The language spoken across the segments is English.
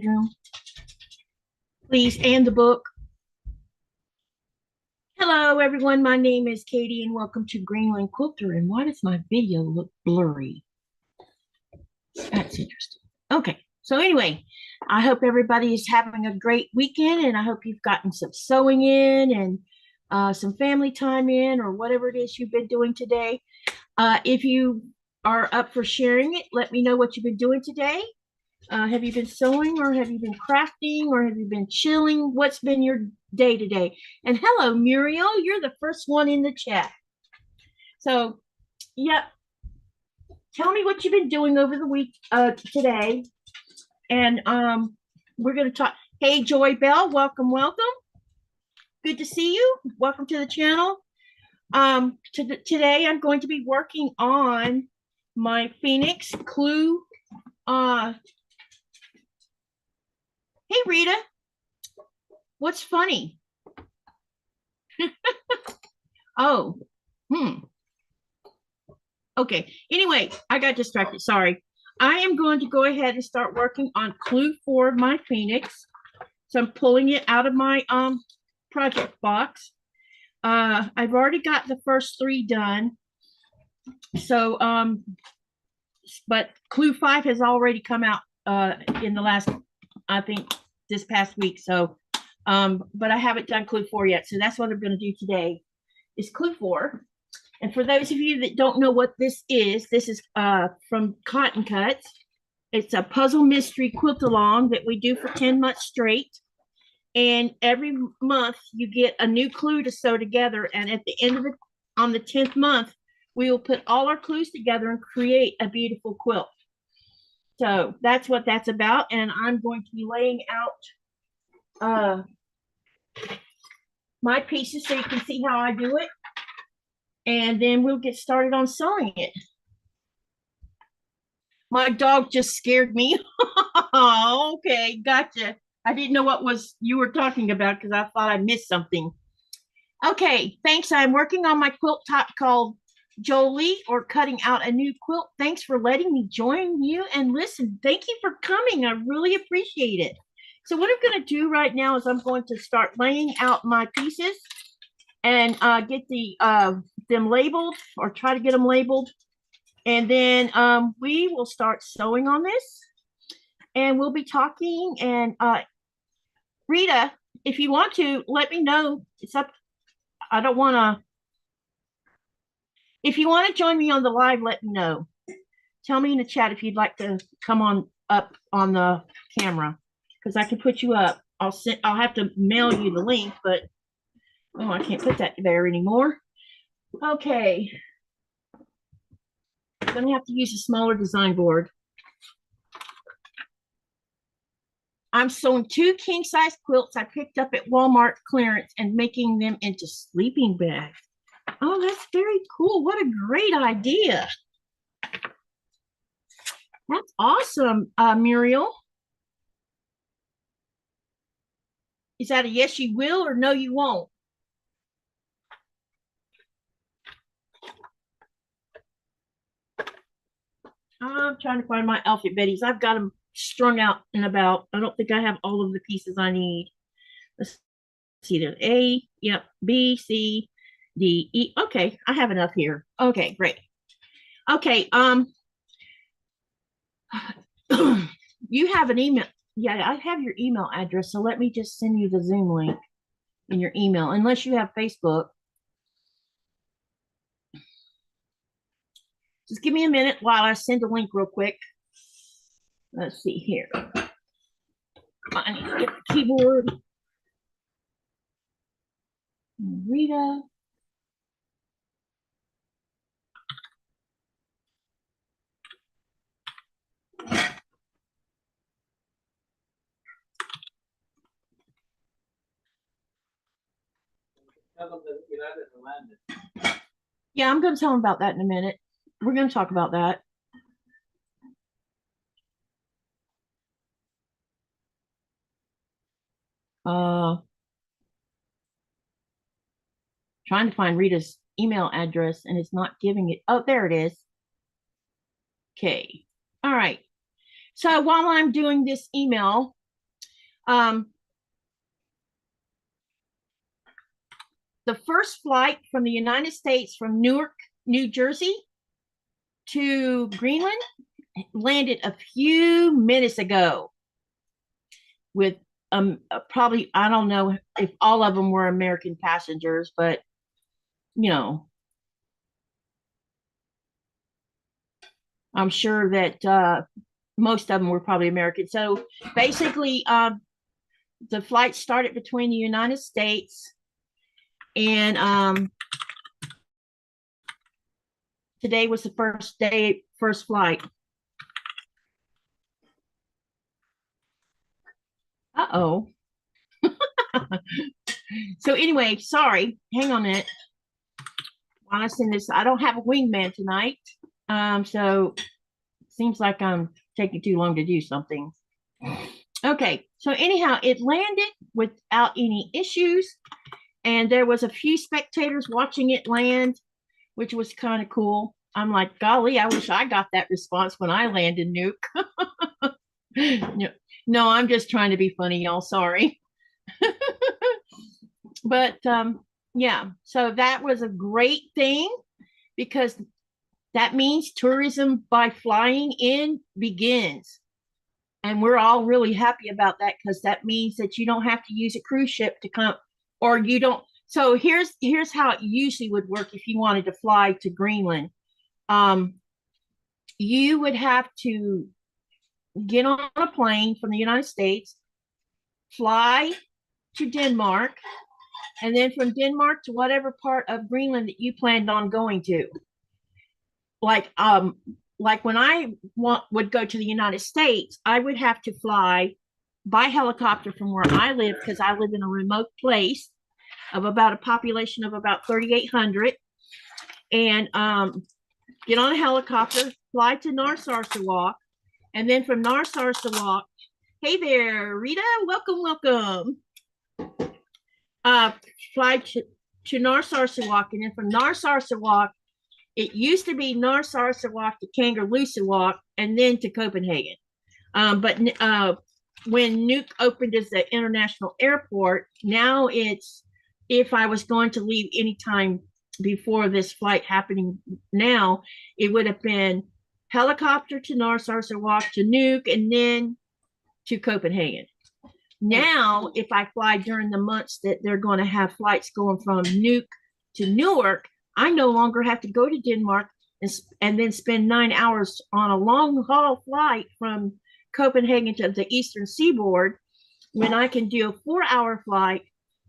bedroom, please, and the book. Hello, everyone. My name is Katie, and welcome to Greenland Quilter. And why does my video look blurry? That's interesting. Okay, so anyway, I hope everybody is having a great weekend, and I hope you've gotten some sewing in and some family time in, or whatever it is you've been doing today. If you are up for sharing it, let me know what you've been doing today. Have you been sewing, or have you been crafting, or have you been chilling? What's been your day today? And hello, Muriel, you're the first one in the chat. So, yep. Tell me what you've been doing over the week today. And we're going to talk. Hey, Joy Bell, welcome, welcome. Good to see you. Welcome to the channel. Today I'm going to be working on my Phoenix Clue. Hey, Rita, what's funny? Oh, okay. Anyway, I got distracted. Sorry. I am going to go ahead and start working on Clue 4 of my Phoenix. So I'm pulling it out of my project box. I've already got the first 3 done. So, but Clue 5 has already come out in the last, I think, this past week. So, but I haven't done Clue 4 yet. So that's what I'm going to do today is Clue 4. And for those of you that don't know what this is from Cotton Cuts. It's a puzzle mystery quilt along that we do for 10 months straight. And every month you get a new clue to sew together. And at the end of it, on the 10th month, we will put all our clues together and create a beautiful quilt. So that's what that's about. And I'm going to be laying out my pieces so you can see how I do it. And then we'll get started on sewing it. My dog just scared me. Okay, gotcha. I didn't know what you were talking about because I thought I missed something. Okay, thanks. I'm working on my quilt top called Jolie, or cutting out a new quilt. Thanks for letting me join you and listen. Thank you for coming. I really appreciate it. So what I'm going to do right now is I'm going to start laying out my pieces and get them labeled, or try to get them labeled. And then we will start sewing on this. And we'll be talking. And Rita, if you want to, let me know. It's up. I don't want to. If you want to join me on the live, let me know. Tell me in the chat if you'd like to come on up on the camera, because I can put you up. I'll have to mail you the link, but oh, I can't put that there anymore. Okay. I'm going to have to use a smaller design board. I'm sewing 2 king-size quilts I picked up at Walmart clearance and making them into sleeping bags. Oh, that's very cool. What a great idea. That's awesome, Muriel. Is that a yes, you will, or no, you won't? I'm trying to find my outfit Betty's. I've got them strung out and about. I don't think I have all of the pieces I need. Let's see, there's A, yep, B, C, D, E. Okay, I have enough here. Okay, great. Okay, you have an email. Yeah, I have your email address, so let me just send you the Zoom link in your email, unless you have Facebook. Just give me a minute while I send a link real quick. Let's see here. I need to get the keyboard. Rita. Yeah, I'm going to tell them about that in a minute. We're going to talk about that. Trying to find Rita's email address and it's not giving it. Oh, there it is. Okay. All right. So while I'm doing this email, Um, the first flight from the United States from Newark, New Jersey to Greenland landed a few minutes ago with probably, I don't know if all of them were American passengers, but you know, I'm sure that most of them were probably American. So basically, the flight started between the United States and today was the first flight. Uh-oh. So anyway, sorry, hang on a minute. While I send this, I don't have a wingman tonight. So seems like I'm taking too long to do something. Okay, so anyhow, it landed without any issues, and there was a few spectators watching it land, which was kind of cool. I'm like, golly, I wish I got that response when I landed Nuke. No, I'm just trying to be funny, y'all. Sorry. But yeah, so that was a great thing because that means tourism by flying in begins. And we're all really happy about that because that means that you don't have to use a cruise ship to come, or you don't. So here's how it usually would work if you wanted to fly to Greenland. You would have to get on a plane from the United States, fly to Denmark, and then from Denmark to whatever part of Greenland that you planned on going to. Like when I would go to the United States, I would have to fly by helicopter from where I live because I live in a remote place of about a population of about 3,800, and get on a helicopter, fly to Narsarsuaq, and then from Narsarsuaq, hey there, Rita, welcome. Fly to Narsarsuaq, and then from Narsarsuaq, it used to be Narsarsuaq to Kangerlussuaq, and then to Copenhagen. But when Nuuk opened as the international airport, now it's, if I was going to leave anytime before this flight happening now, it would have been helicopter to Narsarsuaq to Nuuk and then to Copenhagen. Now, if I fly during the months that they're going to have flights going from Nuuk to Newark, I no longer have to go to Denmark and then spend 9 hours on a long haul flight from Copenhagen to the eastern seaboard when I can do a 4-hour flight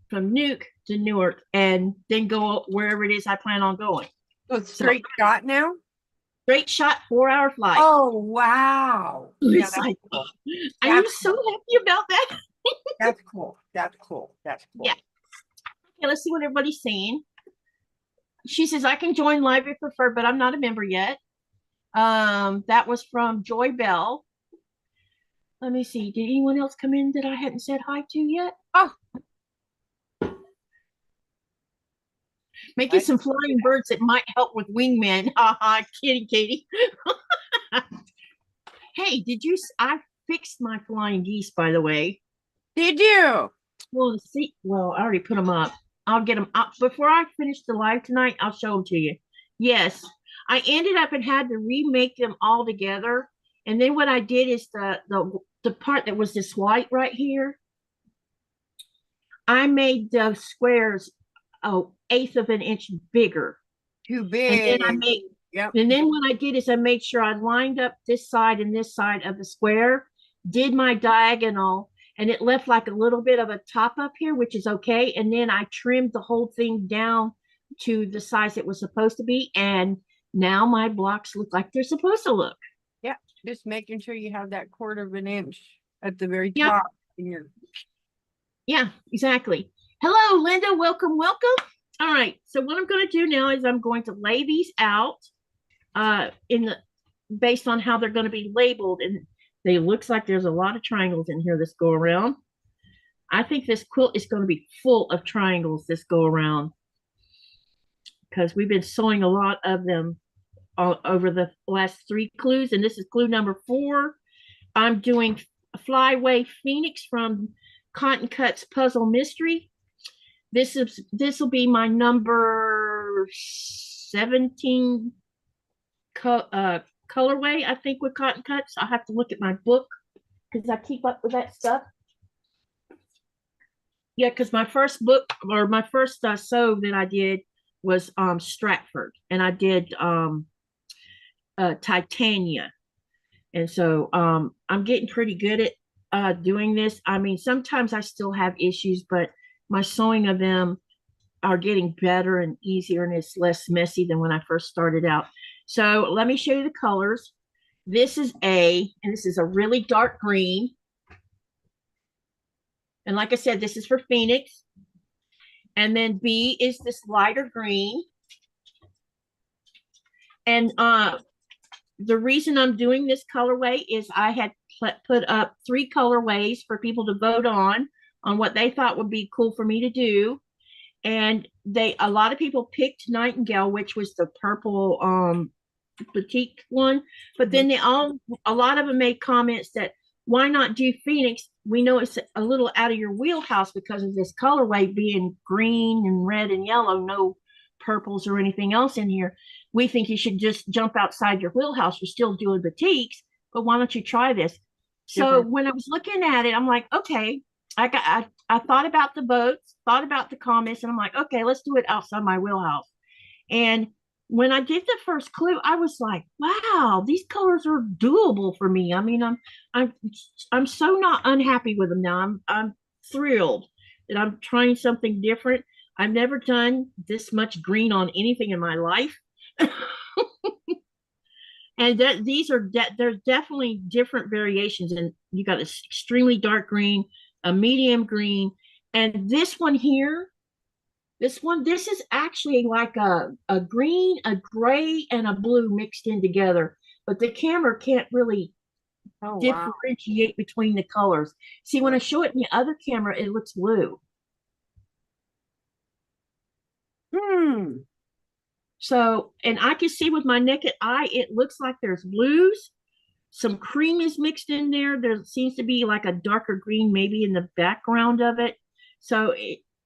from Nuuk to Newark and then go wherever it is I plan on going. So it's straight shot now? Straight shot 4-hour flight. Oh, wow. Yeah, like, cool. I am so happy about that. That's cool. That's cool. That's cool. Yeah. Okay, let's see what everybody's saying. She says, I can join live if preferred, but I'm not a member yet. That was from Joy Bell. Let me see. Did anyone else come in that I hadn't said hi to yet? Oh. Making some flying birds that might help with wingmen. Kidding, Katie. Hey, did you? I fixed my flying geese, by the way. Did you? Well, see, well, I already put them up. I'll get them up before I finish the live tonight. I'll show them to you. Yes, I ended up and had to remake them all together. And then what I did is the part that was this white right here, I made the squares 1/8 of an inch bigger. Too big. And then I made, and then what I did is I made sure I lined up this side and this side of the square, did my diagonal, and it left like a little bit of a top up here, which is okay. And then I trimmed the whole thing down to the size it was supposed to be. And now my blocks look like they're supposed to look. Yeah, just making sure you have that 1/4 of an inch at the very top. Yeah, exactly. Hello, Linda. Welcome. All right. So what I'm going to do now is I'm going to lay these out based on how they're going to be labeled. And it looks like there's a lot of triangles in here this go around. I think this quilt is going to be full of triangles this go around because we've been sewing a lot of them all over the last 3 clues, and this is clue number 4. I'm doing Flyway Phoenix from Cotton Cuts Puzzle Mystery. This will be my number 17 colorway, I think, with Cotton Cuts. I'll have to look at my book because I keep up with that stuff. Yeah, because my first book or my first sew that I did was Stratford, and I did Titania. And so I'm getting pretty good at doing this. I mean, sometimes I still have issues, but my sewing of them are getting better and easier, and it's less messy than when I first started out. So let me show you the colors. This is and this is a really dark green. And like I said, this is for Phoenix. And then B is this lighter green. And the reason I'm doing this colorway is I had put up 3 colorways for people to vote on what they thought would be cool for me to do. And a lot of people picked Nightingale, which was the purple boutique one. But then a lot of them made comments that why not do Phoenix? We know it's a little out of your wheelhouse because of this colorway being green and red and yellow, no purples or anything else in here. We think you should just jump outside your wheelhouse. You're still doing boutiques, but why don't you try this? So when I was looking at it, I'm like, okay, I thought about the votes, thought about the comments, and I'm like, okay, let's do it outside my wheelhouse. And when I did the first clue, I was like, wow, these colors are doable for me. I mean, I'm so not unhappy with them now. I'm thrilled that I'm trying something different. I've never done this much green on anything in my life. And there's definitely different variations. And you got an extremely dark green, a medium green, and this one here, this is actually like a green, a gray, and a blue mixed in together. But the camera can't really differentiate between the colors. See, when I show it in the other camera, it looks blue. So, and I can see with my naked eye, it looks like there's blues. Some cream is mixed in there. There seems to be like a darker green maybe in the background of it. So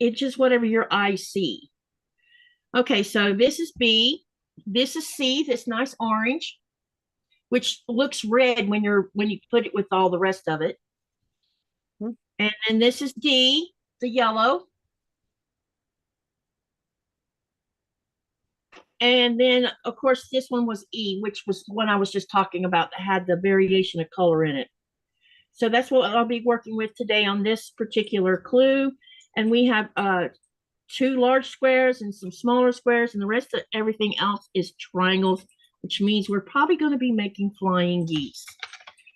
it's just whatever your eyes see. Okay, so this is B. This is C, this nice orange, which looks red when you put it with all the rest of it. And then this is D, the yellow. And then, of course, this one was E, which was one I was just talking about that had the variation of color in it. So that's what I'll be working with today on this particular clue. And we have 2 large squares and some smaller squares, and the rest of everything else is triangles, which means we're probably going to be making flying geese,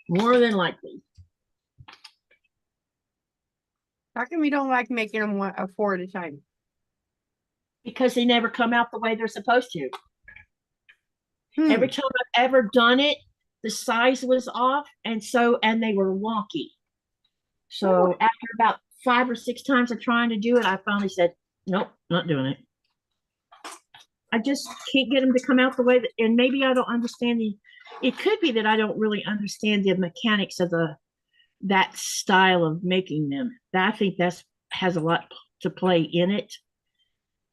more than likely. How come you don't like making them 4 at a time? Because they never come out the way they're supposed to. Every time I've ever done it, the size was off, and they were wonky. So after about 5 or 6 times of trying to do it, I finally said, nope, not doing it. I just can't get them to come out the way and maybe I don't understand it could be that I don't really understand the mechanics of that style of making them. I think has a lot to play in it.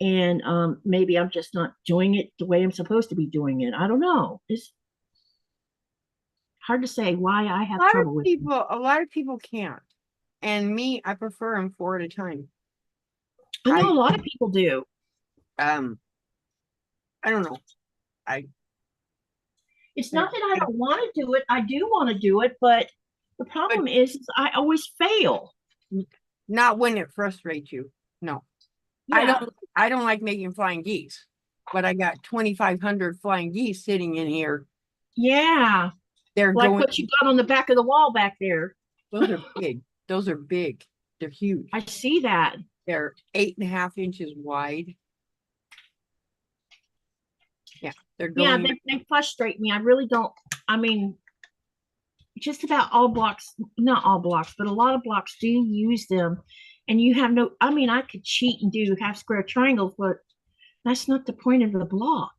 And maybe I'm just not doing it the way I'm supposed to be doing it. I don't know. It's hard to say why I have trouble with it. A lot of people can't. And me, I prefer them 4 at a time. I know a lot of people do. I don't know. It's not that I don't want to do it. I do want to do it, but the problem is I always fail. Not when it frustrates you. No. Yeah. I don't like making flying geese, but I got 2,500 flying geese sitting in here. Yeah. They're like what you got on the back of the wall back there. Those are big. Those are big. They're huge. I see that. They're 8.5 inches wide. Yeah. They're going. Yeah, they frustrate me. I really don't. I mean, just about all blocks, not all blocks, but a lot of blocks do use them. And you have no, I mean, I could cheat and do half square triangles, but that's not the point of the block.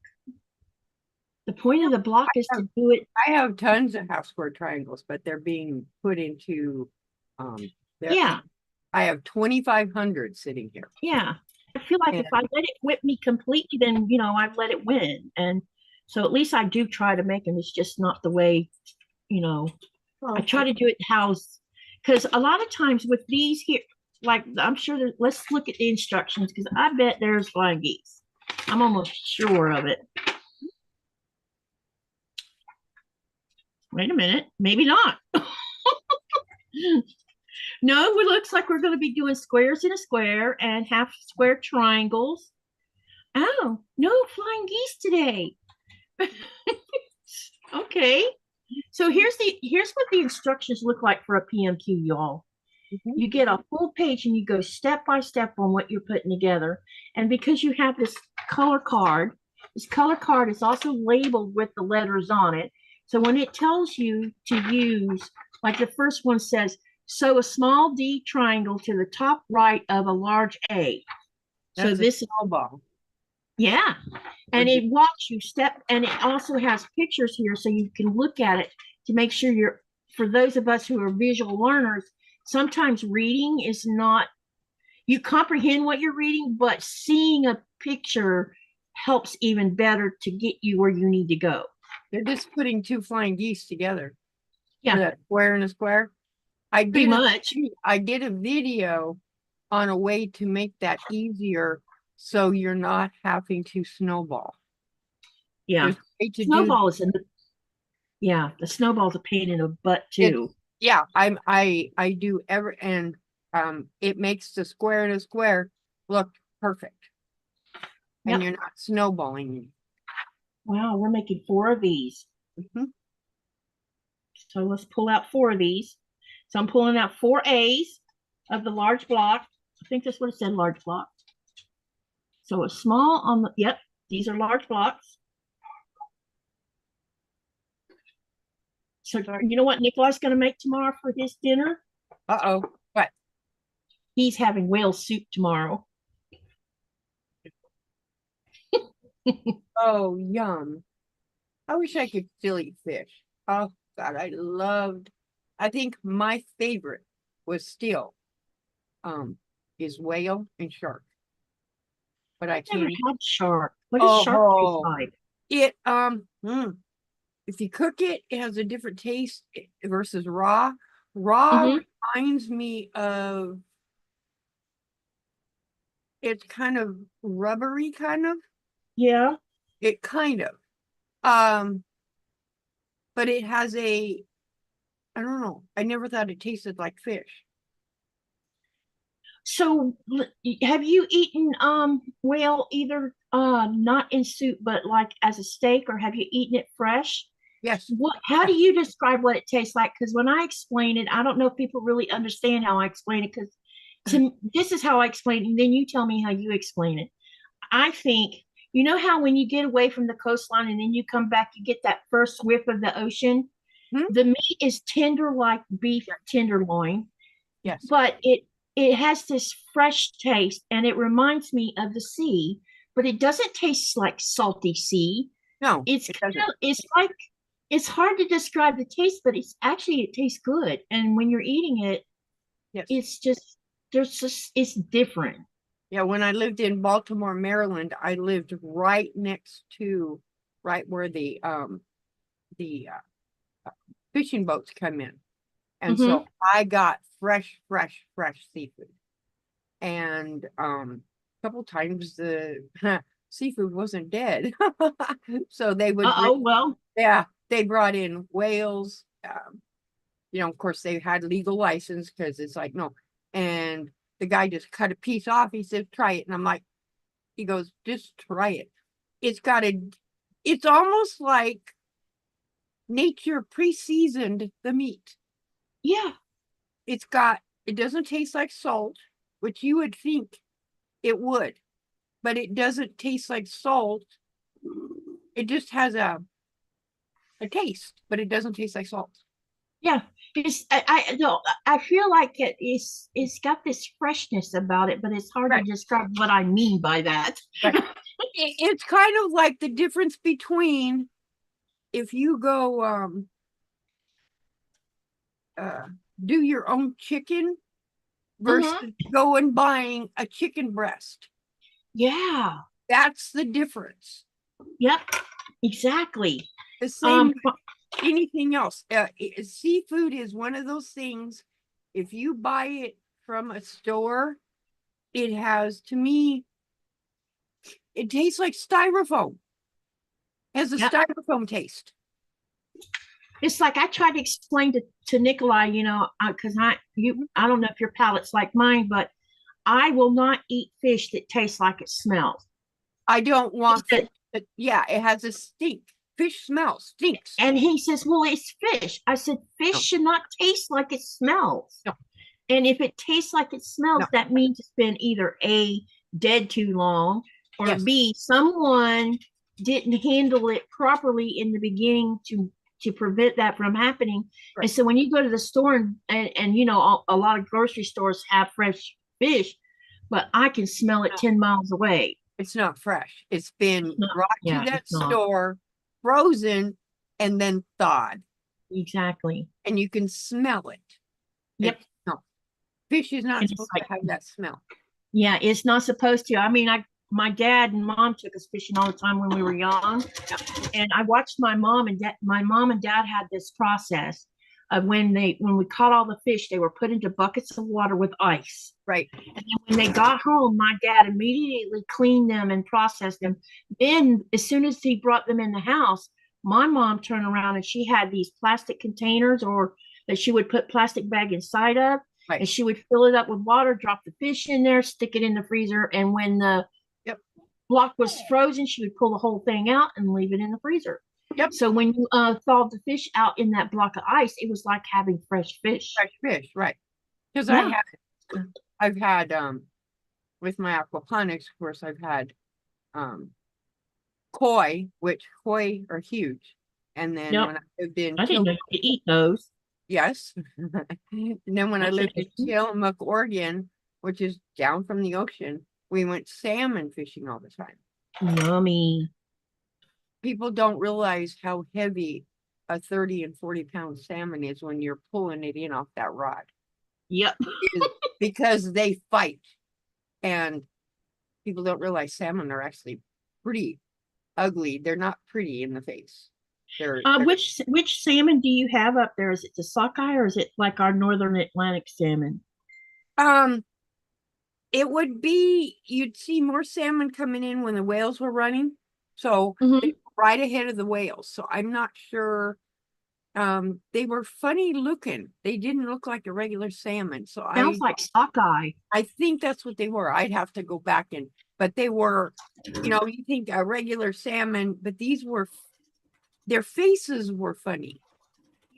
The point of the block is to do it. I have tons of half square triangles, but they're being put into, Yeah, I have 2,500 sitting here. yeah. I feel like if I let it whip me completely, then I've let it win. And so at least I do try to make them. It's just not the way, I try to do it house, because a lot of times with these here, like I'm sure that, let's look at the instructions, because I bet there's flying geese. I'm almost sure of it. Wait a minute, maybe not. No, it looks like we're going to be doing squares in a square and half square triangles. Oh, no flying geese today. Okay. So here's what the instructions look like for a PMQ, y'all. You get a full page and you go step by step on what you're putting together. And because you have this color card is also labeled with the letters on it. So when it tells you to use, like the first one says, sew a small D triangle to the top right of a large A. That's so this is ball. Yeah. And it walks you step, and it also has pictures here so you can look at it to make sure for those of us who are visual learners, sometimes reading is not, you comprehend what you're reading, but seeing a picture helps even better to get you where you need to go. They're just putting two flying geese together. Yeah. A square and a square. Pretty much. I did a video on a way to make that easier so you're not having to snowball. Yeah. Snowball is the snowball's a pain in the butt too. I do and it makes the square and a square look perfect. And you're not snowballing. Wow, we're making 4 of these. So let's pull out 4 of these. So I'm pulling out 4 A's of the large block. I think that's what it said, large block. So a small on the, these are large blocks. So you know what Nikolai's going to make tomorrow for his dinner? Uh-oh, what? He's having whale soup tomorrow. Oh, yum. I wish I could still eat fish. Oh, God, I think my favorite was still, is whale and shark. But I never can't. had shark. What does shark taste like? It, if you cook it, it has a different taste versus raw. Raw reminds me of, it's kind of rubbery, kind of. Yeah. It kind of. But it has I don't know. I never thought it tasted like fish. So have you eaten whale either not in soup but like as a steak, or have you eaten it fresh? Yes. How do you describe what it tastes like? Because when I explain it, I don't know if people really understand how I explain it, because this is how I explain it, and then you tell me how you explain it. I think, you know how when you get away from the coastline and then you come back, you get that first whiff of the ocean? The meat is tender like beef tenderloin. Yes. But it has this fresh taste, and it reminds me of the sea, but it doesn't taste like salty sea. No, it's like, it's hard to describe the taste, but it tastes good. And when you're eating it, it's just, it's different. Yeah, when I lived in Baltimore, Maryland, I lived right next to where the fishing boats come in. And so I got fresh seafood. And a couple times the seafood wasn't dead. So they would they brought in whales. Of course they had legal license, because it's like, no. And the guy just cut a piece off. He said, try it. And I'm like, he goes, just try it. It's almost like nature pre-seasoned the meat. Yeah. It doesn't taste like salt, which you would think it would, but it doesn't taste like salt. It just has a taste, but it doesn't taste like salt. Yeah. I feel like it's got this freshness about it, but it's hard to describe what I mean by that. It's kind of like the difference between if you go do your own chicken versus go and buying a chicken breast. Yeah. That's the difference. Yep. Exactly. The same anything else. Seafood is one of those things. If you buy it from a store, it has, to me, it tastes like styrofoam. Has a styrofoam taste. It's like I tried to explain to Nikolai, you know, because I don't know if your palate's like mine, but I will not eat fish that tastes like it smells. I don't want fish that, yeah, it has a stink. Fish smells, stinks. And he says, well, it's fish. I said, fish should not taste like it smells. No. And if it tastes like it smells, that means it's been either A, dead too long, or B, someone didn't handle it properly in the beginning to prevent that from happening. Right. And so when you go to the store and you know, a lot of grocery stores have fresh fish, but I can smell it 10 miles away. It's not fresh. It's been brought to that store, frozen, and then thawed. Exactly. And you can smell it. Yep. No, fish is not supposed to have that smell. Yeah, it's not supposed to. I mean, my dad and mom took us fishing all the time when we were young, and I watched my mom and dad had this process of when we caught all the fish, they were put into buckets of water with ice. Right. And then when they got home, my dad immediately cleaned them and processed them. Then as soon as he brought them in the house, my mom turned around and she had these plastic containers or that she would put plastic bag inside of. Right. And she would fill it up with water, drop the fish in there, stick it in the freezer. And when the block was frozen, she would pull the whole thing out and leave it in the freezer. Yep. So when you thawed the fish out in that block of ice, it was like having fresh fish. Fresh fish, right? Because I've had with my aquaponics, of course, I've had koi, which koi are huge, and then when I lived in, I didn't know you could eat those. Yes, and then when I lived in Tillamook, Oregon, which is down from the ocean, we went salmon fishing all the time. Yummy. People don't realize how heavy a 30 and 40-pound salmon is when you're pulling it in off that rod. Yep. Because they fight. And people don't realize salmon are actually pretty ugly. They're not pretty in the face. They're which salmon do you have up there? Is it the sockeye or is it like our northern Atlantic salmon? It would be, you'd see more salmon coming in when the whales were running. So right ahead of the whales. So I'm not sure. They were funny looking. They didn't look like a regular salmon. So sounds like sockeye. I think that's what they were. I'd have to go back but they were, you know, you think a regular salmon, but these were, their faces were funny.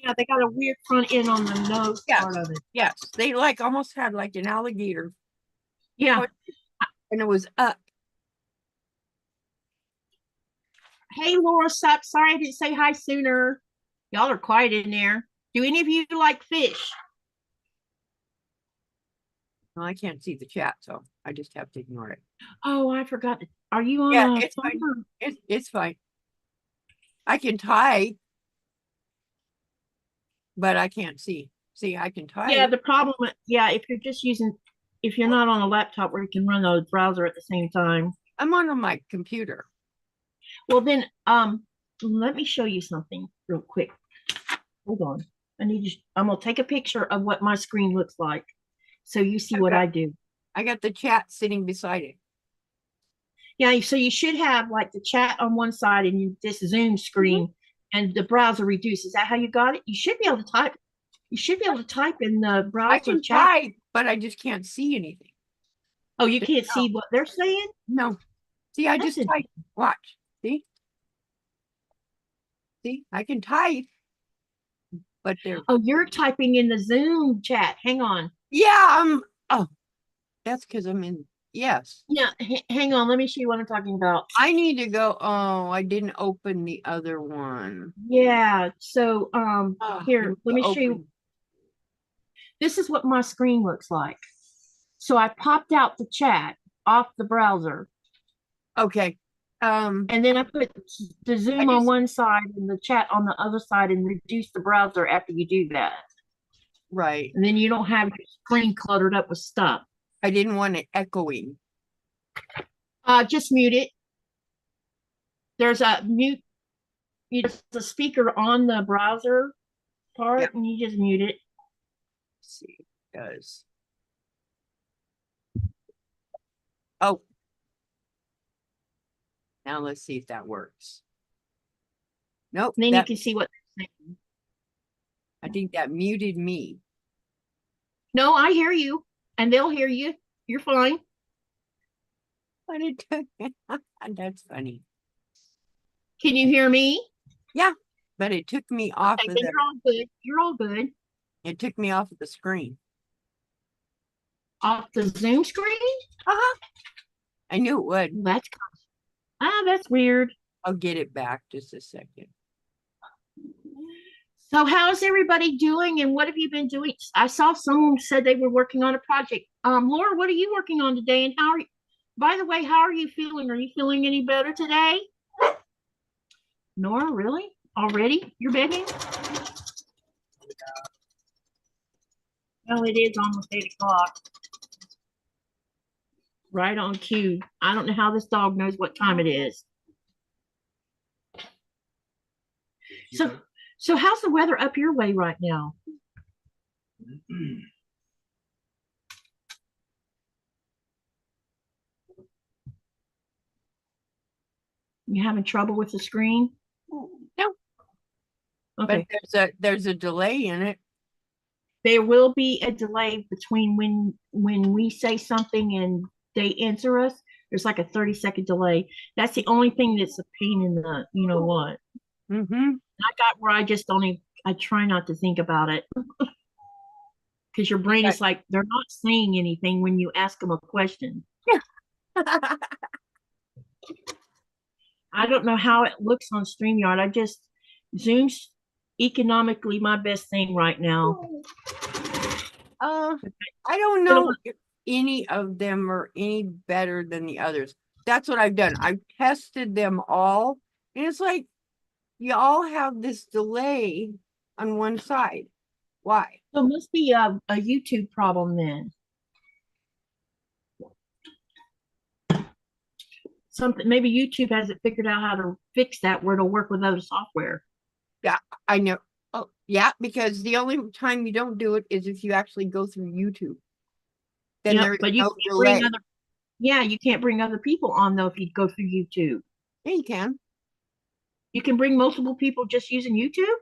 Yeah, they got a weird front end on the nose part of it. Yes, they like almost had like an alligator. Yeah. And it was up. Hey, Laura, sup? Sorry I didn't say hi sooner. Y'all are quiet in there. Do any of you like fish? Well, I can't see the chat, so I just have to ignore it. Oh, I forgot. Are you on? Yeah, it's fine. It's fine. I can type, but I can't see. See, I can type. Yeah, the problem, if you're not on a laptop where you can run the browser at the same time. I'm on my computer. Well, then, let me show you something real quick. Hold on. I'm gonna take a picture of what my screen looks like, so you see what I do. I got the chat sitting beside it. Yeah, so you should have like the chat on one side and this Zoom screen, and the browser reduced. Is that how you got it? You should be able to type. You should be able to type in the browser. I can type, but I just can't see anything. Oh, you can't see what they're saying? No. See, I just type. Watch. See? See, I can type, but they're. Oh, you're typing in the Zoom chat. Hang on. Yeah, oh, that's because I'm in. Yes. Yeah, hang on. Let me see what I'm talking about. I need to go. Oh, I didn't open the other one. Yeah. So, here, let me show you. This is what my screen looks like. So I popped out the chat off the browser. Okay. And then I put the I Zoom on just, one side and the chat on the other side and reduce the browser after you do that. right. And then you don't have your screen cluttered up with stuff. I didn't want it echoing. Just mute it. There's a mute, there's a speaker on the browser part, Yep. and you just mute it. Let's see, it does. Oh. Now let's see if that works. Nope. And then you can see what they're saying. I think that muted me. No, I hear you, and they'll hear you. You're fine. But it took that's funny. Can you hear me? Yeah, but it took me off Okay, of then the you're all good. You're all good. it took me off of the screen. Off the Zoom screen? Uh-huh. I knew it would. That's weird. I'll get it back just a second. So how's everybody doing and what have you been doing? I saw someone said they were working on a project. Laura, what are you working on today and how are you? By the way, how are you feeling? Are you feeling any better today? Nora, really? Already? You're begging? Oh, it is almost 8 o'clock. Right on cue. I don't know how this dog knows what time it is. So how's the weather up your way right now? You having trouble with the screen? No. Okay. But there's a delay in it. There will be a delay between when we say something and they answer us. There's like a 30-second delay. That's the only thing that's a pain in the you know what. I got where I just don't even, I try not to think about it. Because your brain is like, they're not saying anything when you ask them a question. I don't know how it looks on StreamYard. Zoom's economically my best thing right now. I don't know if any of them are any better than the others. That's what I've done. I've tested them all, and it's like you all have this delay on one side. Why? So it must be a YouTube problem then. Something maybe YouTube hasn't figured out how to fix that where it'll work with other software. Yeah, I know. Oh, yeah, because the only time you don't do it is if you actually go through YouTube. Then Yep, there's but you no can't delay. bring you can't bring other people on though if you go through YouTube. Yeah, you can. You can bring multiple people just using YouTube?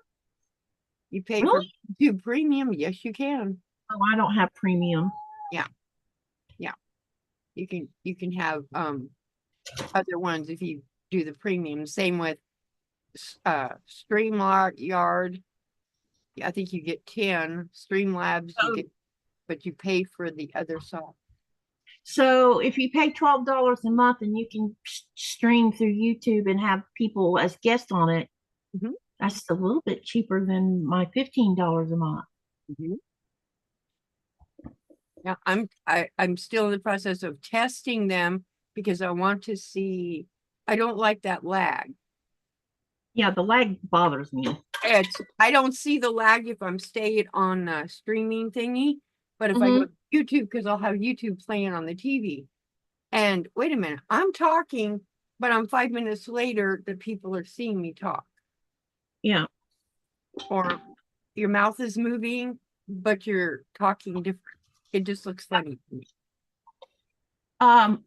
You pay Really? for YouTube Premium. Yes, you can. Oh, I don't have premium. Yeah. You can have other ones if you do the premium. Same with StreamYard. Yeah, I think you get 10 Streamlabs. You get, but you pay for the other software. So if you pay $12 a month and you can stream through YouTube and have people as guests on it, that's a little bit cheaper than my $15 a month. Yeah, I'm still in the process of testing them because I want to see. I don't like that lag. Yeah, the lag bothers me. I don't see the lag if I'm staying on a streaming thingy, but if I go to YouTube, because I'll have YouTube playing on the TV. And wait a minute, I'm talking, but I'm 5 minutes later, the people are seeing me talk. Yeah. Or your mouth is moving, but you're talking different. It just looks funny to me.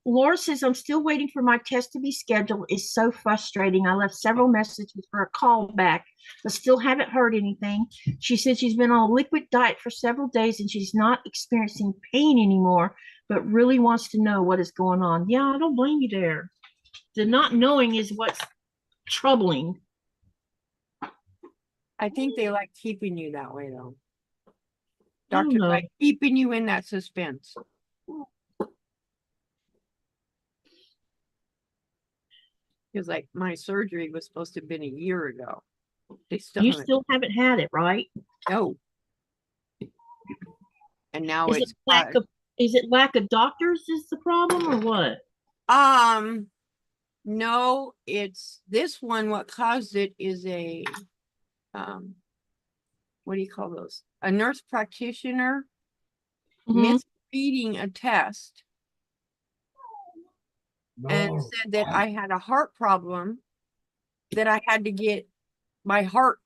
Laura says, I'm still waiting for my test to be scheduled. It's so frustrating. I left several messages for a call back, but still haven't heard anything. She said she's been on a liquid diet for several days and she's not experiencing pain anymore, but really wants to know what is going on. Yeah, I don't blame you there. The not knowing is what's troubling. I think they like keeping you that way, though. Doctors like keeping you in that suspense. Because like my surgery was supposed to have been a year ago. You still haven't had it, right? No. And now is it lack of doctors is the problem or what? No, it's this one. What caused it is a, what do you call those? A nurse practitioner Mhm. misreading a test and said that I had a heart problem, that I had to get my heart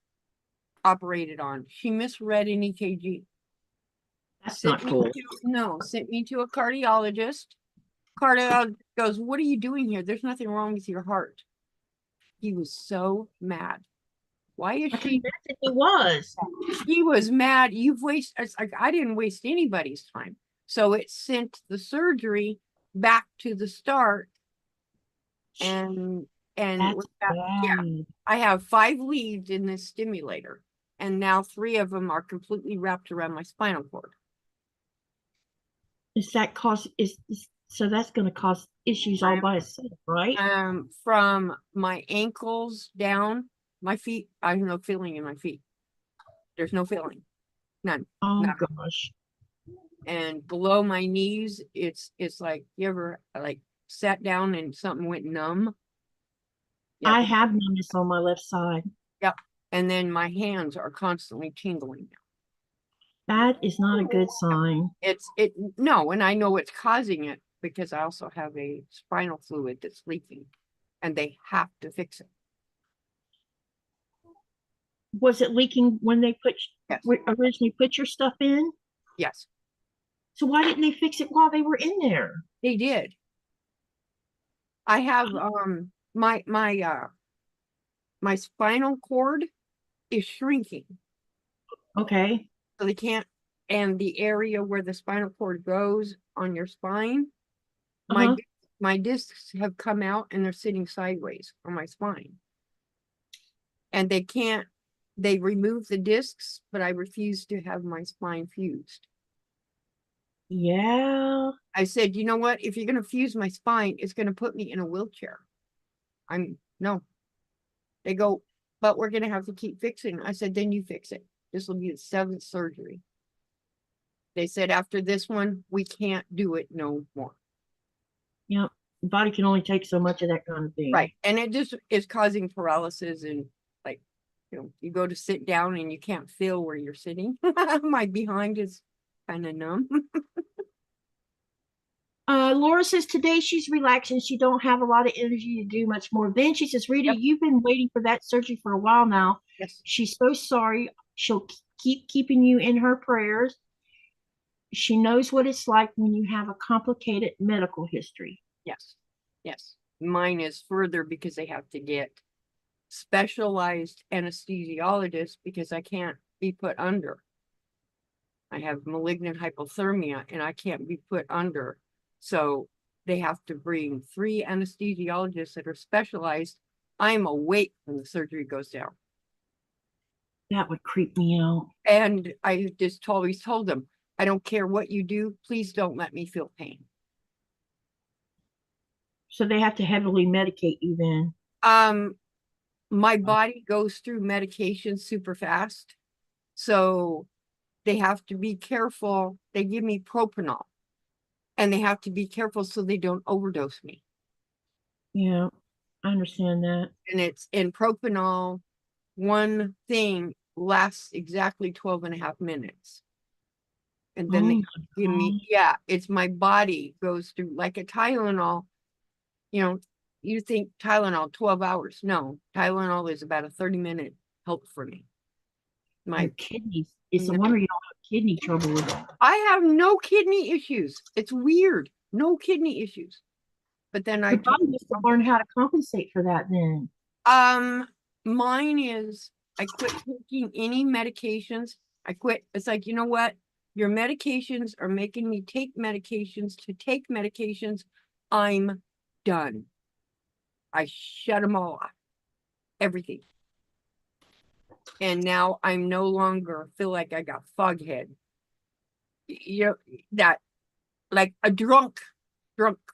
operated on. She misread an EKG. That's not cool. Sent me to a cardiologist. Cardiologist goes, "What are you doing here? There's nothing wrong with your heart." He was so mad. Why is I can she? imagine he was. He was mad. You've wasted. It's like I didn't waste anybody's time. So it sent the surgery back to the start. And That's with that, yeah, bad. I have 5 leads in this stimulator, and now 3 of them are completely wrapped around my spinal cord. Is that cause so that's going to cause issues all by itself, right? From my ankles down, my feet, I have no feeling in my feet. There's no feeling, none. Oh None. gosh. And below my knees, it's like, you ever like sat down and something went numb? Yeah, I have numbness on my left side. yep. And then my hands are constantly tingling. That is not a good sign. No, and I know what's causing it because I also have a spinal fluid that's leaking, and they have to fix it. Was it leaking when they Yes. originally put your stuff in? Yes, So why didn't they fix it while they were in there? they did. I have my my spinal cord is shrinking, Okay. so they can't. And the area where the spinal cord goes on your spine, my Uh-huh. my discs have come out and they're sitting sideways on my spine. And they can't. They remove the discs, but I refuse to have my spine fused. Yeah. I said, you know what? If you're going to fuse my spine, it's going to put me in a wheelchair. No. They go, but we're going to have to keep fixing. I said, then you fix it. This will be the 7th surgery. They said, after this one, we can't do it no more. Yep. The body can only take so much of that kind of thing. Right. And it just is causing paralysis, and like, you go to sit down and you can't feel where you're sitting. My behind is kind of numb. Laura says today she's relaxing. She don't have a lot of energy to do much more. Then she says, Rita, Yep. you've been waiting for that surgery for a while now. Yes. She's so sorry. She'll keep keeping you in her prayers. She knows what it's like when you have a complicated medical history. Yes. Yes. Mine is further because they have to get specialized anesthesiologists because I can't be put under. I have malignant hypothermia and I can't be put under. So they have to bring 3 anesthesiologists that are specialized. I'm awake when the surgery goes down. That would creep me out. And I just always told them, I don't care what you do, please don't let me feel pain. So they have to heavily medicate you then. My body goes through medication super fast. So they have to be careful. They give me propanol, and they have to be careful so they don't overdose me. Yeah, I understand that. And it's in propanol, one thing lasts exactly 12 and a half minutes. And then they give me, it's my body goes through like a Tylenol. You think Tylenol 12 hours. No, Tylenol is about a 30-minute help for me. My kidneys. It's a wonder you don't have kidney trouble with that. I have no kidney issues. It's weird. No kidney issues. But then Your body needs to learn how to compensate for that then. Mine is I quit taking any medications. I quit. It's like, you know what? Your medications are making me take medications to take medications. I'm done. I shut them all off. Everything. And now I'm no longer feel like I got fog head. That like a drunk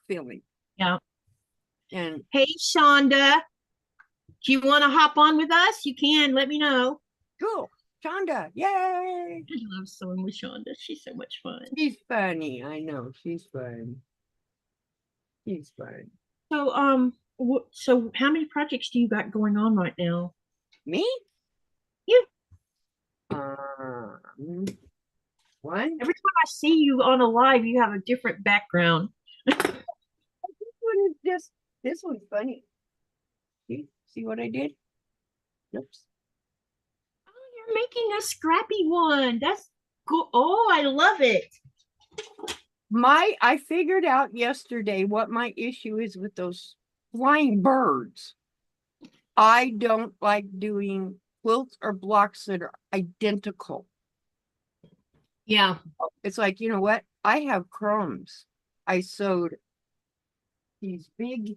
feeling. Yeah. And hey, Shonda, do you want to hop on with us? You can. Let me know. Cool. Shonda, yay! I love sewing with Shonda. She's so much fun. She's funny. I know. She's fun. She's fun. So, So how many projects do you got going on right now? Me? Yeah. Um, one. Every time I see you on a live, you have a different background. This one is just, this one's funny. See what I did? Oops. Oh, you're making a scrappy one. That's cool. Oh, I love it. I figured out yesterday what my issue is with those flying birds. I don't like doing quilts or blocks that are identical. Yeah. It's like, you know what? I have crumbs. I sewed these big,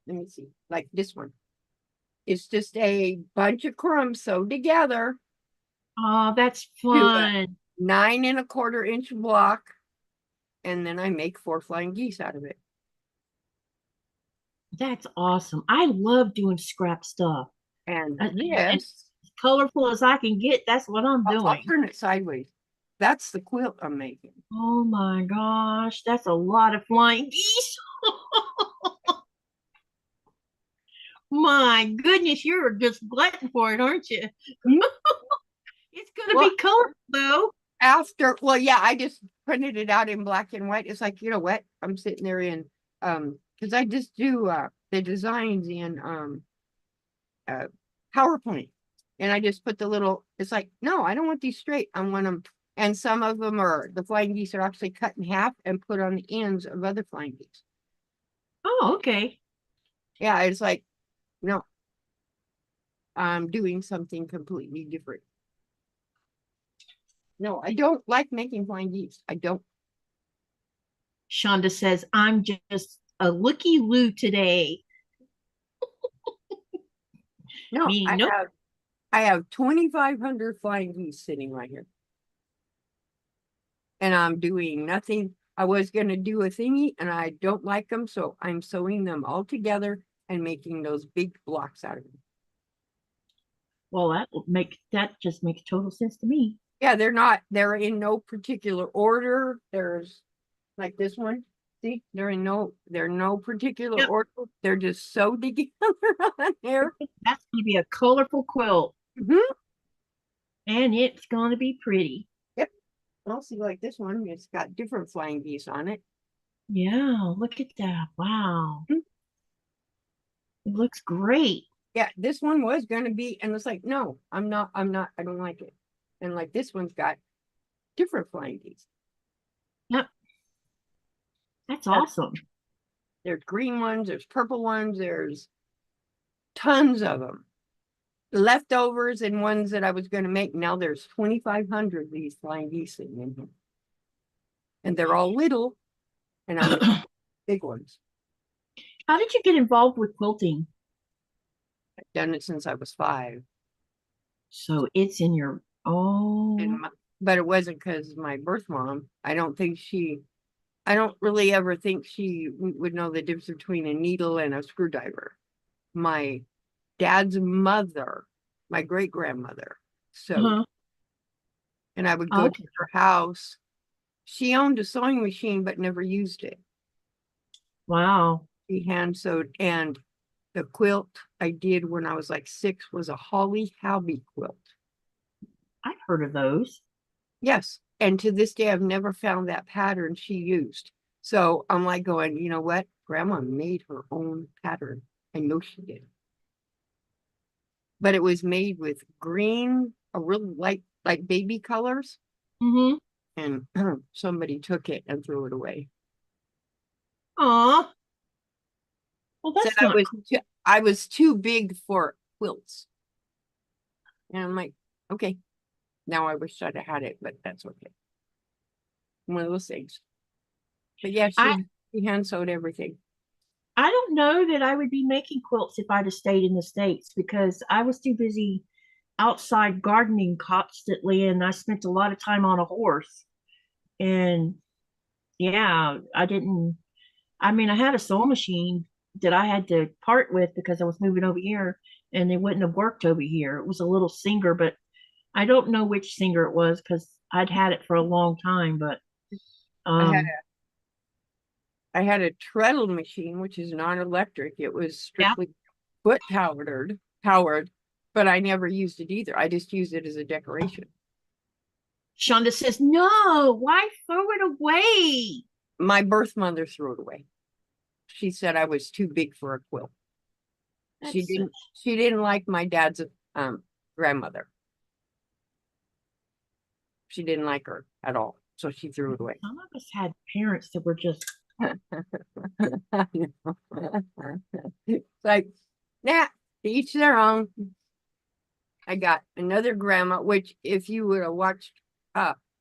let me see, like this one. It's just a bunch of crumbs sewed together Oh, that's to fun. a 9¼ inch block. And then I make 4 flying geese out of it. That's awesome. I love doing scrap stuff. And And this, as colorful as I can get, that's what I'm I'll doing. turn it sideways. That's the quilt I'm making. Oh my gosh, that's a lot of flying geese. My goodness, you're just glutton for it, aren't you? Mhm. It's gonna Well, be colorful though. well, yeah, I just printed it out in black and white. It's like, you know what? I'm sitting there in, because I just do the designs in uh PowerPoint. And I just put the little, it's like, no, I don't want these straight. I want them, and some of them are, the flying geese are actually cut in half and put on the ends of other flying geese. Oh, okay. Yeah, it's like, no, I'm doing something completely different. No, I don't like making flying geese. I don't. Shonda says, I'm just a looky loo today. No, Meaning, nope, I have 2,500 flying geese sitting right here. And I'm doing nothing. I was going to do a thingy and I don't like them. So I'm sewing them all together and making those big blocks out of them. well, that just makes total sense to me. Yeah, they're in no particular order. There's like this one. See, they're no particular Yep, order. They're just sewed together on there. that's gonna be a colorful quilt, Mhm. and it's gonna be pretty. Yep. Also, like this one, it's got different flying geese on it. Yeah, look at that. Wow. Mhm. It looks great. Yeah, this one was going to be, and it's like, no, I don't like it. And like this one's got different flying geese. Yep, that's Uh, awesome. There's green ones, there's purple ones, there's tons of them. Leftovers and ones that I was going to make. Now there's 2,500 of these flying geese sitting in here. And they're all little, and I'm making How big ones. did you get involved with quilting? I've done it since I was 5. So it's in your, And oh, but it wasn't because my birth mom. I don't really ever think she would know the difference between a needle and a screwdriver. My dad's mother, my great grandmother, sewed, uh-huh. and I would go to Okay. her house. She owned a sewing machine but never used it. Wow. She hand sewed, and the quilt I did when I was like 6 was a holly hobby quilt. I've heard of those. Yes, and to this day I've never found that pattern she used. So I'm like going, you know what? Grandma made her own pattern. I know she did. But it was made with green, a real light, like baby colors, Mm-hmm. and somebody took it and threw it away. Aw. Well, Said that's not I was too big for quilts. And I'm like, okay, now I wish I'd have had it, but that's okay. One of those things. But yeah, I she hand sewed everything. I don't know that I would be making quilts if I'd have stayed in the States because I was too busy outside gardening constantly and I spent a lot of time on a horse. And yeah, I mean, I had a sewing machine that I had to part with because I was moving over here and it wouldn't have worked over here. It was a little Singer, but I don't know which Singer it was because I'd had it for a long time, but I had um I had a treadle machine, which is non-electric. It was Yeah. strictly foot powered, but I never used it either. I just used it as a decoration. Shonda says, no, why throw it away? My birth mother threw it away. She said I was too big for a quilt. She That's didn't like my dad's grandmother. She didn't like her at all. So she threw it away. some of us had parents that were just It's like, nah, to each their own. I got another grandma, which if you would have watched,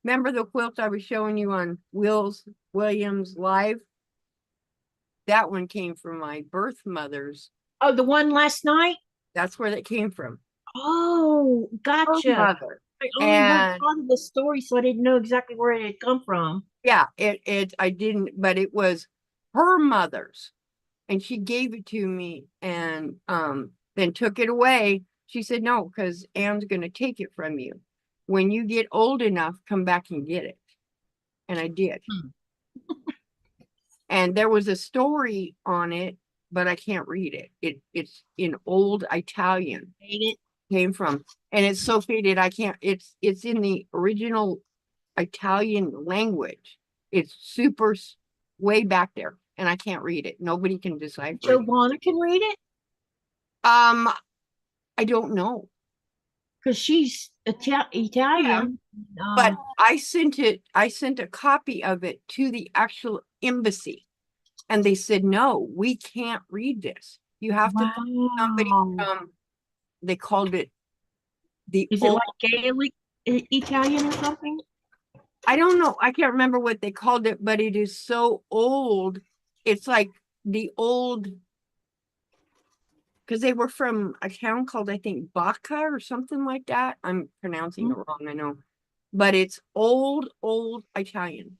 remember the quilt I was showing you on Williams Live? That one came from my birth mother's. oh, the one last night. That's where that came from. Oh, Her gotcha. mother. I only heard And part of the story, so I didn't know exactly where it had come from. yeah, I didn't, but it was her mother's. And she gave it to me and then took it away. She said, no, because Anne's going to take it from you. When you get old enough, come back and get it. And I did. And there was a story on it, but I can't read it. It's in old Italian. Hate it. Came from, and it's so faded. I can't. It's in the original Italian language. It's super way back there, and I can't read it. Nobody can decipher it. Joanna can read it I don't know, because she's Italian. but I sent it. I sent a copy of it to the actual embassy, and they said, no, we can't read this. You have to find somebody from. They called it the. Is it like Gaelic Italian or something? I don't know. I can't remember what they called it, but it is so old. It's like the old, because they were from a town called, I think, Baca or something like that. I'm pronouncing it wrong, I know. But it's old Italian.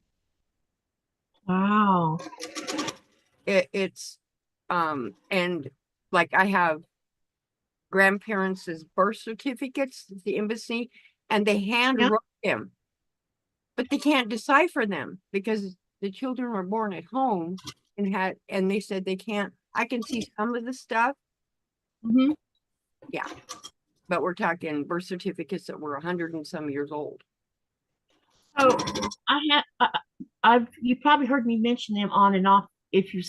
Wow. It's and like I have grandparents' birth certificates at the embassy, and they hand wrote them, but they can't decipher them because the children were born at home and they said they can't. I can see some of the stuff. Yeah, but we're talking birth certificates that were 100 and some years old. So I've you probably heard me mention them on and off if you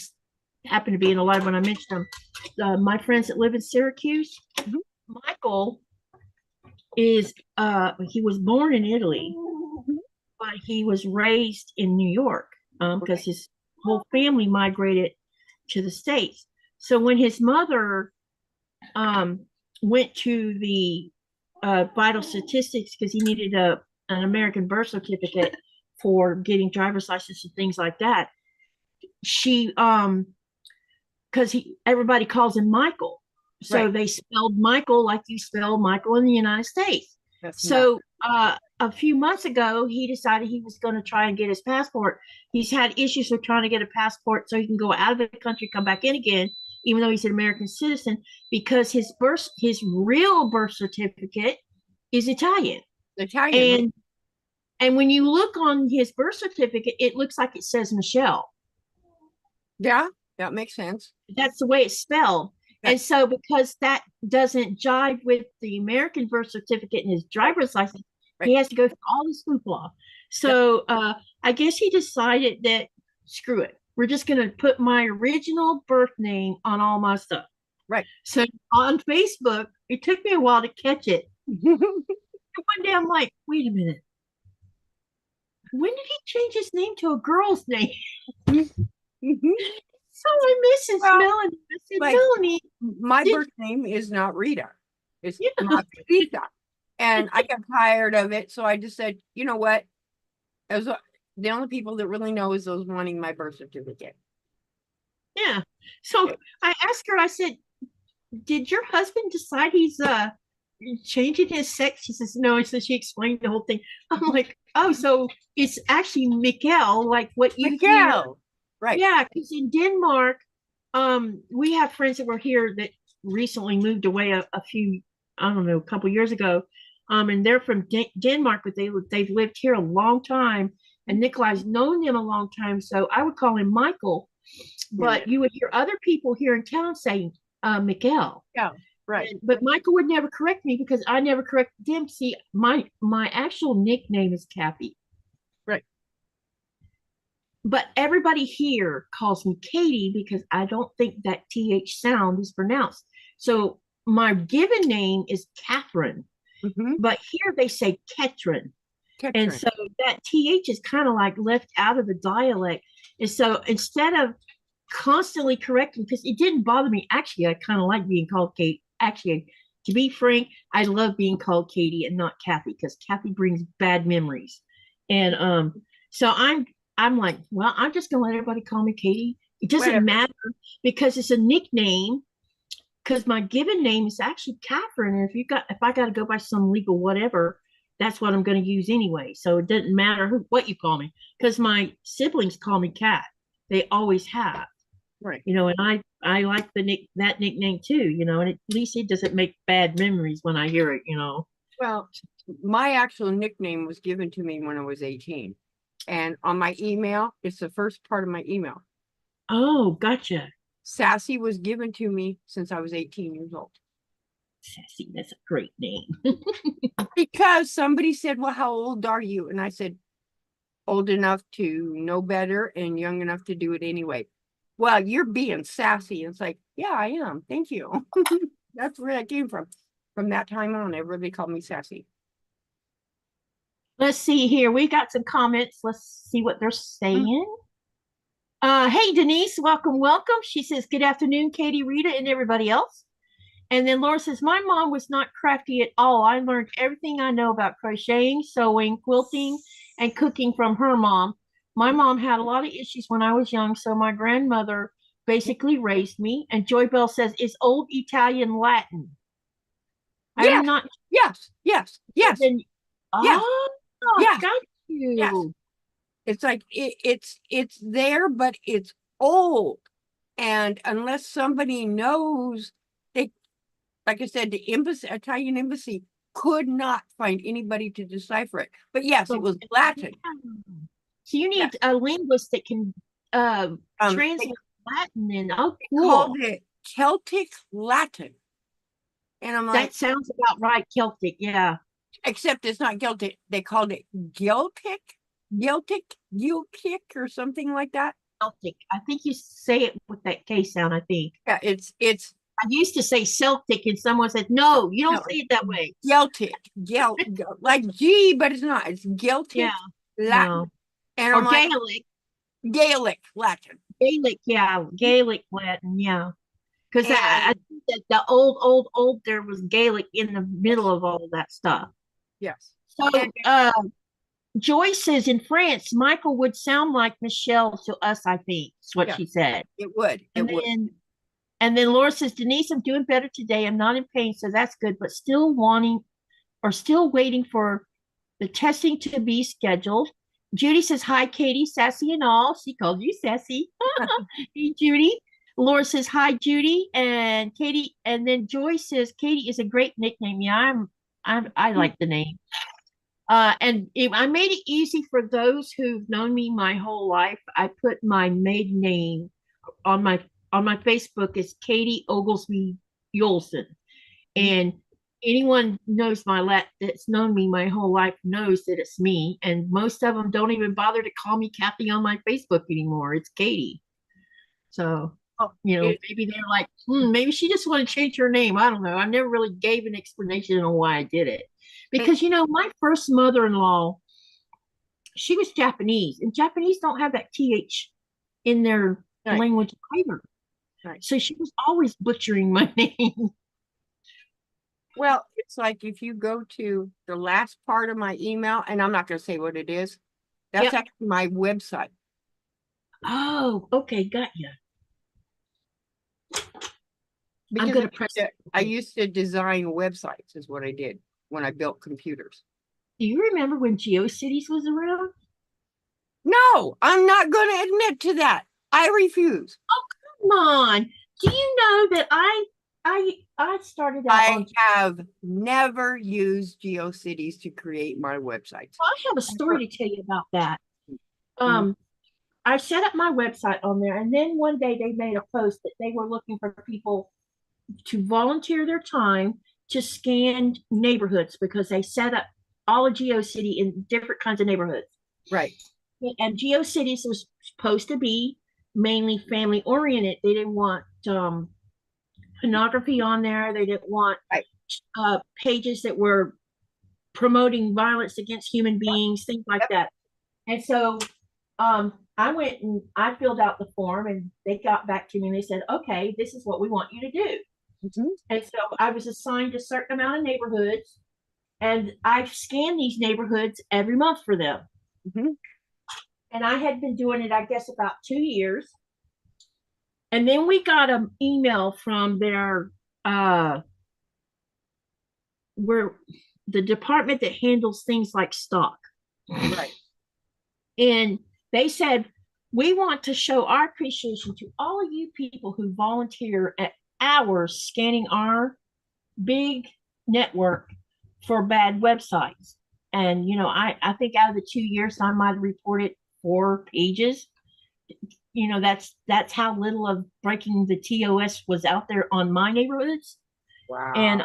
happen to be in a live when I mentioned them. My friends that live in Syracuse, Michael is he was born in Italy, but he was raised in New York because his whole family migrated to the States. So when his mother went to the vital statistics because he needed an American birth certificate for getting driver's license and things like that, she because everybody calls him Michael, so they spelled Michael like you spell Michael in the United States. So a few months ago, he decided he was going to try and get his passport. He's had issues with trying to get a passport so he can go out of the country, come back in again, even though he's an American citizen, because his real birth certificate is Italian. And when you look on his birth certificate, it looks like it says Michelle. Yeah, that makes sense. That's the way it's spelled. And so because that doesn't jive with the American birth certificate and his driver's license, he has to go through all this hoopla. So I guess he decided that, screw it. We're just going to put my original birth name on all my stuff. Right. So on Facebook, it took me a while to catch it. One day I'm like, wait a minute. When did he change his name to a girl's name? So I miss his Melanie. I said, Melanie. My birth name is not Rita. It's not Rita. And I got tired of it. So I just said, you know what? As the only people that really know is those wanting my birth certificate. Yeah. So I asked her, I said, did your husband decide he's changing his sex? She says, no. And so she explained the whole thing. I'm like, oh, so it's actually Mikkel, like what you hear. Right. Yeah, because in Denmark, we have friends that were here that recently moved away a couple years ago. And they're from Denmark, but they've lived here a long time. And Nikolai's known them a long time. So I would call him Michael. But you would hear other people here in town saying, Miguel. Yeah, right. But Michael would never correct me because I never corrected him. See, my actual nickname is Cappy. Right. But everybody here calls me Katie because I don't think that TH sound is pronounced. So my given name is Catherine, but here they say Ketrin. And so that TH is kind of like left out of the dialect. And so instead of constantly correcting, because it didn't bother me, actually, I kind of like being called Kate. Actually, to be frank, I love being called Katie and not Kathy because Kathy brings bad memories. And so I'm like, well, I'm just gonna let everybody call me Katie. It doesn't matter because it's a nickname. Because my given name is actually Catherine, and if I got to go by some legal whatever, that's what I'm going to use anyway. So it doesn't matter what you call me, because my siblings call me Cat. They always have, right? And I like that nickname too, and at least it doesn't make bad memories when I hear it, Well, my actual nickname was given to me when I was 18, and on my email, it's the first part of my email. Oh, gotcha. Sassy was given to me since I was 18 years old. Sassy, that's a great name. Because somebody said, well, how old are you? And I said, old enough to know better and young enough to do it anyway. Well, you're being sassy. It's like, yeah, I am. Thank you. That's where that came from. From that time on, everybody called me Sassy. Let's see here. We got some comments. Let's see what they're saying. Hey, Denise, welcome. She says, good afternoon, Katie, Rita, and everybody else. And then Laura says, my mom was not crafty at all. I learned everything I know about crocheting, sewing, quilting, and cooking from her mom. My mom had a lot of issues when I was young, so my grandmother basically raised me. And Joy Bell says, it's old Italian Latin. Yes, I'm not. Yes. Then, yes. Yes. Got you. Yes. It's like it's there, but it's old. And unless somebody knows, they, like I said, the embassy, Italian embassy, could not find anybody to decipher it. But yes, it was Latin. So you need a linguist that can translate Latin and cool. Called it Celtic Latin. And I'm like, that sounds about right, Celtic, yeah. Except it's not Celtic. They called it Celtic or something like that. Celtic. I think you say it with that K sound, I think. Yeah, it's I used to say Celtic and someone said, no, you don't say it that way. Celtic. Like G, but it's not. It's Celtic Latin. No. And or I'm Gaelic. Like, Gaelic Latin. Gaelic, yeah. Gaelic Latin, yeah. Because I think that the old there was Gaelic in the middle of all of that stuff. Yes. So Joyce says in France, Michael would sound like Michelle to us, I think. That's what she said. It would. And then Laura says, Denise, I'm doing better today. I'm not in pain, so that's good, but still waiting for the testing to be scheduled. Judy says, hi, Katie, sassy and all. She called you sassy. Hey, Judy. Laura says, hi, Judy. And Katie, and then Joyce says, Katie is a great nickname. Yeah, I like the name. And I made it easy for those who've known me my whole life. I put my maiden name on my Facebook as Katie Oglesby Yolson. And anyone knows that's known me my whole life knows that it's me. And most of them don't even bother to call me Kathy on my Facebook anymore. It's Katie. So, maybe they're like, maybe she just want to change her name. I don't know. I never really gave an explanation on why I did it. Because, my first mother-in-law, she was Japanese. And Japanese don't have that TH in their language either. Right. So she was always butchering my name. Well, it's like if you go to the last part of my email, and I'm not going to say what it is, that's actually my website. Oh, okay, got you. Because I'm gonna press it. I used to design websites, is what I did when I built computers. Do you remember when GeoCities was around? No, I'm not going to admit to that. I refuse. Oh, come on. Do you know that I started out I have never used GeoCities to create my websites. I have a story to tell you about that. I set up my website on there, and then one day they made a post that they were looking for people to volunteer their time to scan neighborhoods because they set up all of GeoCity in different kinds of neighborhoods. Right. And GeoCities was supposed to be mainly family oriented. They didn't want pornography on there. They didn't want Right. pages that were promoting violence against human beings, things like that. And so I went and I filled out the form, and they got back to me and they said, okay, this is what we want you to do. And so I was assigned a certain amount of neighborhoods, and I scanned these neighborhoods every month for them. And I had been doing it, I guess, about 2 years. And then we got an email from their where the department that handles things like stock. Right. And they said, we want to show our appreciation to all of you people who volunteer at hours scanning our big network for bad websites. And, you know, I think out of the 2 years, I might have reported 4 pages. You know, that's how little of breaking the TOS was out there on my neighborhoods. Wow. And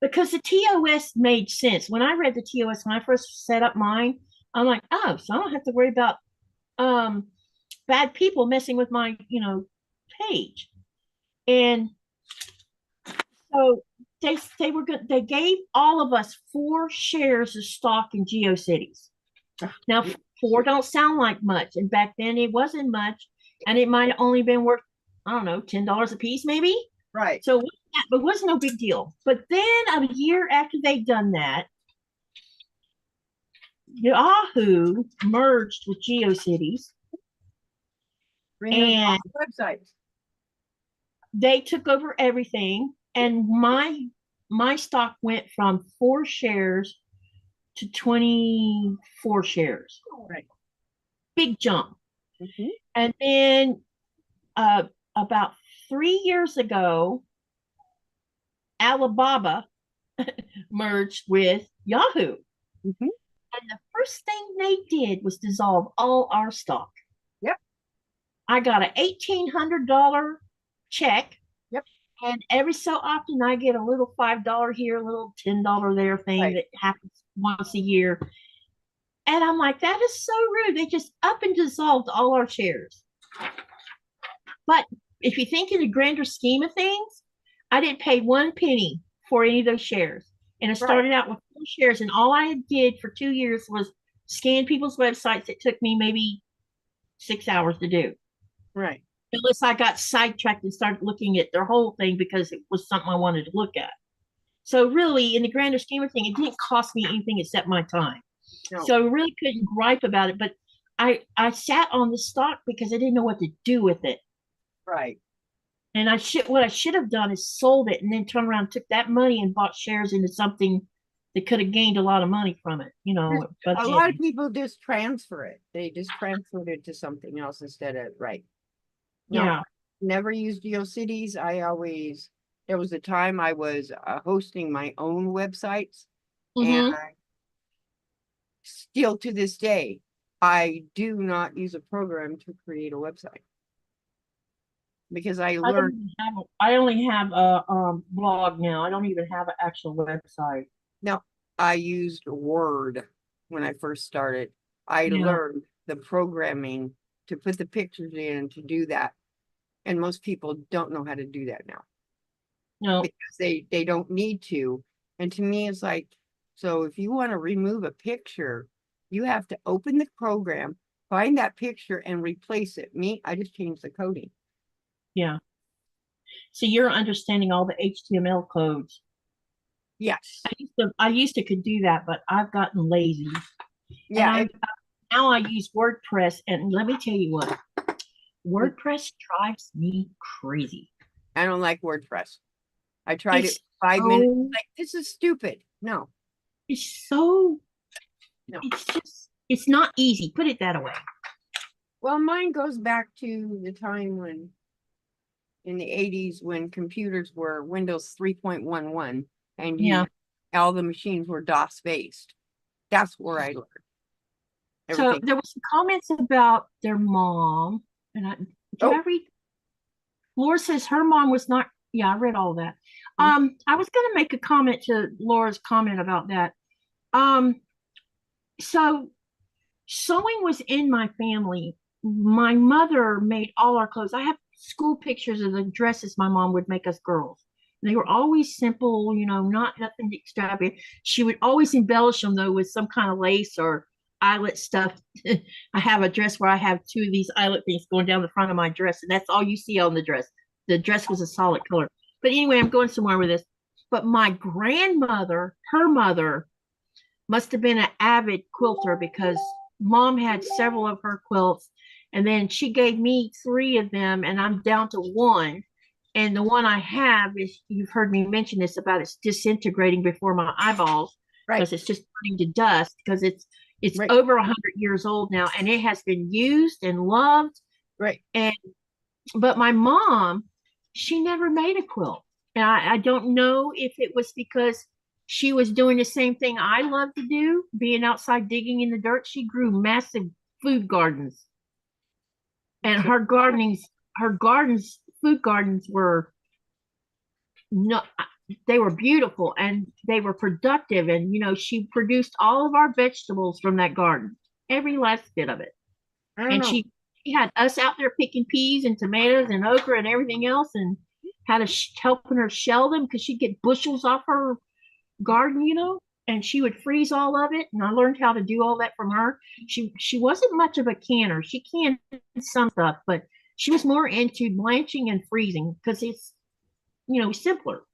because the TOS made sense. When I read the TOS, when I first set up mine, I'm like, oh, so I don't have to worry about bad people messing with my, you know, page. And so they were good. They gave all of us 4 shares of stock in GeoCities. Now, 4 don't sound like much, and back then it wasn't much, and it might have only been worth, I don't know, $10 a piece, maybe. Right. So it was no big deal. But then a year after they'd done that, Yahoo merged with GeoCities, and websites. They took over everything, and my stock went from 4 shares to 24 shares. Right. Big jump. And then about 3 years ago, Alibaba merged with Yahoo. And the first thing they did was dissolve all our stock. Yep. I got an $1,800 check. Yep. And every so often I get a little $5 here, a little $10 there thing that happens once a year. And I'm like, that is so rude. They just up and dissolved all our shares. But if you think in the grander scheme of things, I didn't pay 1 penny for any of those shares. And I started out with 4 shares, and all I did for 2 years was scan people's websites. It took me maybe 6 hours to do. Right. Unless I got sidetracked and started looking at their whole thing because it was something I wanted to look at. So really, in the grander scheme of things, it didn't cost me anything except my time. No. So I really couldn't gripe about it. But I sat on the stock because I didn't know what to do with it. Right. And what I should have done is sold it and then turned around, took that money and bought shares into something that could have gained a lot of money from it, you know. But a lot of people just transfer it. They just transferred it to something else instead of No, never used GeoCities. There was a time I was hosting my own websites, and still to this day, I do not use a program to create a website. Because I learned I only have a blog now. I don't even have an actual website. No, I used Word when I first started. I learned the programming to put the pictures in to do that. And most people don't know how to do that now. No. Because they don't need to. And to me, it's like, so if you want to remove a picture, you have to open the program, find that picture, and replace it. I just changed the coding. Yeah. So you're understanding all the HTML codes. Yes. I used to could do that, but I've gotten lazy. Yeah. Now I use WordPress, and let me tell you what, WordPress drives me crazy. I don't like WordPress. I tried it 5 minutes. Like, this is stupid. No. It's so. No. It's not easy. Put it that way. Well, mine goes back to the time when, in the 80s, when computers were Windows 3.11 and all the machines were DOS based. That's where I learned. So everything. there was some comments about their mom, and did Oh. I read? Laura says her mom was not. Yeah, I read all that. I was going to make a comment to Laura's comment about that. So sewing was in my family. My mother made all our clothes. I have school pictures of the dresses my mom would make us girls. They were always simple, not nothing extravagant. She would always embellish them though with some kind of lace or eyelet stuff. I have a dress where I have two of these eyelet things going down the front of my dress, and that's all you see on the dress. The dress was a solid color. But anyway, I'm going somewhere with this. But my grandmother, her mother, must have been an avid quilter because mom had several of her quilts, and then she gave me three of them, and I'm down to one. And the one I have is, you've heard me mention this about it's disintegrating before my eyeballs Right. because it's just turning to dust because it's Right. over 100 years old now, and it has been used and loved. Right. But my mom, she never made a quilt. And I don't know if it was because she was doing the same thing I love to do, being outside digging in the dirt. She grew massive food gardens. And her food gardens were not, they were beautiful and they were productive. And, she produced all of our vegetables from that garden, every last bit of it. I don't And know. she had us out there picking peas and tomatoes and okra and everything else, and had us helping her shell them because she'd get bushels off her garden, and she would freeze all of it. And I learned how to do all that from her. She wasn't much of a canner. She canned some stuff, but she was more into blanching and freezing because it's, simpler.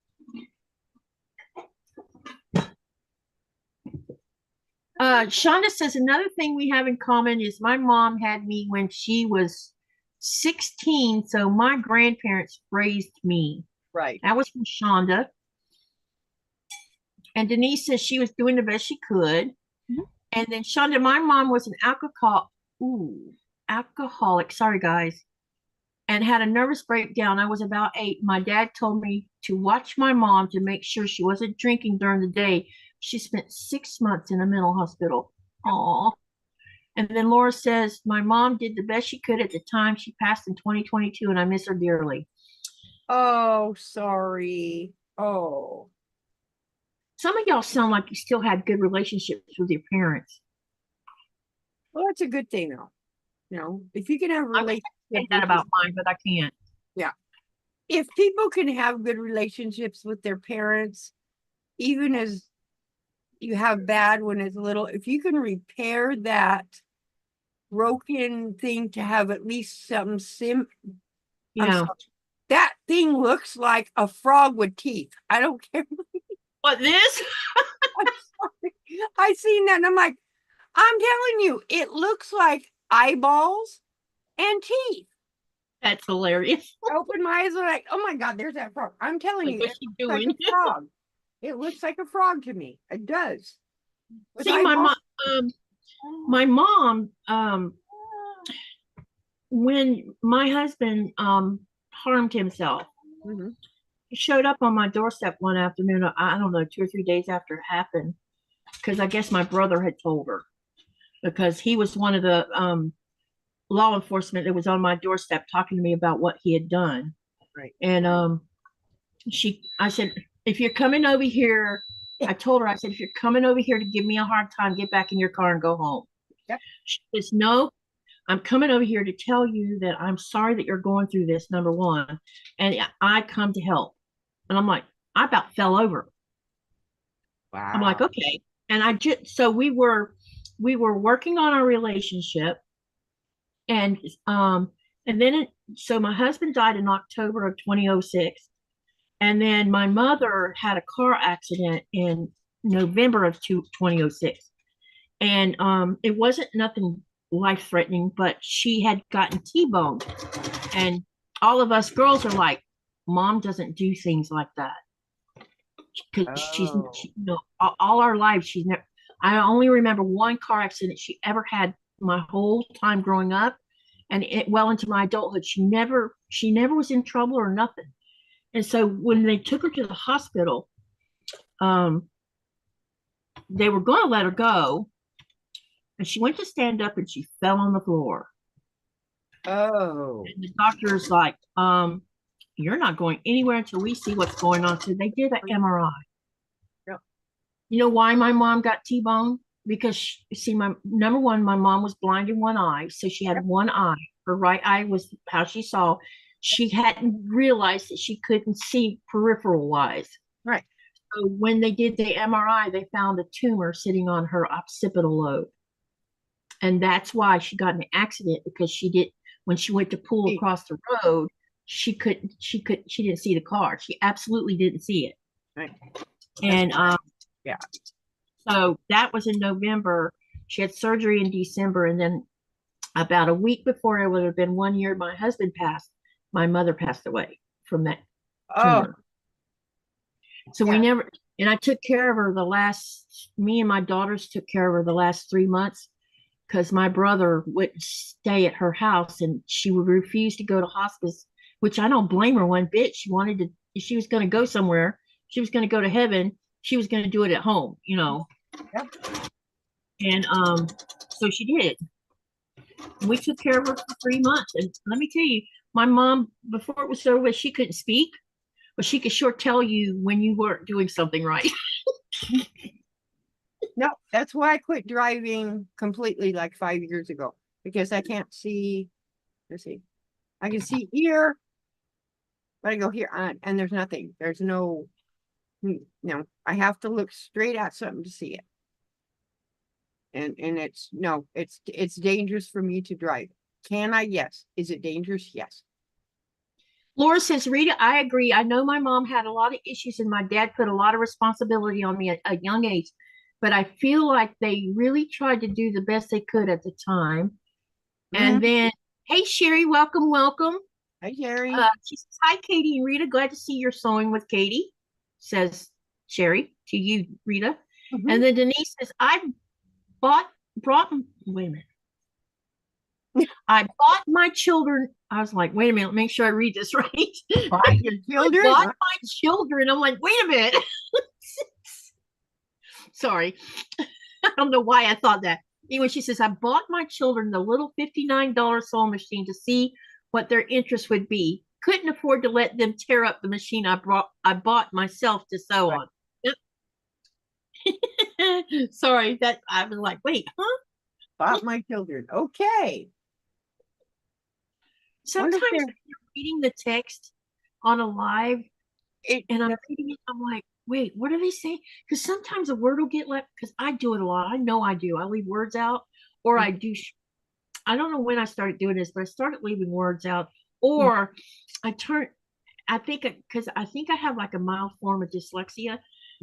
Shonda says another thing we have in common is my mom had me when she was 16, so my grandparents raised me. Right. That was from Shonda. And Denise says she was doing the best she could. Mhm. And then Shonda, my mom was an alcoholic, sorry guys, and had a nervous breakdown. I was about 8. My dad told me to watch my mom to make sure she wasn't drinking during the day. She spent 6 months in a mental hospital. Aw. And then Laura says, my mom did the best she could at the time. She passed in 2022, and I miss her dearly. Oh, sorry. Oh. Some of y'all sound like you still had good relationships with your parents. Well, that's a good thing, though. If you can have a I relationship say that about mine, but I can't. Yeah. If people can have good relationships with their parents, even as you have bad when it's little, if you can repair that broken thing to have at least some Yeah. that thing looks like a frog with teeth. I don't care. What, this? I seen that and I'm like, I'm telling you, it looks like eyeballs and teeth. That's hilarious. I opened my eyes and like, oh my God, there's that frog. I'm telling you, What's it she looks like doing? a frog. It looks like a frog to me. It does. With See, my mom, when my husband harmed himself, Mhm. he showed up on my doorstep one afternoon. I don't know, 2 or 3 days after it happened, because I guess my brother had told her, because he was one of the law enforcement that was on my doorstep talking to me about what he had done. Right. And I said, if you're coming over here, I told her, I said, if you're coming over here to give me a hard time, get back in your car and go home. Yep. She says, no, I'm coming over here to tell you that I'm sorry that you're going through this, number one, and I come to help. And I'm like, I about fell over. Wow. I'm like, okay. And so we were working on our relationship. And then so my husband died in October of 2006. And then my mother had a car accident in November of 2006. And it wasn't nothing life-threatening, but she had gotten T-boned. And all of us girls are like, Mom doesn't do things like that. Because all our lives, she's never, I only remember one car accident she ever had my whole time growing up. And well into my adulthood, she never was in trouble or nothing. And so when they took her to the hospital, they were going to let her go. and she went to stand up and she fell on the floor. Oh. And the doctor's like, you're not going anywhere until we see what's going on. So they did an MRI. Yep. You know why my mom got T-boned? Because see, my number one, my mom was blind in one eye, so she had one eye. Her right eye was how she saw. She hadn't realized that she couldn't see peripheral wise. Right. So when they did the MRI, they found a tumor sitting on her occipital lobe, and that's why she got in an accident, because she did, when she went to pull across the road, she didn't see the car. She absolutely didn't see it. Right. And yeah. So that was in November. She had surgery in December, and then about a week before it would have been 1 year, my husband passed. My mother passed away from that tumor. So we never, and I took care of her me and my daughters took care of her the last 3 months, because my brother wouldn't stay at her house and she would refuse to go to hospice, which I don't blame her one bit. She wanted to, if she was going to go somewhere, she was going to go to heaven, she was going to do it at home, you know. Yep. And so she did. We took care of her for 3 months. And let me tell you, my mom, before it was over, she couldn't speak, but she could sure tell you when you weren't doing something right. No, that's why I quit driving completely like 5 years ago, because I can't see. Let's see. I can see here, but I go here on, and there's nothing. There's no, I have to look straight at something to see it. And it's dangerous for me to drive. Can I? Yes. Is it dangerous? Yes. Laura says, Rita, I agree. I know my mom had a lot of issues and my dad put a lot of responsibility on me at a young age, but I feel like they really tried to do the best they could at the time. And then, hey, Sherry, welcome, welcome. Hi, Sherry. She says, hi, Katie and Rita. Glad to see you're sewing with Katie, says Sherry to you, Rita. And then Denise says, I bought my children. I was like, wait a minute, make sure I read this right. Bought your children? I bought my children. I'm like, wait a minute. Sorry. I don't know why I thought that. Anyway, she says, I bought my children the little $59 sewing machine to see what their interest would be. Couldn't afford to let them tear up the machine I bought myself to sew on. Yep. Sorry, that I was like, wait, huh? Bought my children. Okay. Sometimes you're reading the text on a live, and I'm reading it, I'm like, wait, what are they saying? Because sometimes a word will get left, because I do it a lot. I know I do. I leave words out, or I do. I don't know when I started doing this, but I started leaving words out, or I think because I think I have like a mild form of dyslexia.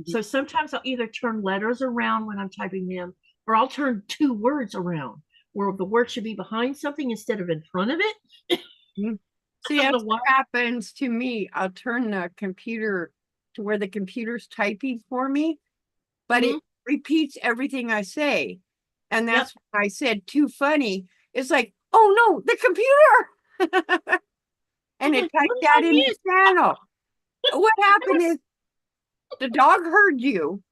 So sometimes I'll either turn letters around when I'm typing them, or I'll turn two words around where the word should be behind something instead of in front of it. See, that's what happens to me. I'll turn the computer to where the computer's typing for me, but it repeats everything I say. And that's what I said, too funny. It's like, oh no, the computer. And it typed that in the channel. What happened is the dog heard you,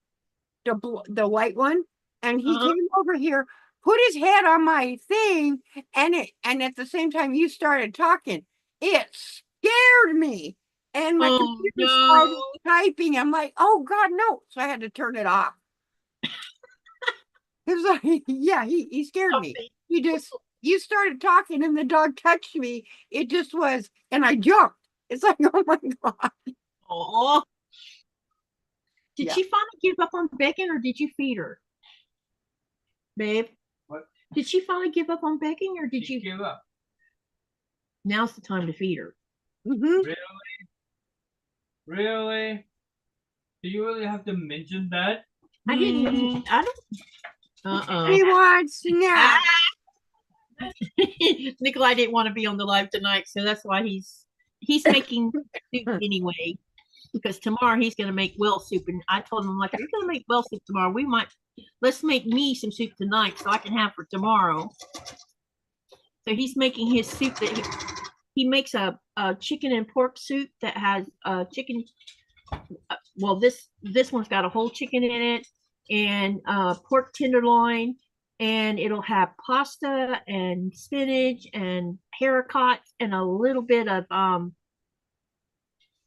the white one, and he came over here, put his head on my thing, and at the same time you started talking. It scared me. And my computer started typing. I'm like, oh God, no. So I had to turn it off. It was like, yeah, he scared me. You started talking and the dog touched me. It just was, and I jumped. It's like, oh my God. Oh. Did she finally give up on begging, or did you feed her? Babe? What? Did she finally give up on begging, or did you give up? Now's the time to feed her. Really? Really? Do you really have to mention that? I didn't. I don't. He wants snacks. Nikolai didn't want to be on the live tonight, so that's why he's making soup anyway. Because tomorrow he's going to make well soup, and I told him, I'm like, if you're going to make well soup tomorrow, let's make me some soup tonight so I can have for tomorrow. So he's making his soup that he makes a chicken and pork soup that has chicken. Well, this one's got a whole chicken in it, and pork tenderloin and it'll have pasta and spinach and haricots and a little bit of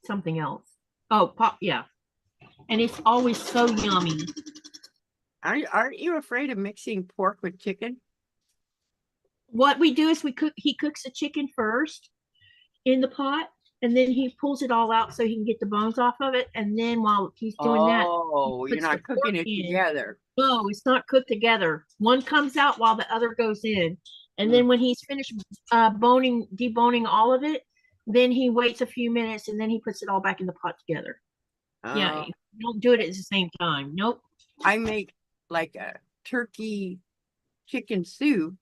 something else. Oh, pop, yeah. And it's always so yummy. Aren't you afraid of mixing pork with chicken? What we do is he cooks the chicken first in the pot, and then he pulls it all out so he can get the bones off of it. And then while he's doing that, Oh, you're puts the not cooking pork it in. together. No, it's not cooked together. One comes out while the other goes in. And then when he's finished deboning all of it, then he waits a few minutes and then he puts it all back in the pot together. Yeah, you don't do it at the same time. Nope. I make like a turkey chicken soup,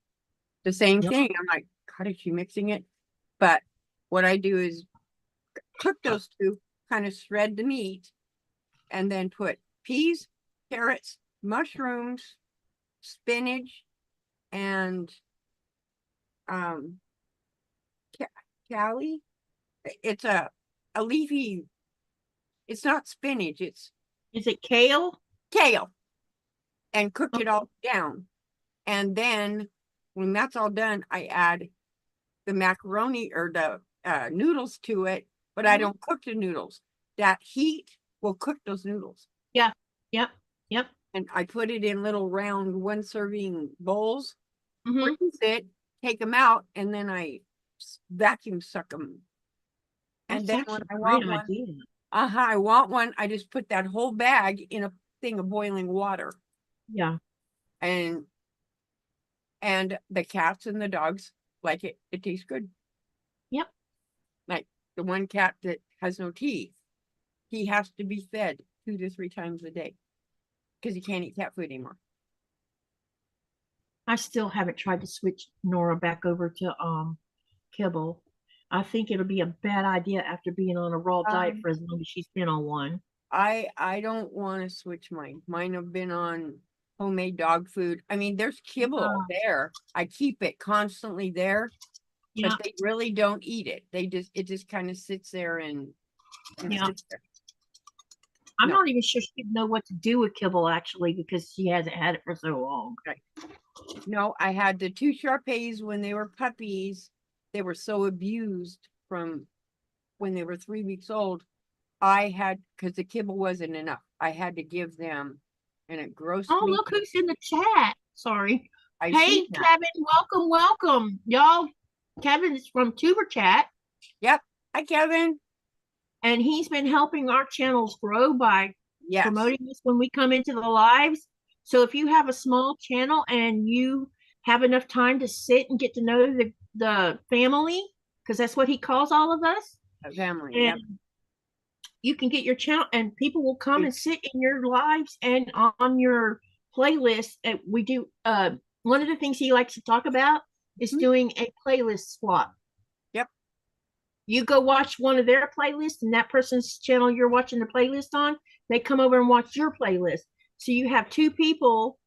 the same Yep. thing. I'm like, God, is she mixing it? But what I do is cook those two, kind of shred the meat, and then put peas, carrots, mushrooms, spinach, and callie. It's a leafy. It's not spinach. It's Is it kale? kale, and cook it all down. And then when that's all done, I add the macaroni or the noodles to it, but I don't cook the noodles. That heat will cook those noodles. Yeah. Yep. Yep. And I put it in little round 1-serving bowls, Mhm. freeze it, take them out, and then I vacuum suck them. And That's then when actually I a want great one, idea. I want one, I just put that whole bag in a thing of boiling water. Yeah. And the cats and the dogs like it. It tastes good. Yep. Like the one cat that has no teeth, he has to be fed 2 to 3 times a day because he can't eat cat food anymore. I still haven't tried to switch Nora back over to kibble. I think it'll be a bad idea after being on a raw diet for as long as she's been on one. I don't want to switch mine. Mine have been on homemade dog food. I mean, there's kibble there. I keep it constantly there, Yeah. but they really don't eat it. It just kind of sits there and Yeah. sits there. I'm No. not even sure she'd know what to do with kibble actually because she hasn't had it for so long. Right. No, I had the 2 Shar-Peis when they were puppies. They were so abused from when they were 3 weeks old. I had, because the kibble wasn't enough, I had to give them, and it grossed Oh, me. look who's in the chat. Sorry. I Hey, see that. Kevin, welcome, welcome. Y'all, Kevin is from Tuber Chat, Yep. Hi, Kevin. and he's been helping our channels grow by Yes. promoting this when we come into the lives. So if you have a small channel and you have enough time to sit and get to know the family, because that's what he calls all of us, A family. and Yep. you can get your channel and people will come and sit in your lives and on your playlist. We do one of the things he likes to talk about is doing a playlist swap. Yep. You go watch one of their playlists and that person's channel you're watching the playlist on, they come over and watch your playlist. So you have 2 people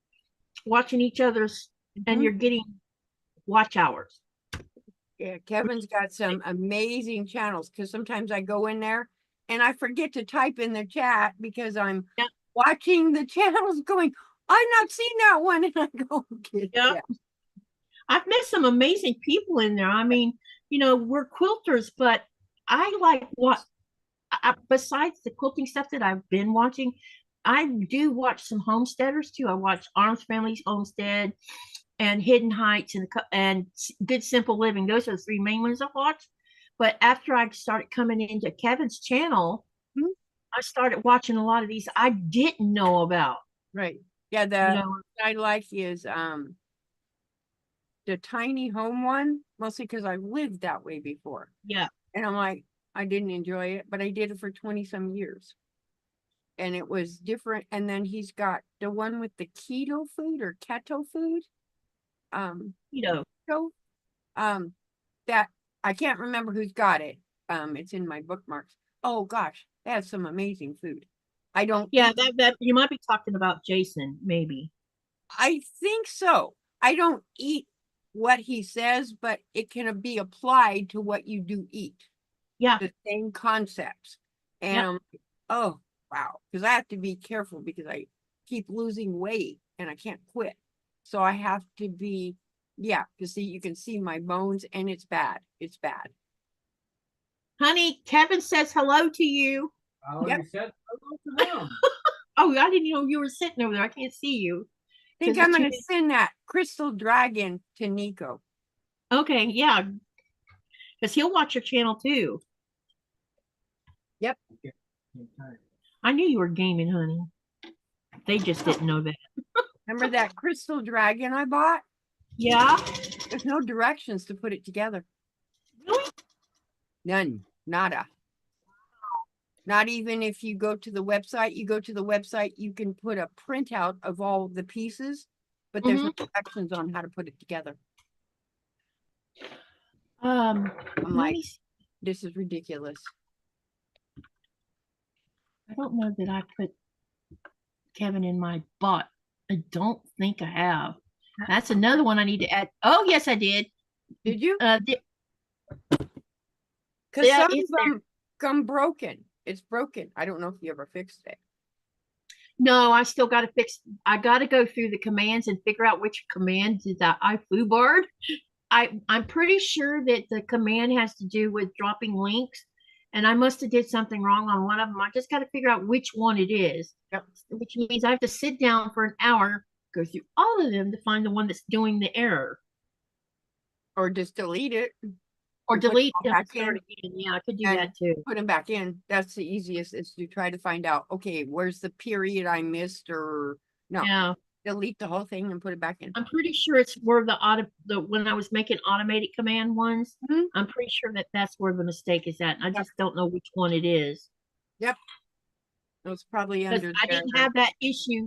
watching each other's and you're getting watch hours. Yeah, Kevin's got some amazing channels because sometimes I go in there and I forget to type in the chat because I'm watching the channels going, I've not seen that one. And I go, get that. I've met some amazing people in there. I mean, you know, we're quilters, but I like besides the quilting stuff that I've been watching, I do watch some homesteaders too. I watch Arms Family's Homestead and Hidden Heights and Good Simple Living. Those are the 3 main ones I watch. But after I started coming into Kevin's channel, I started watching a lot of these I didn't know about. Right. Yeah, the I like is the tiny home one, mostly because I've lived that way before. Yeah. And I'm like, I didn't enjoy it, but I did it for 20 some years. And it was different. And then he's got the one with the keto food or keto food. That I can't remember who's got it. It's in my bookmarks. Oh gosh, they have some amazing food. I don't. Yeah, that you might be talking about Jason, maybe. I think so. I don't eat what he says, but it can be applied to what you do eat. Yeah. The same concepts. And oh wow, because I have to be careful because I keep losing weight and I can't quit. So I have to be, yeah, you can see my bones and it's bad. It's bad. Honey, Kevin says hello to you. I already said hello to him. Oh, I didn't know you were sitting over there. I can't see you. I think 'Cause I'm it's going to too- send that crystal dragon to Nico. Okay, yeah. Because he'll watch your channel too. I knew you were gaming, honey. They just didn't know that. Remember that crystal dragon I bought? Yeah? There's no directions to put it together. Really? None. Nada. Not even if you go to the website, you can put a printout of all the pieces, but there's no directions on how to put it together. I'm Let like, me see. this is ridiculous. I don't know that I put Kevin in my bot. I don't think I have. That's another one I need to add. Oh, yes, I did. Did you? Because Because yeah, some of it's there. them come broken. It's broken. I don't know if you ever fixed it. No, I still got to fix. I got to go through the commands and figure out which command did that I foo barred. I'm pretty sure that the command has to do with dropping links, and I must have did something wrong on one of them. I just got to figure out which one it is. Yep. Which means I have to sit down for an hour, go through all of them to find the one that's doing the error, Or just delete it. or and put delete them them back and start in. again. Yeah, I could do And that too. Put them back in. That's the easiest, is to try to find out, okay, where's the period I missed, or no, Yeah, delete the whole thing and put it back in. I'm pretty sure it's where the when I was making automated command ones. Mhm. I'm pretty sure that that's where the mistake is at. And I Yep. just don't know which one it is. Yep. It was probably Because under I there. didn't have that issue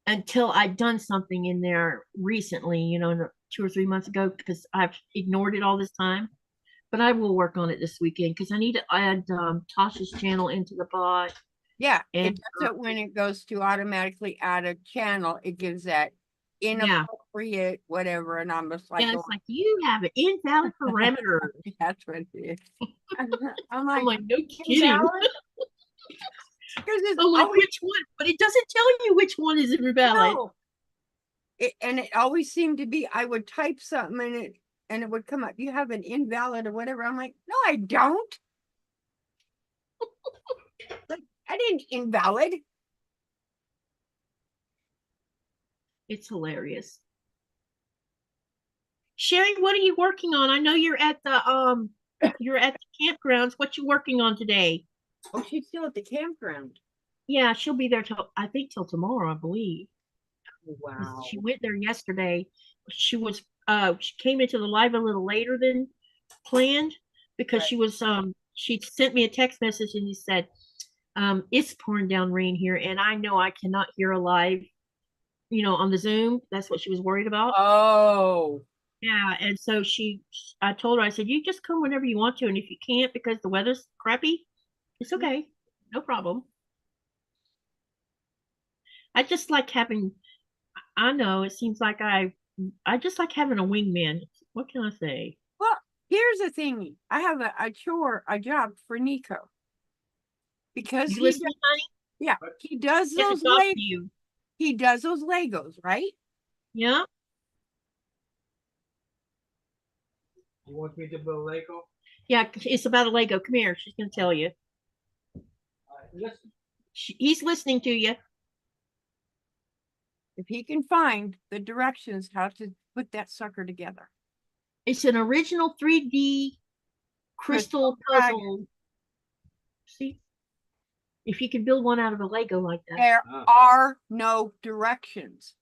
until I'd done something in there recently, 2 or 3 months ago, because I've ignored it all this time. But I will work on it this weekend because I need to add Tasha's channel into the bot. Yeah, And, it does it when it goes to automatically add a channel. It gives that inappropriate whatever, and I'm just like, and it's like, you have an invalid parameter. that's what it is. I'm I'm like, like, no kidding. invalid? Because it's I'm like, always which one? But it doesn't tell you which one is invalid. no. And it always seemed to be, I would type something and it would come up, you have an invalid or whatever. I'm like, no, I don't. Like, I didn't invalid. It's hilarious. Sherry, what are you working on? I know you're at the campgrounds. What you working on today? Oh, she's still at the campground. Yeah, she'll be there till I think till tomorrow, I believe. Wow. She went there yesterday. She came into the live a little later than planned because Right. she sent me a text message and she said, it's pouring down rain here and I know I cannot hear a live, on the Zoom. That's what she was worried about. Oh. Yeah, and so I told her, I said, you just come whenever you want to, and if you can't because the weather's crappy, it's okay. No problem. I just like having, I know it seems like I just like having a wingman. What can I say? Well, here's the thing. I have a job for Nico. Because You listening, honey? yeah, he does Get to those talk to you. he does those Legos, right? Yeah. You want me to build Lego? Yeah, it's about a Lego. Come here. She's gonna tell you. Listen. He's listening to you. If he can find the directions how to put that sucker together. It's an original 3D crystal puzzle. See? If you could build one out of a Lego like that. There are no directions.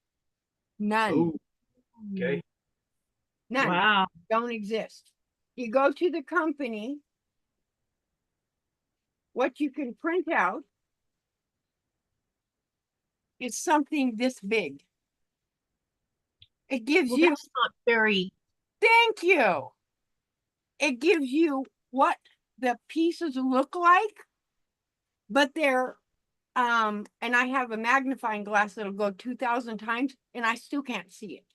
None. Ooh. Okay. None. Wow. Don't exist. You go to the company, what you can print out is something this big. It gives Well, you, that's not very. thank you. It gives you what the pieces look like, but they're, and I have a magnifying glass that'll go 2,000 times and I still can't see it.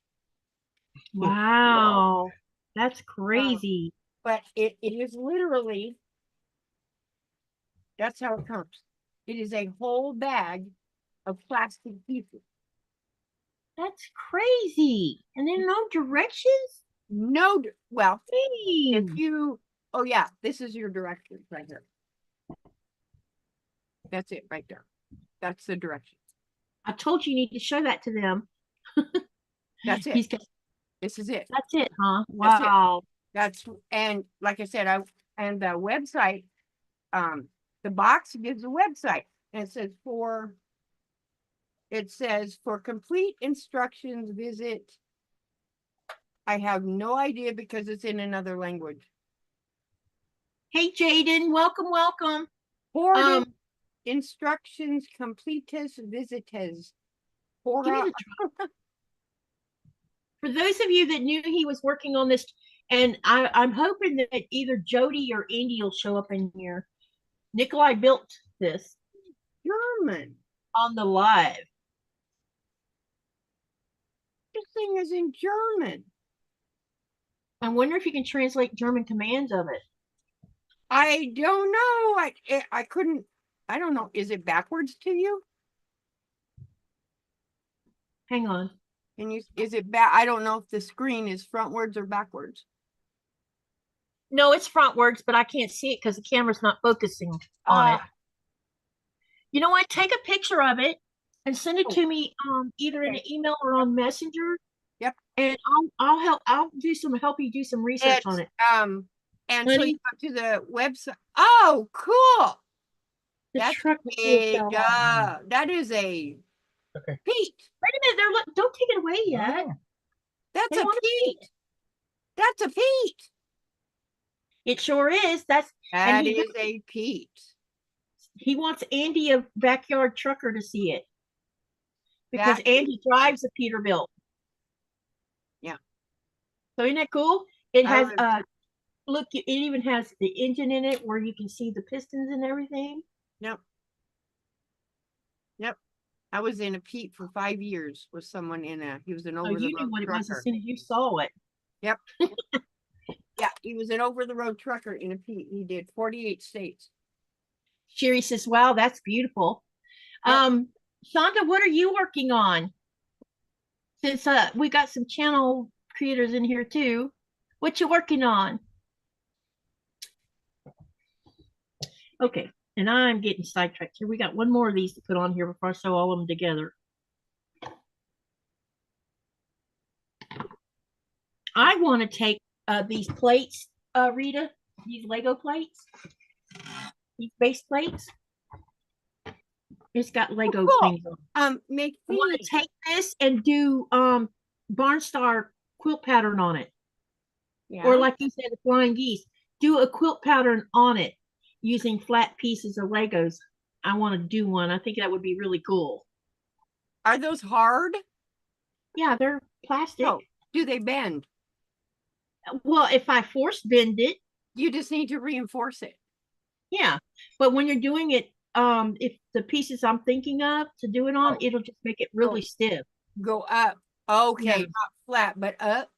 Wow. That's crazy. But it is literally, that's how it comes. It is a whole bag of plastic pieces. That's crazy. And then no directions? No, well, if Dang. you, oh yeah, this is your directions right here. That's it right there. That's the directions. I told you need to show that to them. That's it. He's got, This is it. that's it, huh? That's it. Wow. That's, and like I said, and the website, the box gives a website and it says for complete instructions, visit. I have no idea because it's in another language. Hey, Jaden, welcome, welcome. For instructions, completus visites. Give me the For those of you that knew he was working on this, and I'm hoping that either Jody or Andy will show up in here. Nikolai built this German. on the live. This thing is in German. I wonder if you can translate German commands of it. I don't know. I couldn't. I don't know. Is it backwards to you? Hang on. Is it back? I don't know if the screen is frontwards or backwards. No, it's frontwards, but I can't see it because the camera's not focusing on it. You know what? Take a picture of it and send it to me either in an email or on Messenger. Yep. And I'll help you do some research on it. And so you go to the website. Oh, cool. That's truck that is a Okay. Pete. Wait a minute, don't take it away yet. Oh. That's a Pete. That's a Pete. It sure is. That is a Pete. He wants Andy, a backyard trucker, to see it because Andy drives a Peterbilt. Yeah. So isn't that cool? It has look. It even has the engine in it where you can see the pistons and everything. Yep. Yep. I was in a Pete for 5 years with someone he was an over the road you knew what trucker. it was as soon as you saw it. Yep. Yeah, he was an over the road trucker in a Pete. He did 48 states. Sherry says, wow, that's beautiful. Yep. Shonda, what are you working on? Since we got some channel creators in here too. What you working on? Okay, and I'm getting sidetracked here. We got one more of these to put on here before I sew all of them together. I want to take these plates, Rita, these Lego plates, these base plates. It's got Lego things on. I want to take this and do Barnstar quilt pattern on it. Yeah. Or like you said, the flying geese. Do a quilt pattern on it using flat pieces of Legos. I want to do one. I think that would be really cool. Are those hard? Yeah, they're plastic. Oh, do they bend? Well, if I force bend it. You just need to reinforce it. Yeah. But when you're doing it, if the pieces I'm thinking of to do it on, it'll just make it really stiff. Go up. Okay, yeah. Not flat, but up.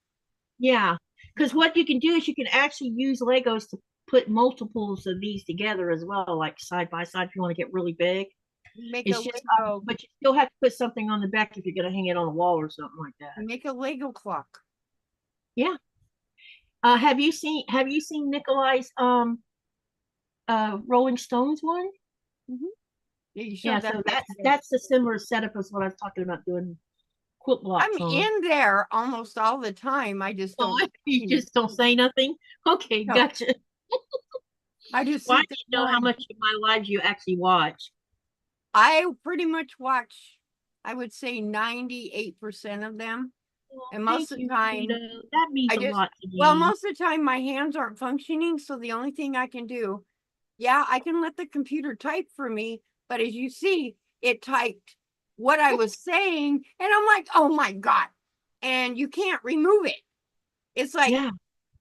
Yeah. Because what you can do is you can actually use Legos to put multiples of these together as well, like side by side if you want to get really big. But you still have to put something on the back if you're going to hang it on a wall or something like that. Make a Lego clock. Yeah. Have you seen Nikolai's Rolling Stones one? Mm-hmm. Yeah, so that's a similar setup as what I was talking about doing quilt blocks. I'm in there almost all the time. I just don't. You just don't say nothing. Okay, no. Gotcha. I just. Well, I didn't know how much of my lives you actually watch. I pretty much watch. I would say 98% of them. Well, and most of the time, that means a lot to me. Well, most of the time my hands aren't functioning, so the only thing I can do, I can let the computer type for me. But as you see, it typed what I was saying, and I'm like, oh my God. And you can't remove it. It's like,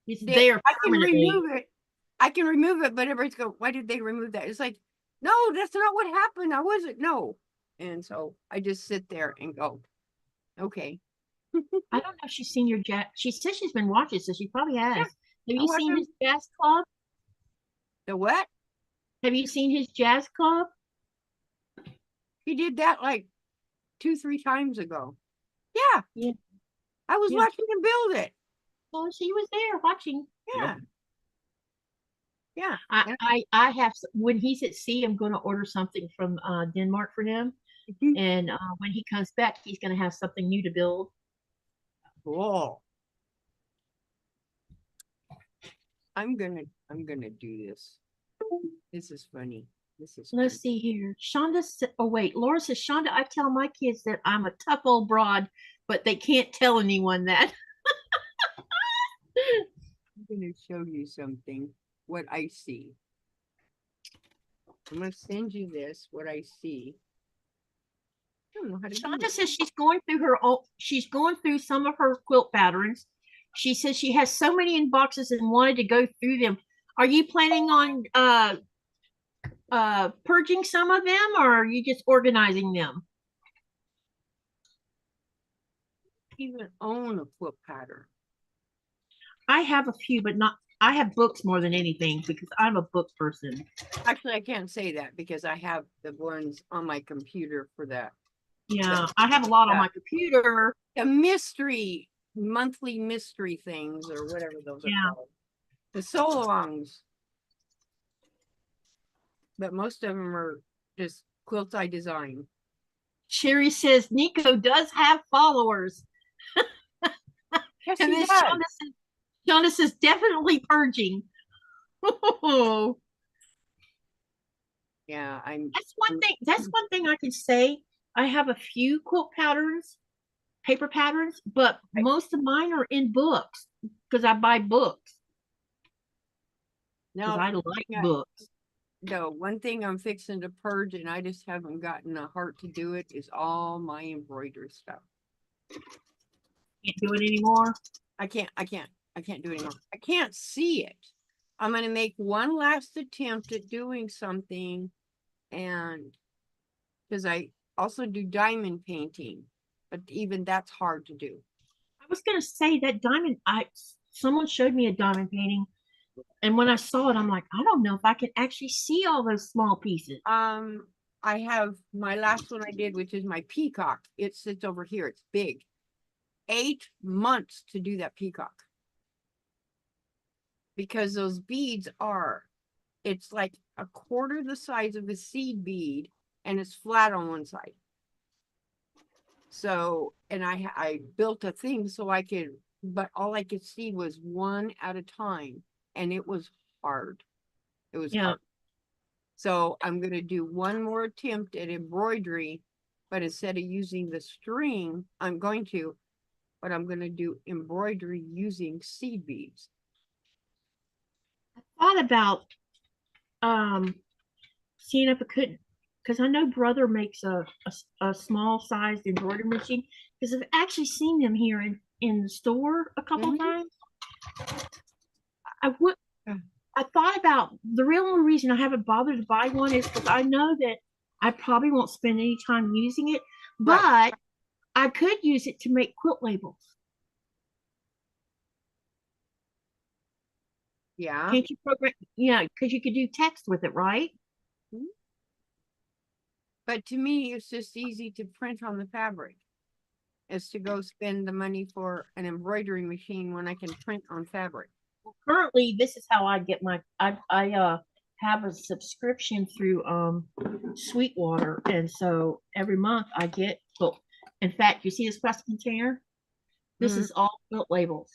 it's there. I can remove it. I can remove it, but everybody's going, why did they remove that? It's like, no, that's not what happened. I wasn't, no. And so I just sit there and go, okay. I don't know if she's seen your jazz. She says she's been watching, so she probably has. Have you seen his jazz club? The what? Have you seen his jazz club? He did that like 2-3 times ago. Yeah. Yeah. I was Yeah. watching him build it. Well, she was there watching. Yeah. Yeah. I have, when he's at sea, I'm going to order something from Denmark for him. Mhm. And when he comes back, he's going to have something new to build. Cool. I'm gonna do this. This is funny. This is Let's see here. Oh wait, Laura says, Shonda, I tell my kids that I'm a tough old broad, but they can't tell anyone that. I'm gonna show you something, what I see. I'm gonna send you this, what I see. I don't know how to do Shonda it. says she's going through some of her quilt patterns. She says she has so many in boxes and wanted to go through them. Are you planning on purging some of them, or are you just organizing them? Even own a quilt pattern. I have a few, but not, I have books more than anything because I'm a book person. Actually, I can't say that because I have the ones on my computer for that. Yeah, I have a lot on my computer. The monthly mystery things or whatever those are called. The so-longs. But most of them are just quilts I design. Sherry says Nico does have followers. Yes, And he then does. Shonda says definitely purging. Yeah, That's one thing I can say. I have a few quilt patterns, paper patterns, but most of mine are in books because I buy books. Because I like books. No, one thing I'm fixing to purge, and I just haven't gotten a heart to do it, is all my embroidery stuff. Can't do it anymore. I can't do it anymore. I can't see it. I'm gonna make one last attempt at doing something, and because I also do diamond painting, but even that's hard to do. I was gonna say that diamond, someone showed me a diamond painting, and when I saw it, I'm like, I don't know if I can actually see all those small pieces. I have my last one I did, which is my peacock. It sits over here. It's big. 8 months to do that peacock. Because those beads it's like a quarter the size of a seed bead, and it's flat on one side. So, and I built a thing so I could, but all I could see was one at a time, and it was hard. It was hard. So I'm going to do one more attempt at embroidery, but instead of using the string, I'm going to do embroidery using seed beads. I thought about seeing if I could, because I know Brother makes a small sized embroidery machine, because I've actually seen them here in the store a couple times. I thought about, the real reason I haven't bothered to buy one is because I know that I probably won't spend any time using it, but I could use it to make quilt labels. Yeah. Can't you program? Yeah, because you could do text with it, right? But to me, it's just easy to print on the fabric. Is to go spend the money for an embroidery machine when I can print on fabric. Well, currently, this is how I get my. I have a subscription through Sweetwater, and so every month I get. Well, in fact, you see this plastic container? This is all quilt labels.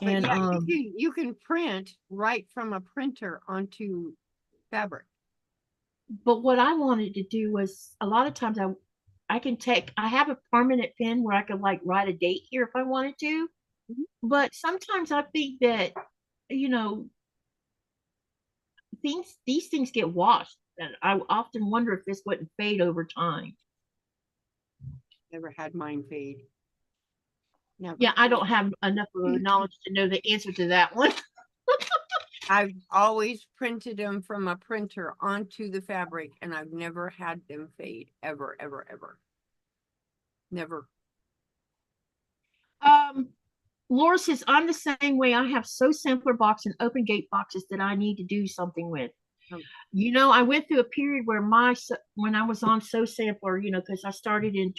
But And yeah, you can print right from a printer onto fabric. But what I wanted to do was, a lot of times I have a permanent pen where I could like write a date here if I wanted to. But sometimes I think that, these things get washed, and I often wonder if this wouldn't fade over time. Never had mine fade. Never. Yeah, I don't have enough knowledge to know the answer to that one. I've always printed them from a printer onto the fabric, and I've never had them fade, ever, ever, ever. Never. Laura says, I'm the same way. I have Sew Sampler box and Open Gate boxes that I need to do something with. I went through a period where when I was on Sew Sampler, because I started in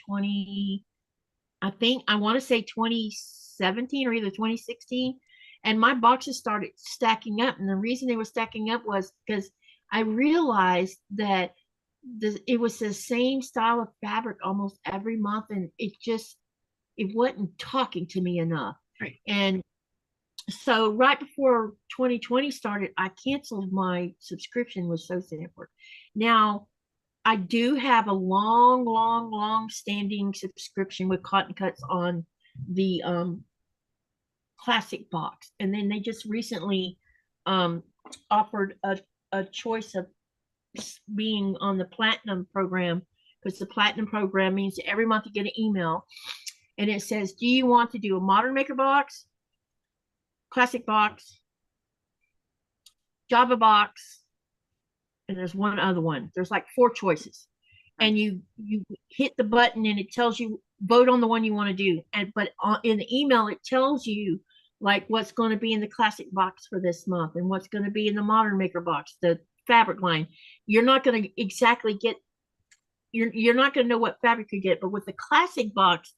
I think I want to say 2017 or either 2016. And my boxes started stacking up. And the reason they were stacking up was because I realized that it was the same style of fabric almost every month. And it wasn't talking to me enough. Right. And so right before 2020 started, I canceled my subscription with Sew Sampler. Now, I do have a long standing subscription with Cotton Cuts on the classic box. And then they just recently offered a choice of being on the platinum program, because the platinum program means that every month you get an email and it says, do you want to do a modern maker box, classic box, Java box, and there's one other one. There's like 4 choices. And you hit the button and it tells you vote on the one you want to do. But in the email it tells you like what's going to be in the classic box for this month and what's going to be in the modern maker box, the fabric line. You're not going to exactly get, you're not going to know what fabric you get, but with the classic box,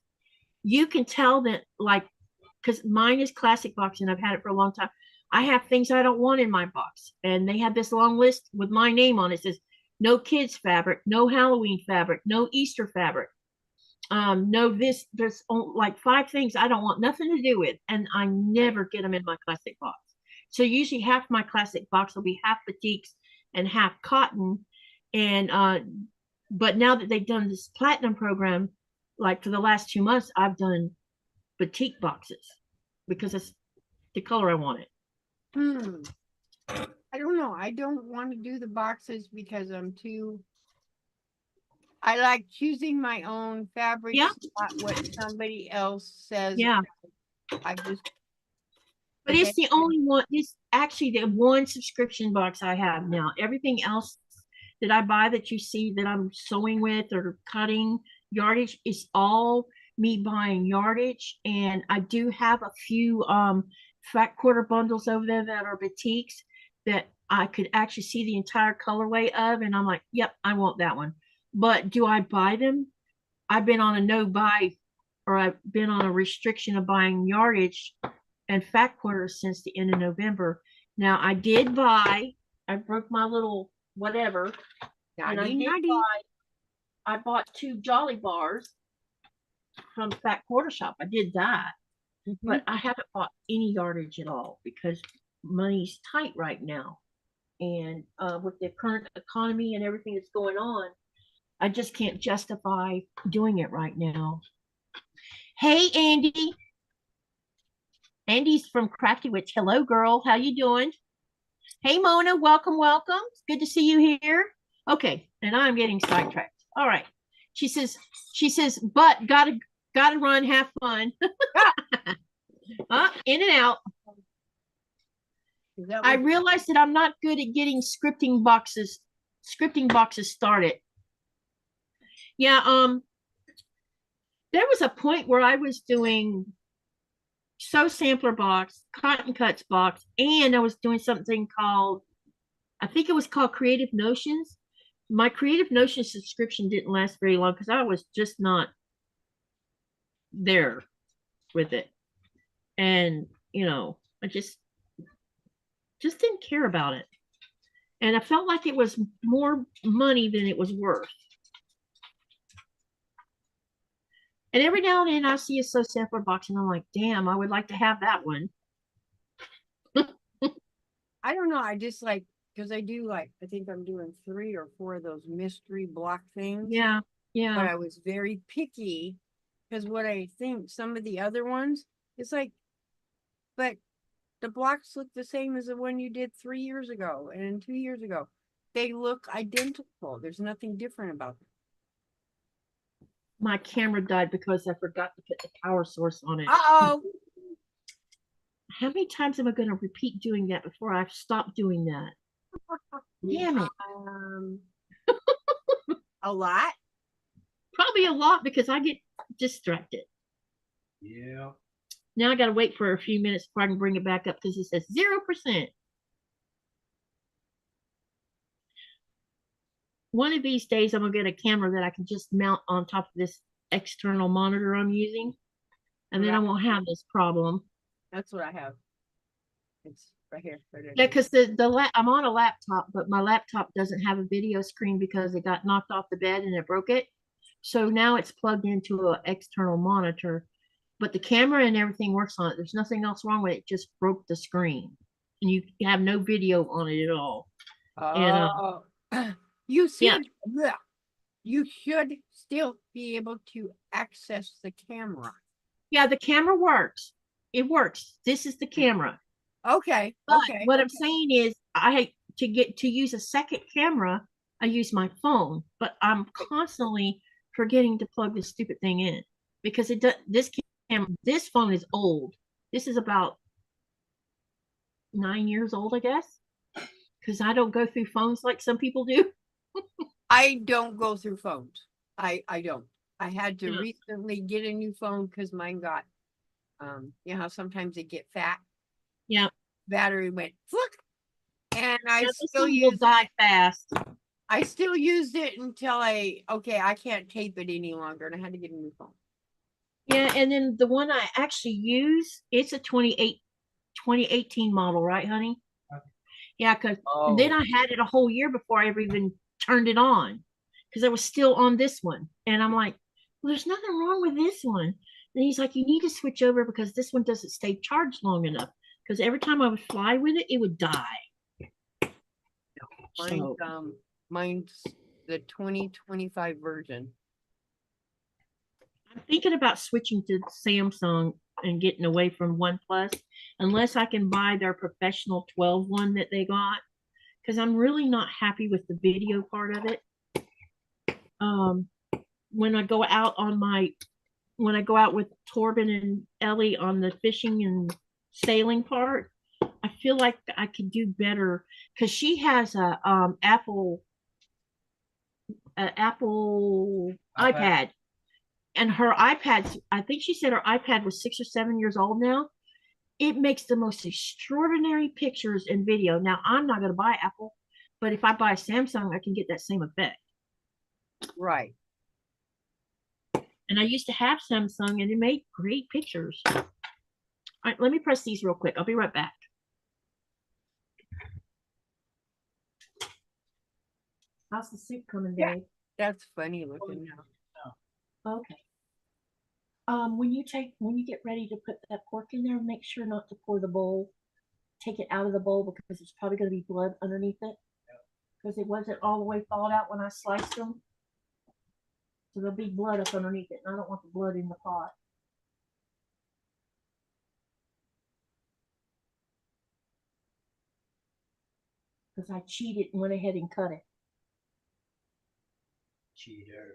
you can tell that, like, because mine is classic box and I've had it for a long time. I have things I don't want in my box, and they have this long list with my name on it. It says no kids fabric, no Halloween fabric, no Easter fabric. No, there's like 5 things I don't want nothing to do with, and I never get them in my classic box. So usually half my classic box will be half batiks and half cotton. And but now that they've done this platinum program, like for the last 2 months, I've done batik boxes because it's the color I wanted. I don't know. I don't want to do the boxes because I like choosing my own fabrics, not what somebody else says. Yeah. But it's the only one. It's actually the one subscription box I have now. Everything else that I buy that you see that I'm sewing with or cutting yardage is all me buying yardage. And I do have a few fat quarter bundles over there that are batiks that I could actually see the entire colorway of, and I'm like, yep, I want that one. But do I buy them? I've been on a no buy, or I've been on a restriction of buying yardage and fat quarters since the end of November. Now I did buy, I broke my little whatever, and I bought 2 Jolly bars from Fat Quarter Shop. I did that. But I haven't bought any yardage at all because money's tight right now. And with the current economy and everything that's going on, I just can't justify doing it right now. Hey, Andy. Andy's from Crafty Witch. Hello, girl. How you doing? Hey, Mona. Welcome. It's good to see you here. Okay, and I'm getting sidetracked. All right. She says, but gotta run, have fun. In and out. I realized that I'm not good at getting scripting boxes started. Yeah, there was a point where I was doing Sew Sampler box, Cotton Cuts box, and I was doing something called, I think it was called Creative Notions. My Creative Notions subscription didn't last very long because I was just not there with it. And, you know, I just didn't care about it. And I felt like it was more money than it was worth. And every now and then I see a Sew Sampler box and I'm like, damn, I would like to have that one. I don't know. I just like, because I do like, I think I'm doing 3 or 4 of those mystery block things. Yeah. But I was very picky because what I think some of the other ones, it's like, but the blocks look the same as the one you did 3 years ago and 2 years ago. They look identical. There's nothing different about them. My camera died because I forgot to put the power source on it. Uh-oh. How many times am I going to repeat doing that before I stop doing that? Damn it. A lot? Probably a lot because I get distracted. Yeah. Now I got to wait for a few minutes before I can bring it back up because it says 0%. One of these days, I'm going to get a camera that I can just mount on top of this external monitor I'm using, and then I Right. won't have this problem. That's what I have. It's right here. Right Yeah, there. because I'm on a laptop, but my laptop doesn't have a video screen because it got knocked off the bed and it broke it. So now it's plugged into an external monitor, but the camera and everything works on it. There's nothing else wrong with it. It just broke the screen, and you have no video on it at all. And Oh, you yeah, should. Yeah, you should still be able to access the camera. yeah, the camera works. It works. This is the camera. Okay. But Okay. what I'm saying is, to use a second camera, I use my phone, but I'm constantly forgetting to plug this stupid thing in because it does. This phone is old. This is about 9 years old, I guess, because I don't go through phones like some people do. I don't go through phones. I don't. I had to Yeah. recently get a new phone because mine got, you know how sometimes they get fat. Yeah, Battery went flick, and yeah, I this still thing will use. die fast. I still used it until I can't tape it any longer, and I had to get a new phone. Yeah, and then the one I actually use, it's a 2018 model, right, honey? Yeah, because then I had it a whole year before I ever even turned it on because I was still on this one. And I'm like, well, there's nothing wrong with this one. And he's like, you need to switch over because this one doesn't stay charged long enough. Because every time I would fly with it, it would die. Mine's, So, mine's the 2025 version. I'm thinking about switching to Samsung and getting away from OnePlus, unless I can buy their professional 12 one that they got, because I'm really not happy with the video part of it. When I go out with Torben and Ellie on the fishing and sailing part, I feel like I could do better because she has a Apple iPad. And her iPad's, I think she said her iPad was 6 or 7 years old now. It makes the most extraordinary pictures and video. Now, I'm not going to buy Apple, but if I buy Samsung, I can get that same effect. Right. And I used to have Samsung and it made great pictures. All right, let me press these real quick. I'll be right back. How's the soup coming, Yeah. Dave? That's funny looking now. Okay. When you get ready to put that pork in there, make sure not to pour the bowl. Take it out of the bowl because there's probably going to be blood underneath it. Because it wasn't all the way thawed out when I sliced them. So there'll be blood up underneath it, and I don't want the blood in the pot. Because I cheated and went ahead and cut it. Cheater.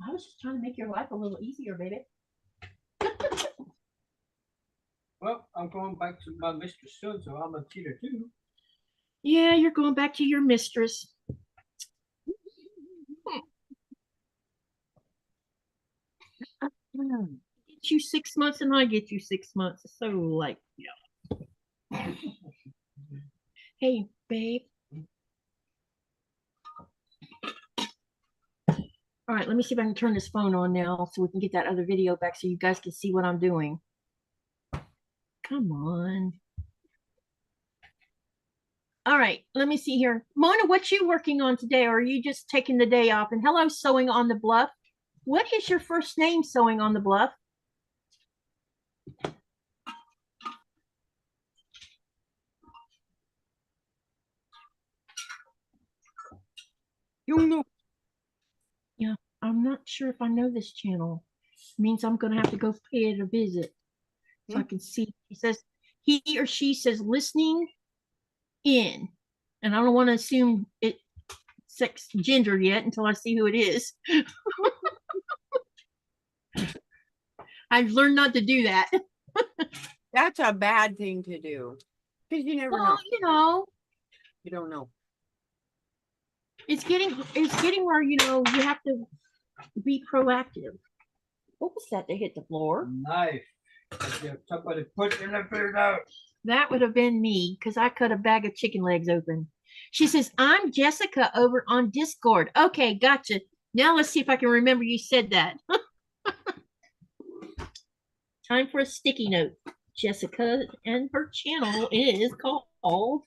I was just trying to make your life a little easier, baby. Well, I'm going back to my mistress soon, so I'm a cheater too. Yeah, you're going back to your mistress. Get you 6 months and I get you 6 months. So like, yeah. Hey, babe. All right, let me see if I can turn this phone on now so we can get that other video back so you guys can see what I'm doing. Come on. All right, let me see here. Mona, what you working on today? Or are you just taking the day off? And hello, Sewing on the Bluff. What is your first name, Sewing on the Bluff? You know. Yeah, I'm not sure if I know this channel. It means I'm going to have to go pay it a visit so I can see. He says, he or she says listening in. And I don't want to assume it's sex gender yet until I see who it is. I've learned not to do that. That's a bad thing to do. Because you never know. Well, you know, You don't know. it's getting where, you know, you have to be proactive. What was that that hit the floor? Knife. Somebody put in the out. That would have been me because I cut a bag of chicken legs open. She says, I'm Jessica over on Discord. Okay, gotcha. Now let's see if I can remember you said that. Time for a sticky note. Jessica and her channel is called.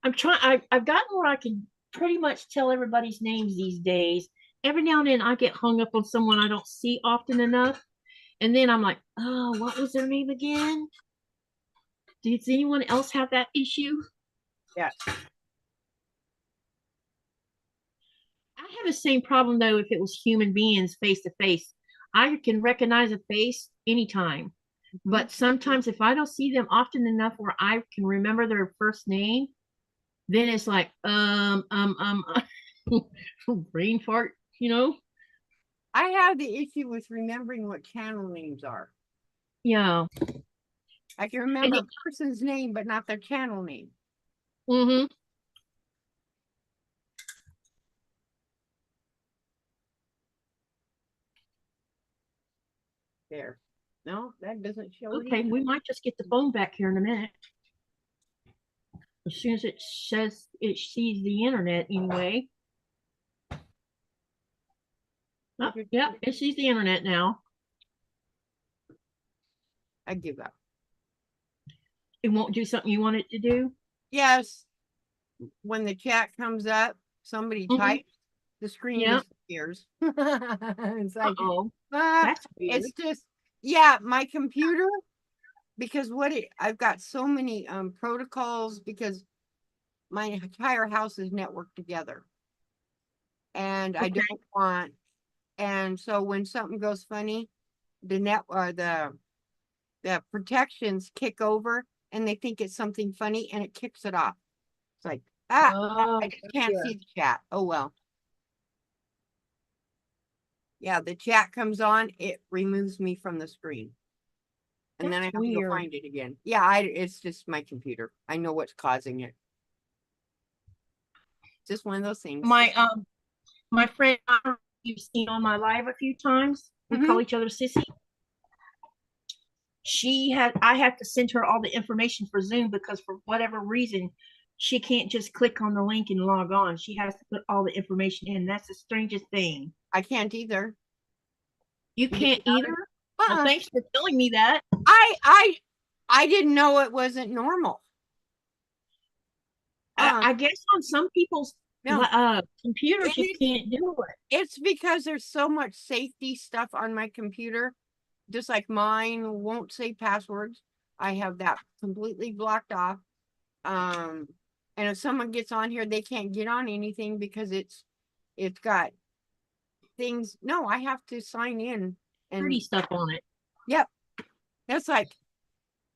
I've gotten where I can pretty much tell everybody's names these days. Every now and then I get hung up on someone I don't see often enough. And then I'm like, oh, what was their name again? Does anyone else have that issue? Yes. I have the same problem though if it was human beings face to face. I can recognize a face anytime. But sometimes if I don't see them often enough where I can remember their first name, then it's like, brain fart, you know? I have the issue with remembering what channel names are. Yeah. I can remember a person's name, but not their channel name. Mm-hmm. There. No, that doesn't show it Okay, either. we might just get the phone back here in a minute. As soon as it says it sees the internet anyway. Oh, yeah, it sees the internet now. I give up. It won't do something you want it to do? Yes. When the chat comes up, somebody types, the screen disappears. It's like, Uh-oh. ah, That's weird. it's just, yeah, my computer, because I've got so many protocols because my entire house is networked together. And I don't want, and so when something goes funny, the protections kick over and they think it's something funny and it kicks it off. It's like, I just can't see the chat. Oh well. Yeah, the chat comes on, it removes me from the screen. And then I have to go find it again. Yeah, it's just my computer. I know what's causing it. Just one of those things. My friend you've seen on my live a few times. We call each other Sissy. I have to send her all the information for Zoom because for whatever reason, she can't just click on the link and log on. She has to put all the information in. That's the strangest thing. I can't either. You can't either? Well, thanks for telling me that. I didn't know it wasn't normal. I guess on some people's computers you can't do it. It's because there's so much safety stuff on my computer. Just like mine won't say passwords. I have that completely blocked off. And if someone gets on here, they can't get on anything because it's got things. No, I have to sign in and pretty stuff on it. Yep. That's like,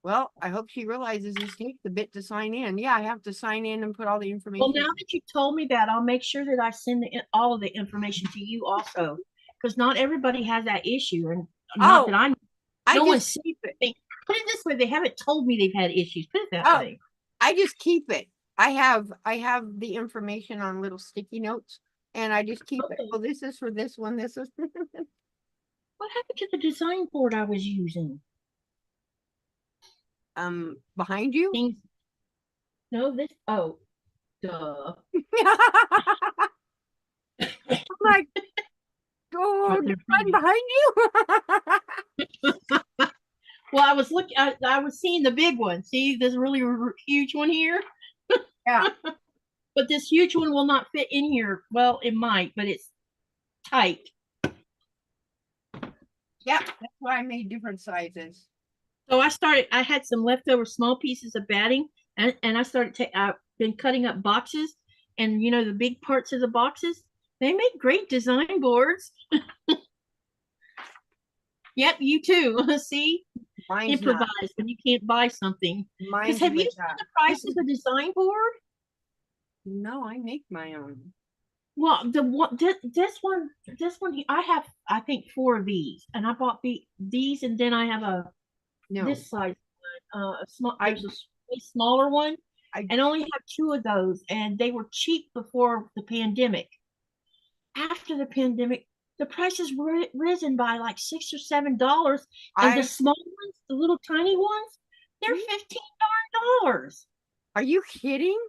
well, I hope she realizes this takes a bit to sign in. Yeah, I have to sign in and put all the information. Well, now that you told me that, I'll make sure that I send all of the information to you also, because not everybody has that issue, and not that no one sees it. Put it this way: they haven't told me they've had issues. Put it that way. I just keep it. I have the information on little sticky notes, and I just keep it. Well, this is for this one. This is. What happened to the design board I was using? Behind you? No, this. Oh, duh. I'm like, oh, right behind you. Well, I was looking. I was seeing the big one. See this really huge one here. Yeah. But this huge one will not fit in here. Well, it might, but it's tight. Yeah, that's why I made different sizes. So I had some leftover small pieces of batting, and I started I've been cutting up boxes, and you know the big parts of the boxes, they make great design boards. Yep, you too. See, Mine's improvise not. when you can't buy something. Mine's have you seen the price of the design board? No, I make my own. Well, this one, I have, I think 4 of these, and I bought these, and then I have this size one, there's a smaller one, and only have 2 of those, and they were cheap before the pandemic. After the pandemic, the prices were risen by like $6 or $7, and the small ones, the little tiny ones, they're $15. Are you kidding?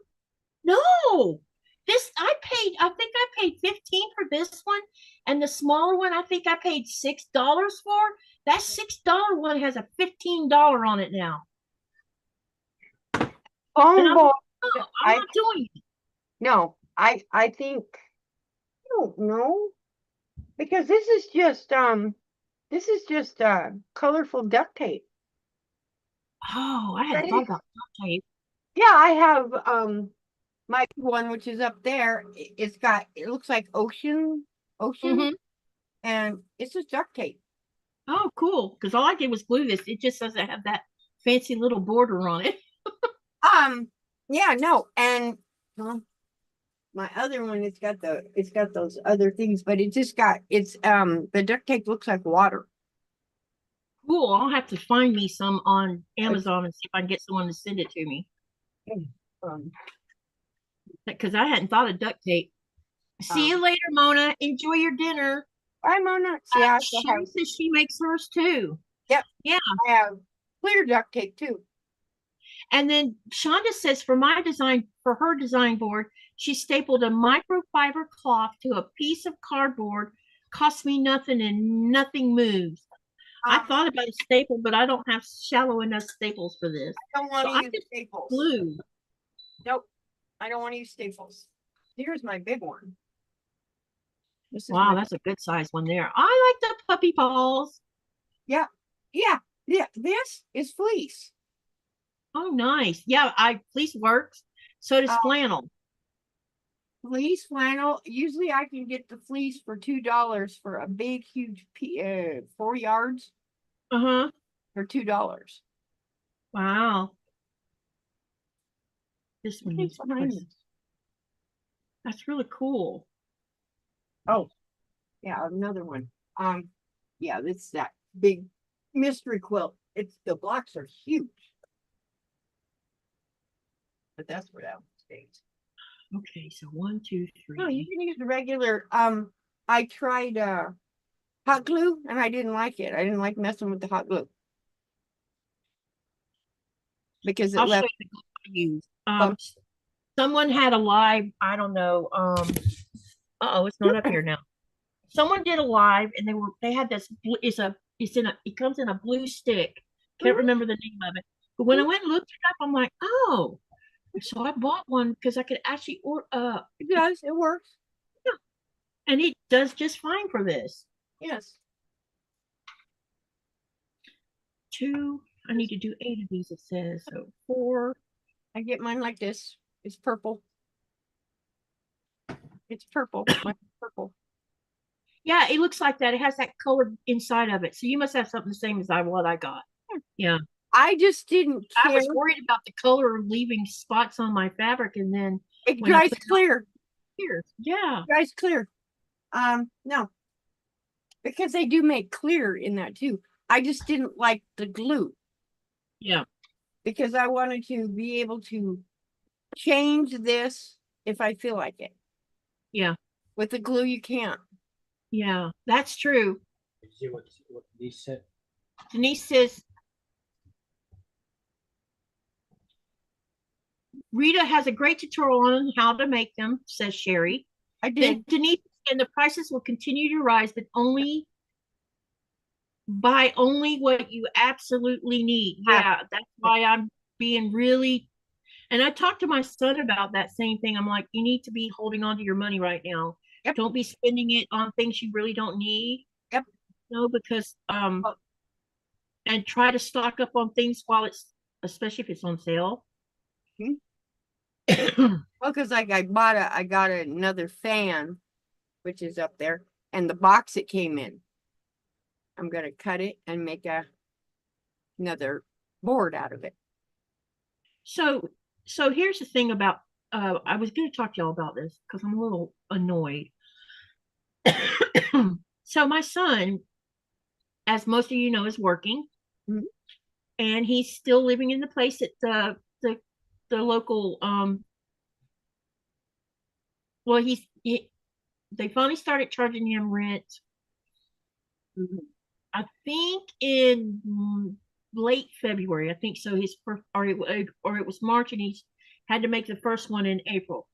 No. This I think I paid 15 for this one, and the smaller one I think I paid $6 for. That $6 one has a $15 on it now. And I'm, Homeboy, I'm I not doing it. no, I think I don't know because this is just colorful duct tape. Oh, I hadn't That thought is- about duct tape. Yeah, I have my one which is up there. It looks like ocean, Mhm. and it's just duct tape. Oh, cool. Because all I did was glue this. It just doesn't have that fancy little border on it. Yeah, no, and well, my other one, it's got those other things, but the duct tape looks like water. Cool. I'll have to find me some on Amazon and see if I can get someone to send it to me. Um, Because I hadn't thought of duct tape. See you later, Mona. Enjoy your dinner. I'm not. See, I also Sherry have, says she makes hers too. Yep. Yeah. I have clear duct tape too. And then Shonda says for her design board, she stapled a microfiber cloth to a piece of cardboard. Cost me nothing and nothing moves. I thought about a staple, but I don't have shallow enough staples for this. I don't want So to I use just staples. glue. Nope, I don't want to use staples. Here's my big one. This is Wow, my, that's a good size one there. I like the puppy paws. yeah. This is fleece. Oh, nice. Yeah, fleece works. So does Uh, flannel. Fleece flannel. Usually I can get the fleece for $2 for a big, huge 4 yards Uh-huh. for $2. Wow. This one What's needs behind press. this? That's really cool. Oh, yeah, another one. Yeah, it's that big mystery quilt. The blocks are huge. But that's where that one stays. Okay, so 1, 2, 3. No, you can use the regular. I tried hot glue and I didn't like it. I didn't like messing with the hot glue because it I'll show left. you the glue I use. Someone had a live, I don't know, it's not up here now. Someone did a live and they had this it comes in a blue stick. Can't remember the name of it. But when I went and looked it up, I'm like, oh, so I bought one because I could actually It does. It works. and it does just fine for this. Yes. 2, I need to do 8 of these, it says. So 4. I get mine like this. It's purple. It's purple. Mine's purple. Yeah, it looks like that. It has that color inside of it. So you must have something the same as what I got. Yeah. I just didn't I care. was worried about the color leaving spots on my fabric, and then It when I dries put it clear. here, yeah, Dries clear. No, because they do make clear in that too. I just didn't like the glue yeah, because I wanted to be able to change this if I feel like it. yeah, With the glue, you can't. yeah. That's true. See what these said. Denise says Rita has a great tutorial on how to make them, says Sherry. I Then did. Denise, and the prices will continue to rise, but buy only what you absolutely need. Yeah, that's why I'm being really. And I talked to my son about that same thing. I'm like, you need to be holding on to your money right now. Yep. Don't be spending it on things you really don't need. Yep. No, because Oh. and try to stock up on things while it's, especially if it's on sale. Well, because like I got another fan, which is up there, and the box it came in. I'm gonna cut it and make another board out of it. So here's the thing about I was going to talk to y'all about this because I'm a little annoyed. So my son, as most of you know, is working, Mhm. and he's still living in the place at the local well they finally started charging him rent. I think in late February. I think so. His first, or it was March, and he had to make the first one in April.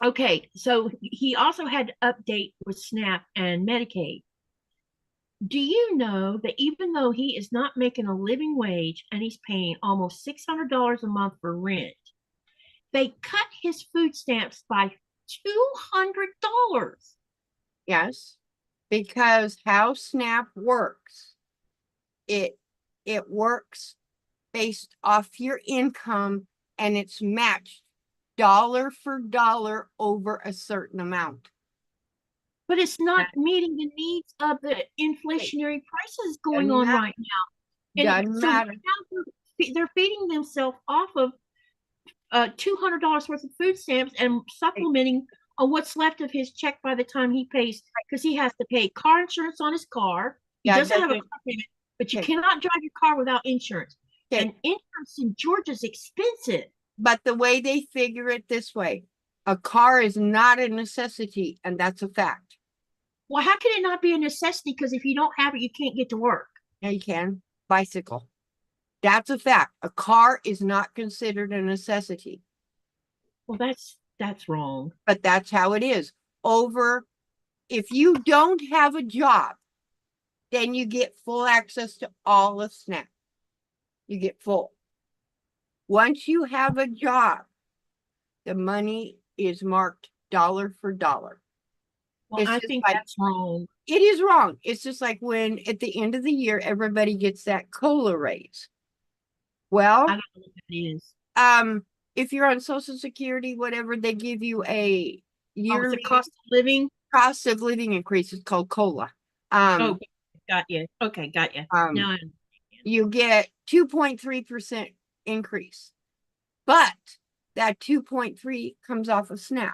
Okay, so he also had to update with SNAP and Medicaid. Do you know that even though he is not making a living wage and he's paying almost $600 a month for rent, they cut his food stamps by $200? Yes, because how SNAP works, it works based off your income and it's matched dollar for dollar over a certain amount. But it's not meeting the needs of the inflationary prices going on right now. And Doesn't so matter. now they're feeding themselves off of $200 worth of food stamps and supplementing on what's left of his check by the time he pays, because he has to pay car insurance on his car. He Yeah, doesn't have a doesn't- car payment, but you Okay. cannot drive your car without insurance. Okay. And insurance in Georgia is expensive. But the way they figure it this way, a car is not a necessity, and that's a fact. Well, how can it not be a necessity? Because if you don't have it, you can't get to work. Now you can bicycle. That's a fact. A car is not considered a necessity, Well, that's wrong. but that's how it is. If you don't have a job, then you get full access to all of SNAP. You get full. Once you have a job, the money is marked dollar for dollar. Well, It's I just think like- that's wrong. It is wrong. It's just like when at the end of the year, everybody gets that COLA raise. Well, I don't know what that is. if you're on Social Security, whatever, they give you a Oh, yearly it's the cost of living. cost of living increase. It's called COLA. Oh, got you. Okay, got you. Now I You get 2.3% increase, but that 2.3 comes off of SNAP.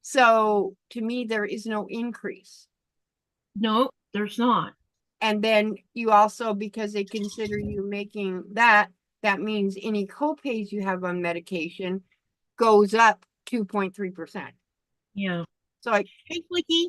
So to me, there is no increase. no, there's not. And then you also, because they consider you making that, that means any copays you have on medication goes up 2.3%. Yeah. So I, Hey, Flicky.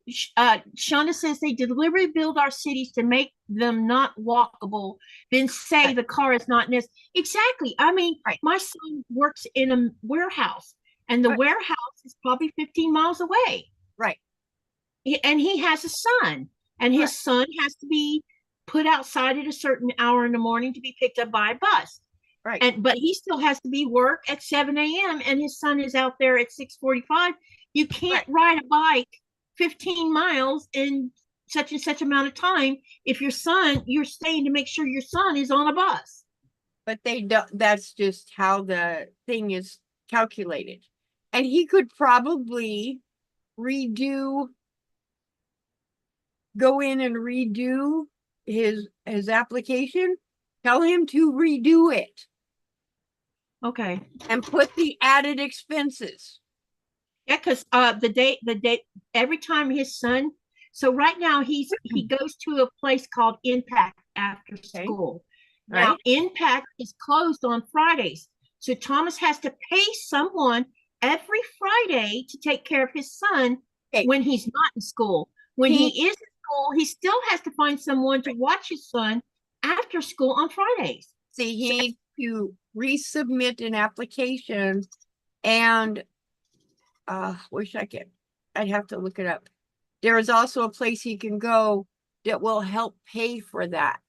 Shauna says they deliberately build our cities to make them not walkable, then say Right. the car is not necessary. Exactly. I mean, Right. my son works in a warehouse, and the Right. warehouse is probably 15 miles away. right, And he has a son, and his Right. son has to be put outside at a certain hour in the morning to be picked up by a bus. right. But he still has to be work at 7 a.m. and his son is out there at 6:45. You can't ride a bike 15 miles in such and such amount of time if you're staying to make sure your son is on a bus. But they don't, that's just how the thing is calculated. And he could probably go in and redo his application, tell him to redo it Okay. and put the added expenses. Yeah, because the day every time his son, so right now he goes to a place called Impact after school. Now Right. Impact is closed on Fridays. So Thomas has to pay someone every Friday to take care of his son Okay. when he's not in school. When he is in school, he still has to find someone to watch his son after school on Fridays. See, he needs to resubmit an application and I'd have to look it up. There is also a place he can go that will help pay for that.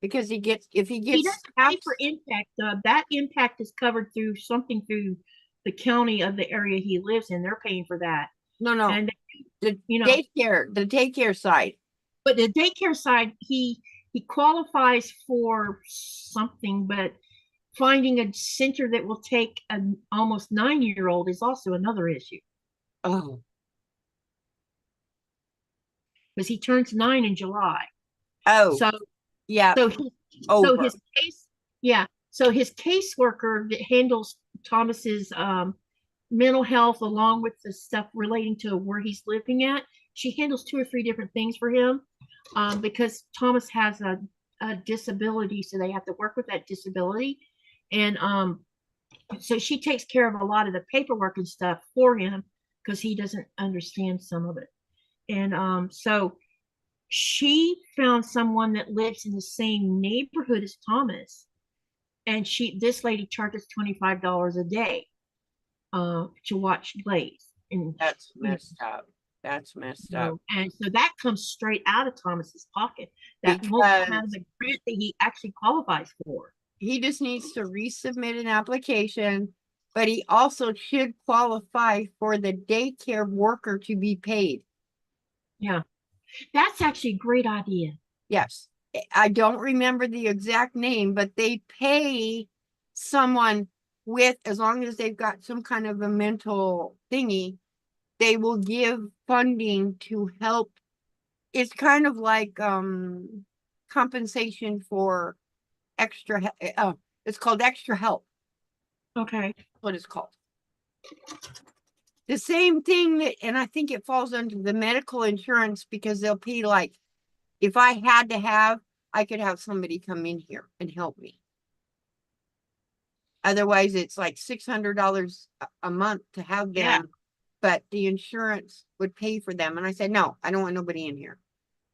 Because if he He gets doesn't pay for Impact. That Impact is covered through something through the county of the area he lives in. They're paying for that. no, And the you know, daycare side. but the daycare side, he qualifies for something, but finding a center that will take an almost 9-year-old is also another issue Oh, because he turns 9 in July. oh, So yeah. so Over. his case, yeah. So his caseworker that handles Thomas's mental health along with the stuff relating to where he's living at, she handles 2 or 3 different things for him because Thomas has a disability, so they have to work with that disability. And so she takes care of a lot of the paperwork and stuff for him because he doesn't understand some of it. And so she found someone that lives in the same neighborhood as Thomas and this lady charges $25 a day to watch plays. And That's messed up. That's messed up. and so that comes straight out of Thomas's pocket. That won't come out of the grant that he actually qualifies for. He just needs to resubmit an application, but he also should qualify for the daycare worker to be paid. Yeah, that's actually a great idea. Yes. I don't remember the exact name, but they pay someone with, as long as they've got some kind of a mental thingy, they will give funding to help. It's kind of like compensation for extra, it's called extra help. Okay. That's what it's called. The same thing that, and I think it falls under the medical insurance, because they'll pay, like, if I had to have, I could have somebody come in here and help me. Otherwise, it's like $600 a month to have them, Yeah. but the insurance would pay for them. And I said, no, I don't want nobody in here.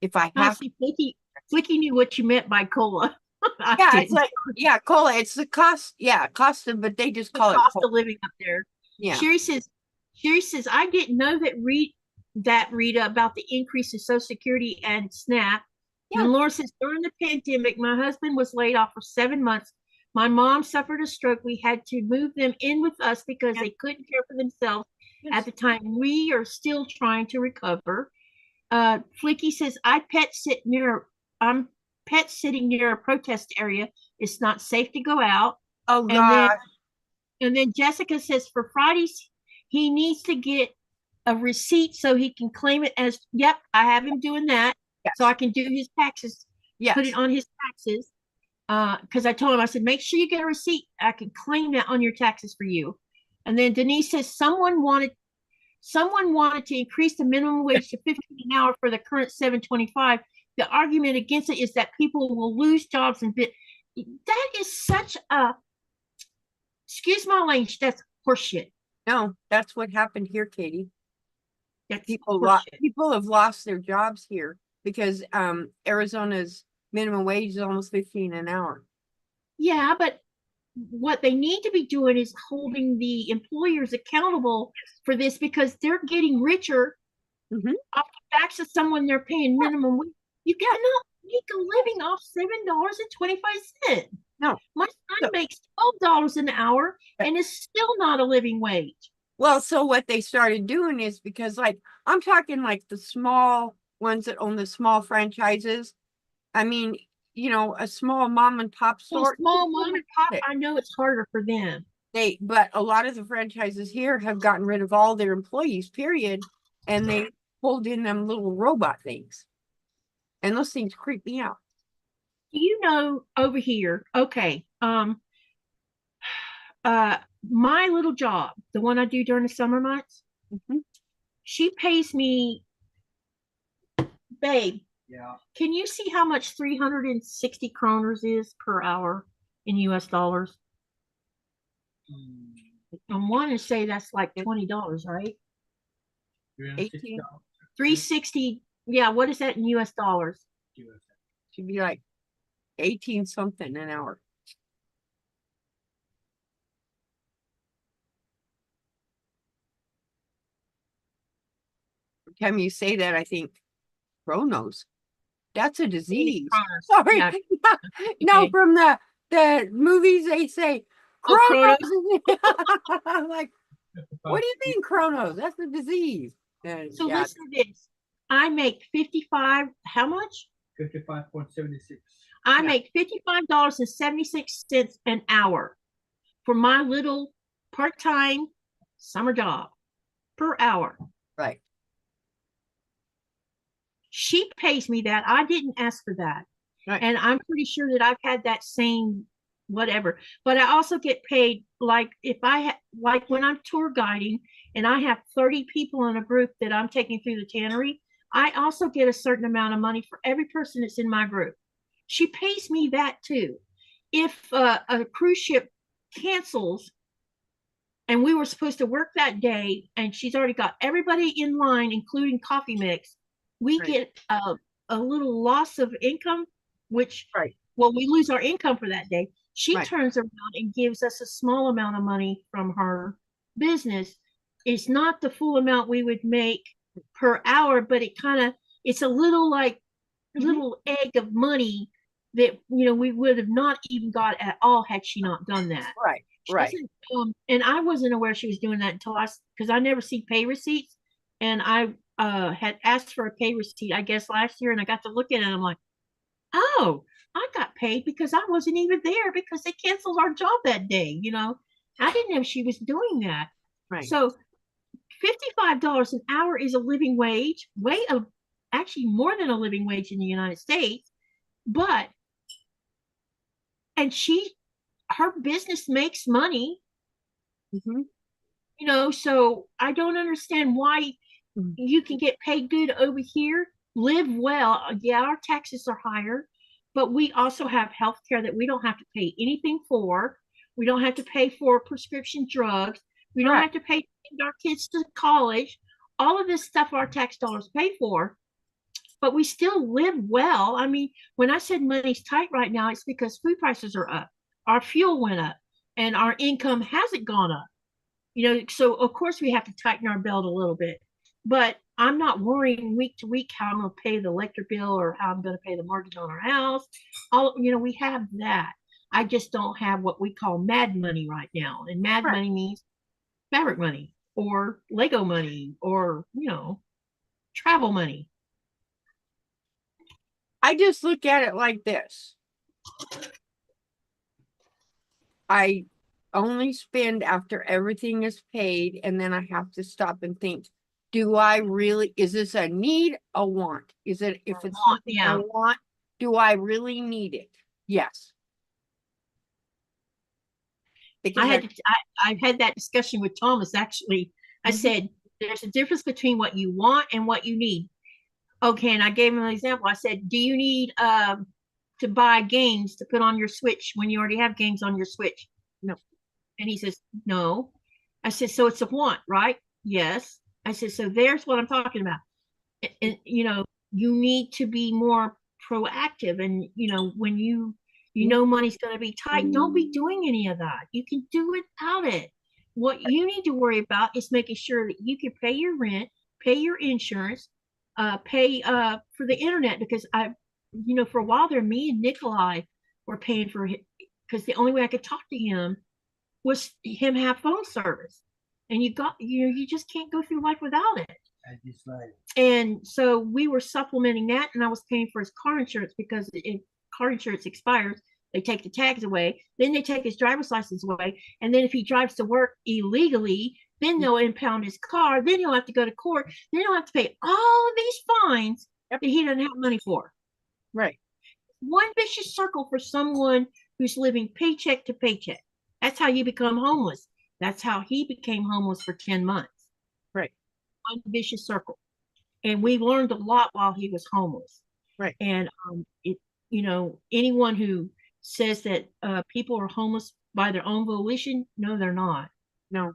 If I I have, see, Flicky knew what you meant by COLA. I yeah, it's didn't. like, yeah, COLA, it's the cost, yeah, cost of, but they just The call it cost COLA. of living up there. Yeah, Sherry says, I didn't know that Rita, about the increase in Social Security and SNAP. Yeah. And Laura says, during the pandemic, my husband was laid off for 7 months. My mom suffered a stroke. We had to move them in with us because Yeah. they couldn't care for themselves Yes. at the time. We are still trying to recover. Flicky says, I'm pet sitting near a protest area. It's not safe to go out. oh And then, God, and then Jessica says, for Fridays, he needs to get a receipt so he can claim it as, yep, I have him doing that. yes, So I can do his taxes, yes, put it on his taxes. Because I told him, I said, make sure you get a receipt. I can claim that on your taxes for you. And then Denise says, someone wanted to increase the minimum wage to $15 an hour for the current $7.25. The argument against it is that people will lose jobs and that is such a, excuse my language, that's horseshit. no, that's what happened here, Katie. That's People have lost their jobs here because Arizona's minimum wage is almost 15 an hour. Yeah, but what they need to be doing is holding the employers accountable for this, because they're getting richer Mhm. off the backs of someone they're paying minimum wage. You cannot make a living off $7.25. No. My son makes $12 an hour and is still not a living wage. Well, so what they started doing is, because, like, I'm talking like the small ones that own the small franchises. I mean, a small mom and pop So store. small mom and pop, I know it's harder for them. But a lot of the franchises here have gotten rid of all their employees, period. And they pulled in them little robot things. And those things creep me out. Do you know over here? Okay. My little job, the one I do during the summer months, Mhm. she pays me, babe. Yeah. Can you see how much 360 kroners is per hour in US dollars? I want to say that's like $20, right? 18 360. Yeah, what is that in US dollars? should be like 18 something an hour. Every time you say that, I think chronos. That's a disease. Kroners. Sorry. Yeah. No, Okay. from the movies they say Oh, chronos. I'm like, what do you mean chronos? That's a disease. And So yeah, listen to this. I make 55. How much? 55.76. I Yeah. make $55.76 an hour for my little part-time summer job per hour. right. She pays me that. I didn't ask for that. Right. And I'm pretty sure that I've had that same whatever. But I also get paid, like if like when I'm tour guiding and I have 30 people in a group that I'm taking through the tannery, I also get a certain amount of money for every person that's in my group. She pays me that too. If a cruise ship cancels and we were supposed to work that day and she's already got everybody in line, including coffee mix, we Right. get a little loss of income, which, Right. well, we lose our income for that day, She Right. turns around and gives us a small amount of money from her business. It's not the full amount we would make per hour, but it's a little like Mhm. little egg of money that we would have not even got at all had she not done that. Right, She right. doesn't, and I wasn't aware she was doing that until because I never see pay receipts, and I had asked for a pay receipt, I guess last year, and I got to look at it, and I'm like, oh, I got paid because I wasn't even there because they canceled our job that day. I didn't know she was doing that. Right. So $55 an hour is a living wage, actually more than a living wage in the United States. But and her business makes money, Mhm. so I don't understand why Mhm. you can get paid good over here, live well. Yeah, our taxes are higher, but we also have health care that we don't have to pay anything for. We don't have to pay for prescription drugs. We don't have Correct. to pay to send our kids to college. All of this stuff our tax dollars pay for, but we still live well. I mean, when I said money's tight right now, it's because food prices are up, our fuel went up, and our income hasn't gone up. So of course we have to tighten our belt a little bit. But I'm not worrying week to week how I'm going to pay the electric bill or how I'm going to pay the mortgage on our house. We have that. I just don't have what we call mad money right now. And mad Right. money means fabric money or Lego money or, travel money. I just look at it like this. I only spend after everything is paid, and then I have to stop and think, is this a need, a want? If it's something I Yeah. want, do I really need it? Yes. Because I've had that discussion with Thomas actually. I Mhm. said, there's a difference between what you want and what you need. Okay, and I gave him an example. I said, do you need to buy games to put on your Switch when you already have games on your Switch? No. And he says, no. I said, so it's a want, right? Yes. I said, so there's what I'm talking about. And you need to be more proactive. And when money's going to be tight, don't be doing any of that. You can do without it. What you need to worry about is making sure that you can pay your rent, pay your insurance, pay for the internet, because for a while there, me and Nikolai were paying for it because the only way I could talk to him was him have phone service, and you just can't go through life without it. And so we were supplementing that, and I was paying for his car insurance because if car insurance expires, they take the tags away, then they take his driver's license away, and then if he drives to work illegally, then they'll impound his car, then he'll have to go to court, then he'll have to pay all of these fines that he doesn't have money for. Right. One vicious circle for someone who's living paycheck to paycheck. That's how you become homeless. That's how he became homeless for 10 months. Right. One vicious circle. And we learned a lot while he was homeless. Right. And anyone who says that people are homeless by their own volition, no, they're not. No.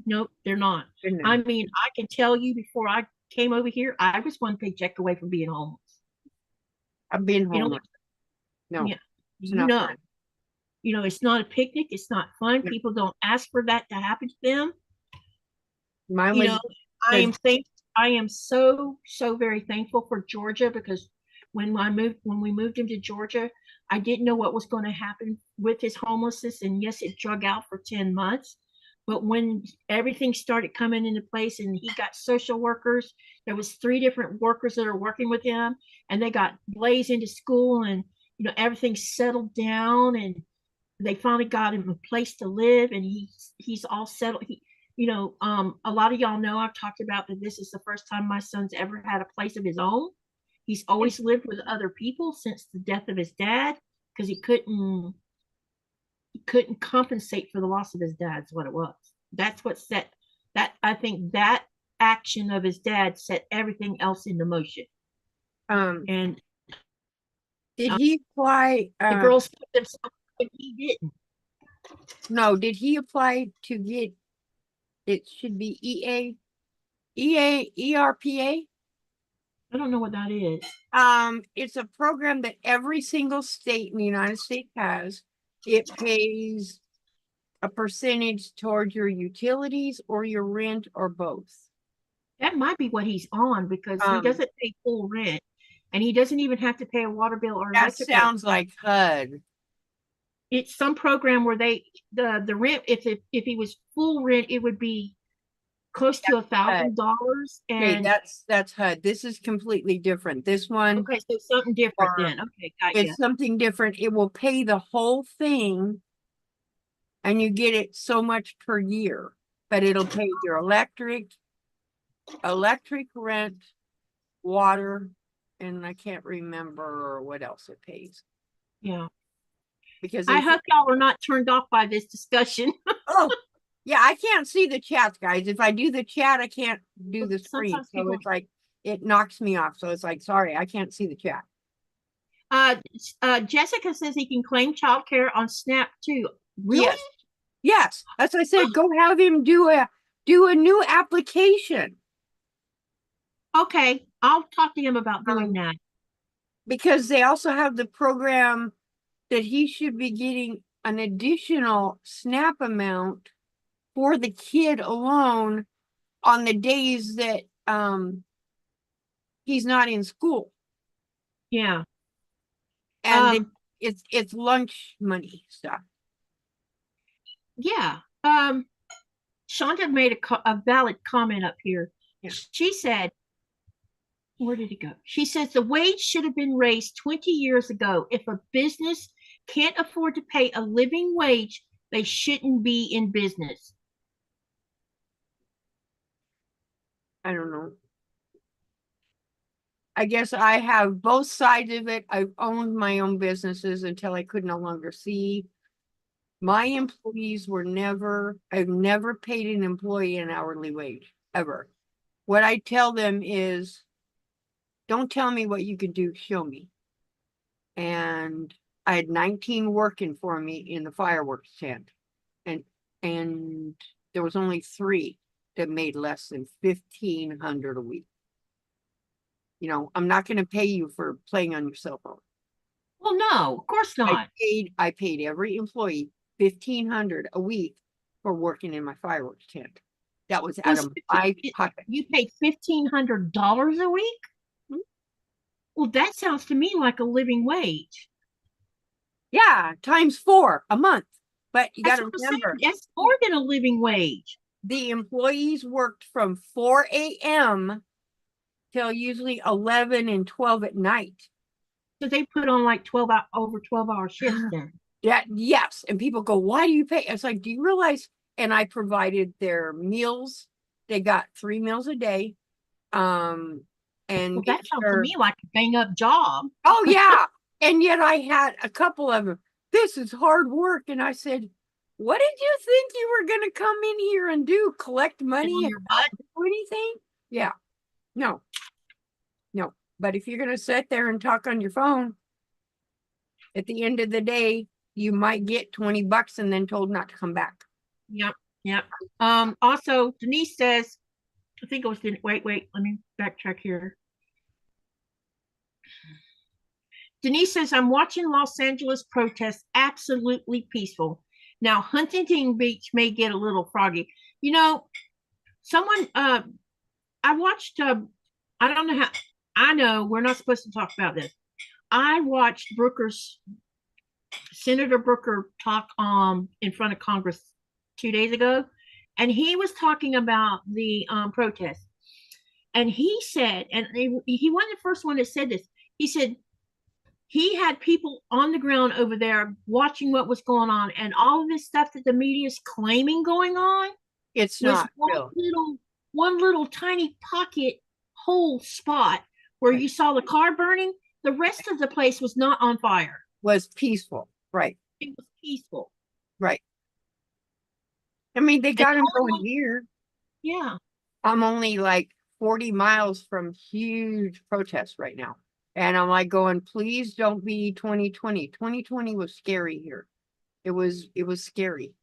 Nope, they're not. No. I mean, I can tell you, before I came over here, I was one paycheck away from being homeless. I'm being homeless. No. Yeah, it's not a picnic. It's not fun. No. People don't ask for that to happen to them. Mine was I am so very thankful for Georgia, because when we moved him to Georgia, I didn't know what was going to happen with his homelessness, and yes, it drug out for 10 months. But when everything started coming into place and he got social workers, there was 3 different workers that are working with him, and they got Blaze into school, and everything settled down, and they finally got him a place to live, and he's all settled. A lot of y'all know I've talked about that this is the first time my son's ever had a place of his own. He's always lived with other people since the death of his dad, because he couldn't compensate for the loss of his dad, is what it was. That's what set that. I think that action of his dad set everything else into motion. And did he apply? The girls put themselves, but he didn't. No, did he apply to get? It should be ERPA. I don't know what that is. It's a program that every single state in the United States has, it pays a percentage towards your utilities or your rent or both. That might be what he's on because he Um, doesn't pay full rent and he doesn't even have to pay a water bill or That electric bill. sounds like HUD. It's some program where the rent, if he was full rent, it would be close to $1,000. Okay, And that's HUD. This is completely different. This one, okay, so something different Or then. Okay, got it's you. something different. It will pay the whole thing and you get it so much per year, but it'll pay your electric rent, water, and I can't remember what else it pays. Yeah. Because I hope y'all are not turned off by this discussion. oh yeah, I can't see the chat, guys. If I do the chat, I can't do the screen. Sometimes So people- it's like it knocks me off. So it's like, sorry, I can't see the chat. Jessica says he can claim childcare on Snap too. Really? Yes. Yes. That's what I said. Go have him do a new application. Okay, I'll talk to him about doing that. Because they also have the program that he should be getting an additional SNAP amount for the kid alone on the days that he's not in school. Yeah. And it's lunch money stuff. Yeah. Shonda made a valid comment up here. Yeah. She said, where did it go? She says the wage should have been raised 20 years ago. If a business can't afford to pay a living wage, they shouldn't be in business. I don't know. I guess I have both sides of it. I've owned my own businesses until I could no longer see. My employees I've never paid an employee an hourly wage, ever. What I tell them is, don't tell me what you can do, show me. And I had 19 working for me in the fireworks tent. And there was only 3 that made less than $1,500 a week. You know, I'm not going to pay you for playing on your cell phone. Well, no, of course not. I paid every employee $1,500 a week for working in my fireworks tent. That was out of my pocket. You paid $1,500 a week? Hmm? Well, that sounds to me like a living wage. Yeah, times 4 a month. But you got to That's what I'm saying. remember, That's more than a living wage. the employees worked from 4 a.m. till usually 11 and 12 at night. So they put on like over 12-hour shifts then. Yes. And people go, why do you pay? It's like, do you realize? And I provided their meals. They got 3 meals a day. And Well, that sounds to me like a bang up job. oh yeah. And yet I had a couple of them. This is hard work. And I said, what did you think you were going to come in here and do? Collect money and not do anything? Yeah. No. But if you're going to sit there and talk on your phone, at the end of the day, you might get $20 and then told not to come back. Yep. Also, Denise says, I think it was, wait, let me backtrack here. Denise says, I'm watching Los Angeles protests, absolutely peaceful. Now, Huntington Beach may get a little froggy. You know, I watched, I don't know how, I know we're not supposed to talk about this. I watched Senator Brooker talk in front of Congress 2 days ago, and he was talking about the protests. And he said, and he wasn't the first one that said this, he said he had people on the ground over there watching what was going on, and all of this stuff that the media is claiming going on, it's was not real. one little tiny pocket hole spot where you saw the car burning. The rest of the place was not on fire. Was peaceful, right? It was peaceful. Right. I mean, they got them going here. Yeah. I'm only like 40 miles from huge protests right now. And I'm like going, please don't be 2020. 2020 was scary here. It was scary.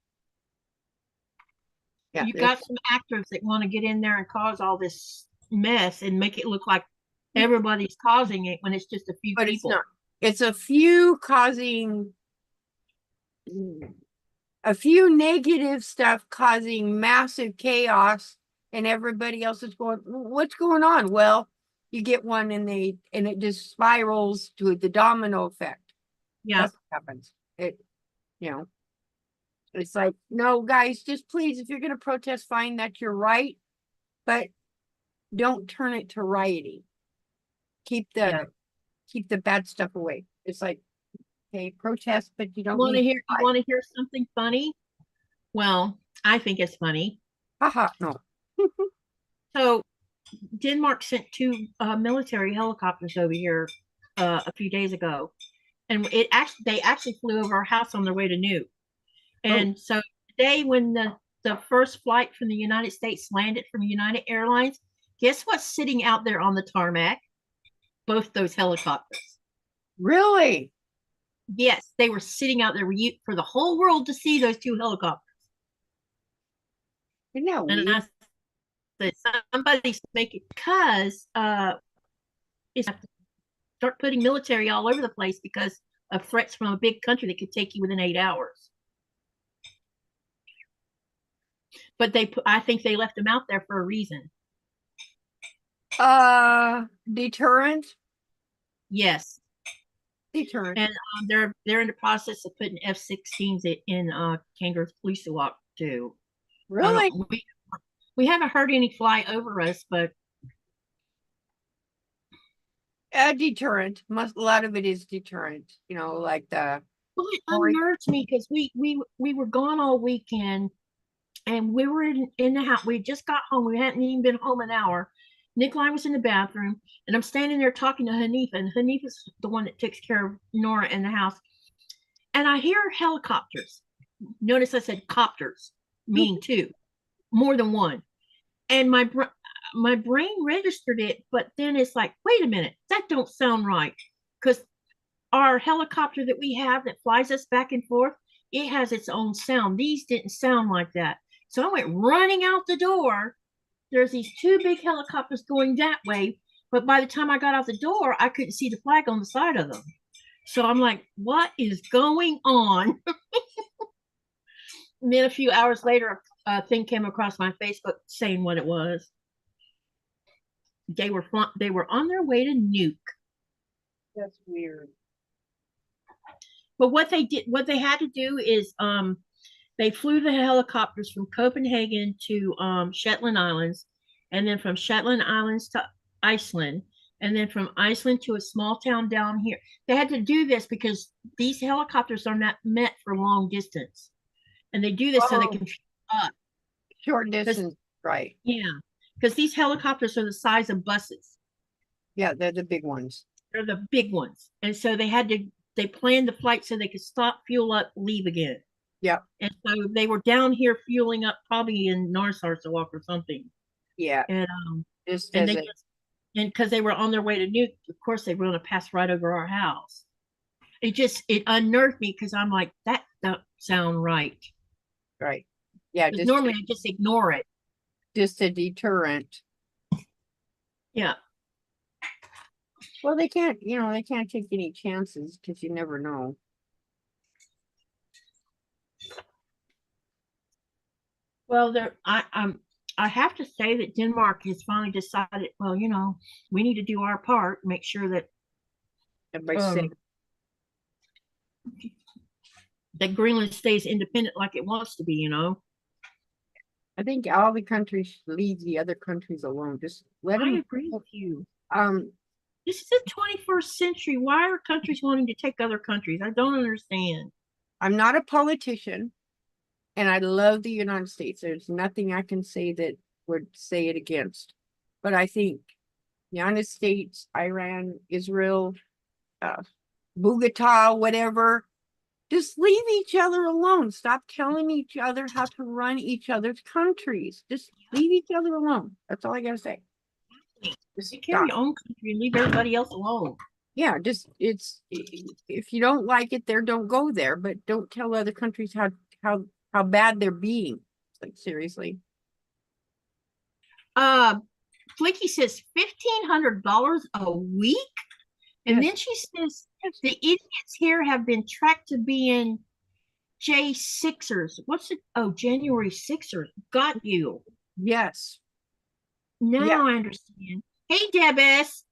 Yeah, You got some actors that want to get in there and cause all this mess and make it look like everybody's causing it when it's just a few but people. It's not. It's a few causing a few negative stuff causing massive chaos, and everybody else is going, what's going on? Well, you get one and it just spirals to the domino effect. Yeah. That's what happens. It's like, no, guys, just please, if you're going to protest, fine, that's your right, but don't turn it to rioting. Keep the bad stuff away. It's like, okay, protest, but you don't Want to need hear? You want to hear something funny? Well, I think it's funny. haha, no. So Denmark sent two military helicopters over here a few days ago, and they actually flew over our house on their way to Nuke. And so today, when the first flight from the United States landed from United Airlines, guess what's sitting out there on the tarmac? Both those helicopters. Really? Yes, they were sitting out there for the whole world to see those two helicopters. Isn't that weird? And I said, somebody's making, because it's start putting military all over the place because of threats from a big country that could take you within 8 hours. But I think they left them out there for a reason. Deterrent? Yes. Deterrent. And they're in the process of putting F-16s in Kangaroo's police walk too. Really? We haven't heard any fly over us, but Deterrent. A lot of it is deterrent. Like the. well, it unnerves me because we were gone all weekend, and we were in the house. We just got home. We hadn't even been home an hour. Nikolai was in the bathroom, and I'm standing there talking to Hanifa, and Hanifa's the one that takes care of Nora in the house. And I hear helicopters. Notice I said copters, meaning two, more than one. And my brain registered it, but then it's like, wait a minute, that don't sound right. Because our helicopter that we have that flies us back and forth, it has its own sound. These didn't sound like that. So I went running out the door. There's these two big helicopters going that way, but by the time I got out the door, I couldn't see the flag on the side of them. So I'm like, what is going on? And then a few hours later, a thing came across my Facebook saying what it was. They were on their way to Nuke. That's weird. But what they had to do is they flew the helicopters from Copenhagen to Shetland Islands, and then from Shetland Islands to Iceland, and then from Iceland to a small town down here. They had to do this because these helicopters are not meant for long distance, and they do this so they can up short distance, right? Yeah, because these helicopters are the size of buses. Yeah, they're the big ones. They're the big ones, and so they planned the flight so they could stop, fuel up, leave again. Yeah. And so they were down here fueling up, probably in Narsarsuaq or something. Yeah. And because they were on their way to Nuke, of course they were going to pass right over our house. It unnerved me because I'm like, that don't sound right. Right. Yeah. Normally I just ignore it. Just a deterrent. Yeah. Well, they can't take any chances because you never know. Well, I have to say that Denmark has finally decided, well, we need to do our part, make sure that everybody's safe. That Greenland stays independent like it wants to be, I think all the countries should leave the other countries alone. Just let them. I agree with you. This is the 21st century. Why are countries wanting to take other countries? I don't understand. I'm not a politician, and I love the United States. There's nothing I can say that would say it against. But I think United States, Iran, Israel, Bogota, whatever, just leave each other alone. Stop telling each other how to run each other's countries. Just leave each other alone. That's all I gotta say. Just take care of your own country and leave everybody else alone. Yeah, if you don't like it there, don't go there. But don't tell other countries how bad they're being. It's like, seriously. Flicky says $1,500 a week, and then she says the idiots here have been tracked to being J6ers. What's it? Oh, January 6ers. Got you. Yes. Now Yeah. I understand. Hey, Debus.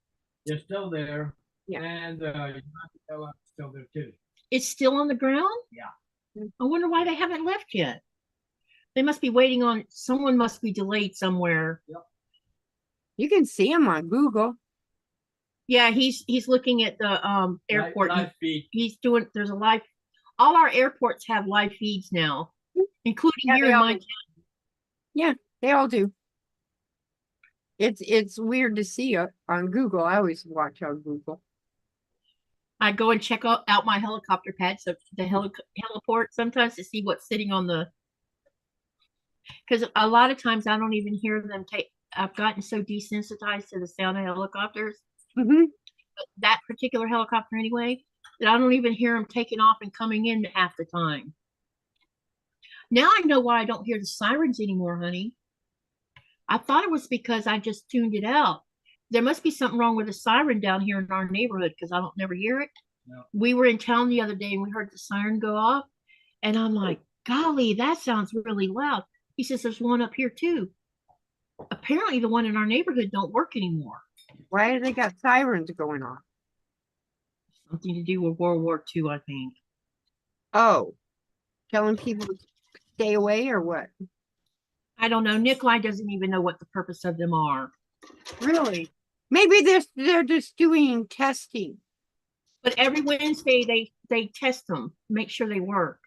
They're still there. Yeah. And United Airlines is still there too. It's still on the ground? Yeah. I wonder why they haven't left yet. They must be waiting on someone must be delayed somewhere. You can see him on Google. Yeah, he's looking at the airport. Live feed. He's doing there's a live all our airports have live feeds now, including Yeah, here they in all my do. town. Yeah, they all do. It's weird to see on Google. I always watch on Google. I go and check out my helicopter pad, so the heliport sometimes to see what's sitting on the because a lot of times I don't even hear them take. I've gotten so desensitized to the sound of helicopters, Mm-hmm. that particular helicopter anyway, that I don't even hear them taking off and coming in half the time. Now I know why I don't hear the sirens anymore, honey. I thought it was because I just tuned it out. There must be something wrong with the siren down here in our neighborhood because I don't never hear it. No. We were in town the other day and we heard the siren go off, and I'm like, golly, that sounds really loud. He says there's one up here too. Apparently the one in our neighborhood don't work anymore. Why do they got sirens going on? Something to do with World War II, I think. Oh, telling people to stay away or what? I don't know. Nikolai doesn't even know what the purpose of them are. Really? Maybe they're just doing testing. But every Wednesday they test them, make sure they work.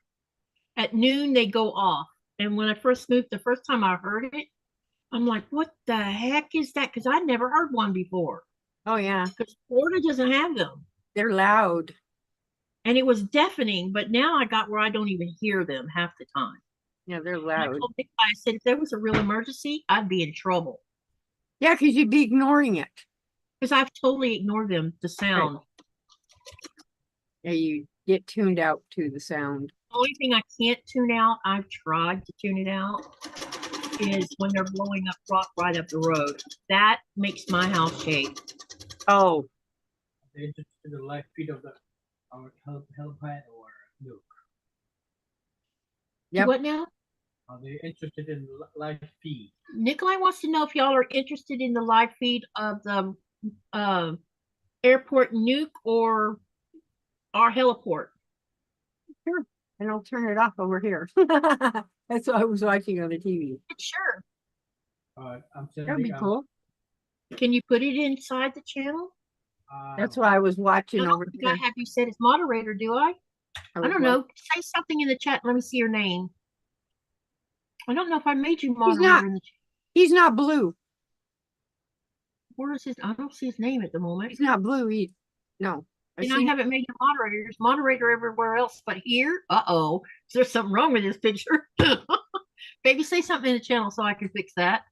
At noon they go off. And when I first moved, the first time I heard it, I'm like, what the heck is that? Because I'd never heard one before. Oh yeah, Because Florida doesn't have them. they're loud. And it was deafening, but now I got where I don't even hear them half the time. Yeah, they're And I loud. told Nikolai, I said, if there was a real emergency, I'd be in trouble. Yeah, because you'd be ignoring it. Because I've totally ignored them, the sound. Yeah, you get tuned out to the sound. The only thing I can't tune out, I've tried to tune it out, is when they're blowing up rock right up the road. That makes my house shake. Oh, They're interested in the live feed of our helipad or Nuke. Yep. What now? Are they interested in live feed? Nikolai wants to know if y'all are interested in the live feed of the airport Nuke or our heliport. sure. And I'll turn it off over here. That's what I was watching on the TV. Sure. I'm That'd sending. be cool. Can you put it inside the channel? That's what I was watching I don't over think here. I have you set as moderator, do I? I was don't know. Say something in the chat. Let me see your name. I don't know if I made you moderator not. in the chat. He's not blue. Where is his? I don't see his name at the moment. He's not blue. No. And I haven't made you moderator. There's moderator everywhere else, but here, uh-oh. Is there something wrong with this picture? Baby, say something in the channel so I can fix that.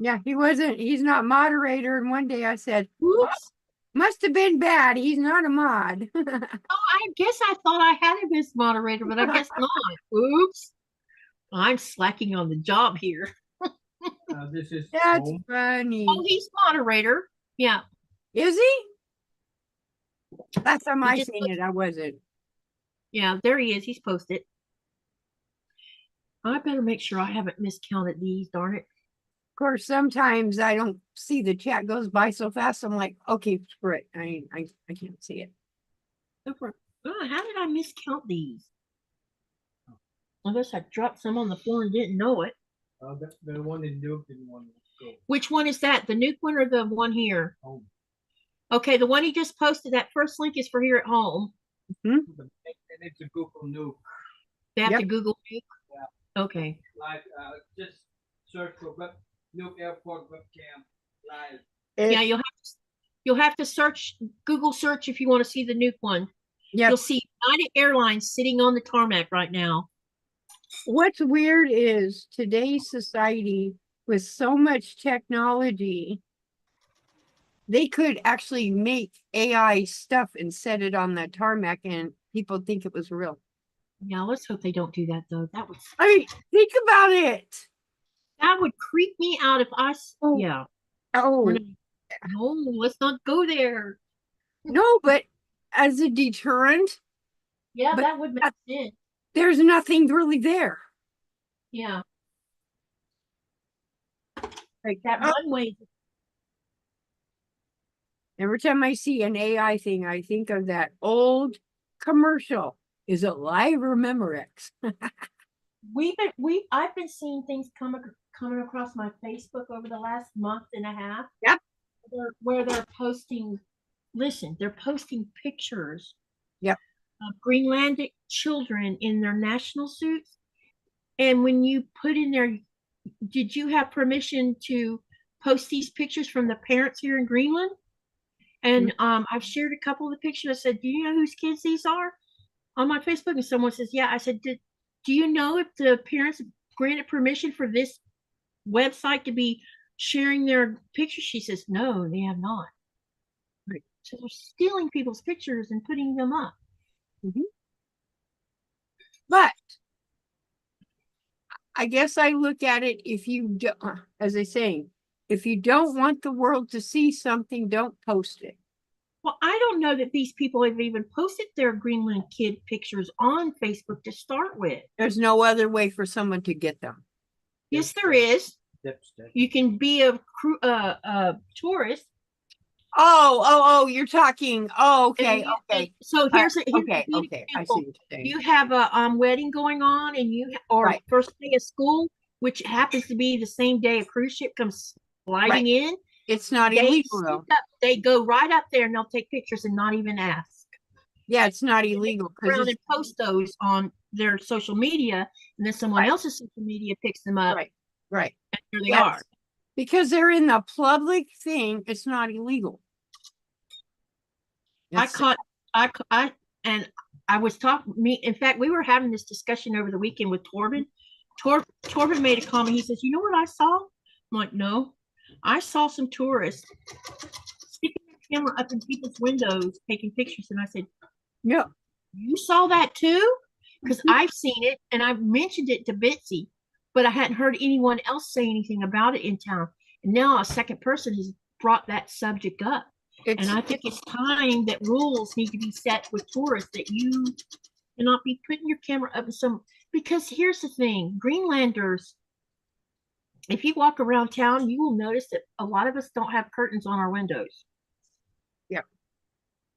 Yeah, he's not moderator. And one day I said, Oops. must have been bad. He's not a mod. Oh, I guess I thought I had him as moderator, but I guess not. Oops. I'm slacking on the job here. This is That's home. funny. Oh, he's moderator. Yeah. Is he? Last time He I just seen it, I wasn't. Yeah, there he is. He's posted. I better make sure I haven't miscounted these, darn it. Of course, sometimes I don't see the chat goes by so fast. I'm like, okay, screw it. I can't see it. Oh, how did I miscount these? Unless I dropped some on the floor and didn't know it. The one in Nuke didn't want to go Which one is that? The Nuke one or the one here? home. Okay, the one he just posted, that first link is for here at home. And it's a Google Nuke. They have Yep. to Google Nuke? Yeah. Okay. Live, just search for Nuke Airport webcam live. Yeah, you'll have to search, Google search if you want to see the Nuke one. Yeah. You'll see United Airlines sitting on the tarmac right now. What's weird is today's society with so much technology, they could actually make AI stuff and set it on the tarmac and people think it was real. Yeah, let's hope they don't do that though. That would I mean, think about it. creep me out if Oh. yeah. Oh, No, let's not go there. no, but as a deterrent, Yeah, But that would make sense. there's nothing really there. Yeah. Like That runway. every time I see an AI thing, I think of that old commercial. Is it live or Memorex? I've been seeing things coming across my Facebook over the last month and a half. Yep. Where they're posting, listen, they're posting pictures. Yep. Of Greenlandic children in their national suits. And when you put in there, did you have permission to post these pictures from the parents here in Greenland? And I've shared a couple of the pictures. I said, do you know whose kids these are? On my Facebook, and someone says, yeah. I said, do you know if the parents granted permission for this website to be sharing their pictures? She says, no, they have not. Right. So they're stealing people's pictures and putting them up. But I guess I look at it, if you do, as I say, if you don't want the world to see something, don't post it. Well, I don't know that these people have even posted their Greenland kid pictures on Facebook to start with. There's no other way for someone to get them. Yes, there is. Dipstick. You can be a tourist. Oh, you're talking. Oh, okay, and you- okay. So here's a Okay, good I see example. what you're saying. You have a wedding going on, and or Right. first day of school, which happens to be the same day a cruise ship comes sliding in. It's not They illegal though. They go right up there and they'll take pictures and not even ask. Yeah, it's not illegal Around because and post those on their social media, and then someone Right. else's social media picks them up. right. And here they Yes. are. Because they're in the public thing, it's not illegal. I was talking, in fact, we were having this discussion over the weekend with Torben. Torben made a comment. He says, you know what I saw? I'm like, no. I saw some tourists sticking their camera up in people's windows, taking pictures. And I said, Yeah. you saw that too? Because I've seen it and I've mentioned it to Bitsy, but I hadn't heard anyone else say anything about it in town. And now a second person has brought that subject up. And I think it's time that rules need to be set with tourists that you cannot be putting your camera up in because here's the thing, Greenlanders, if you walk around town, you will notice that a lot of us don't have curtains on our windows. Yeah.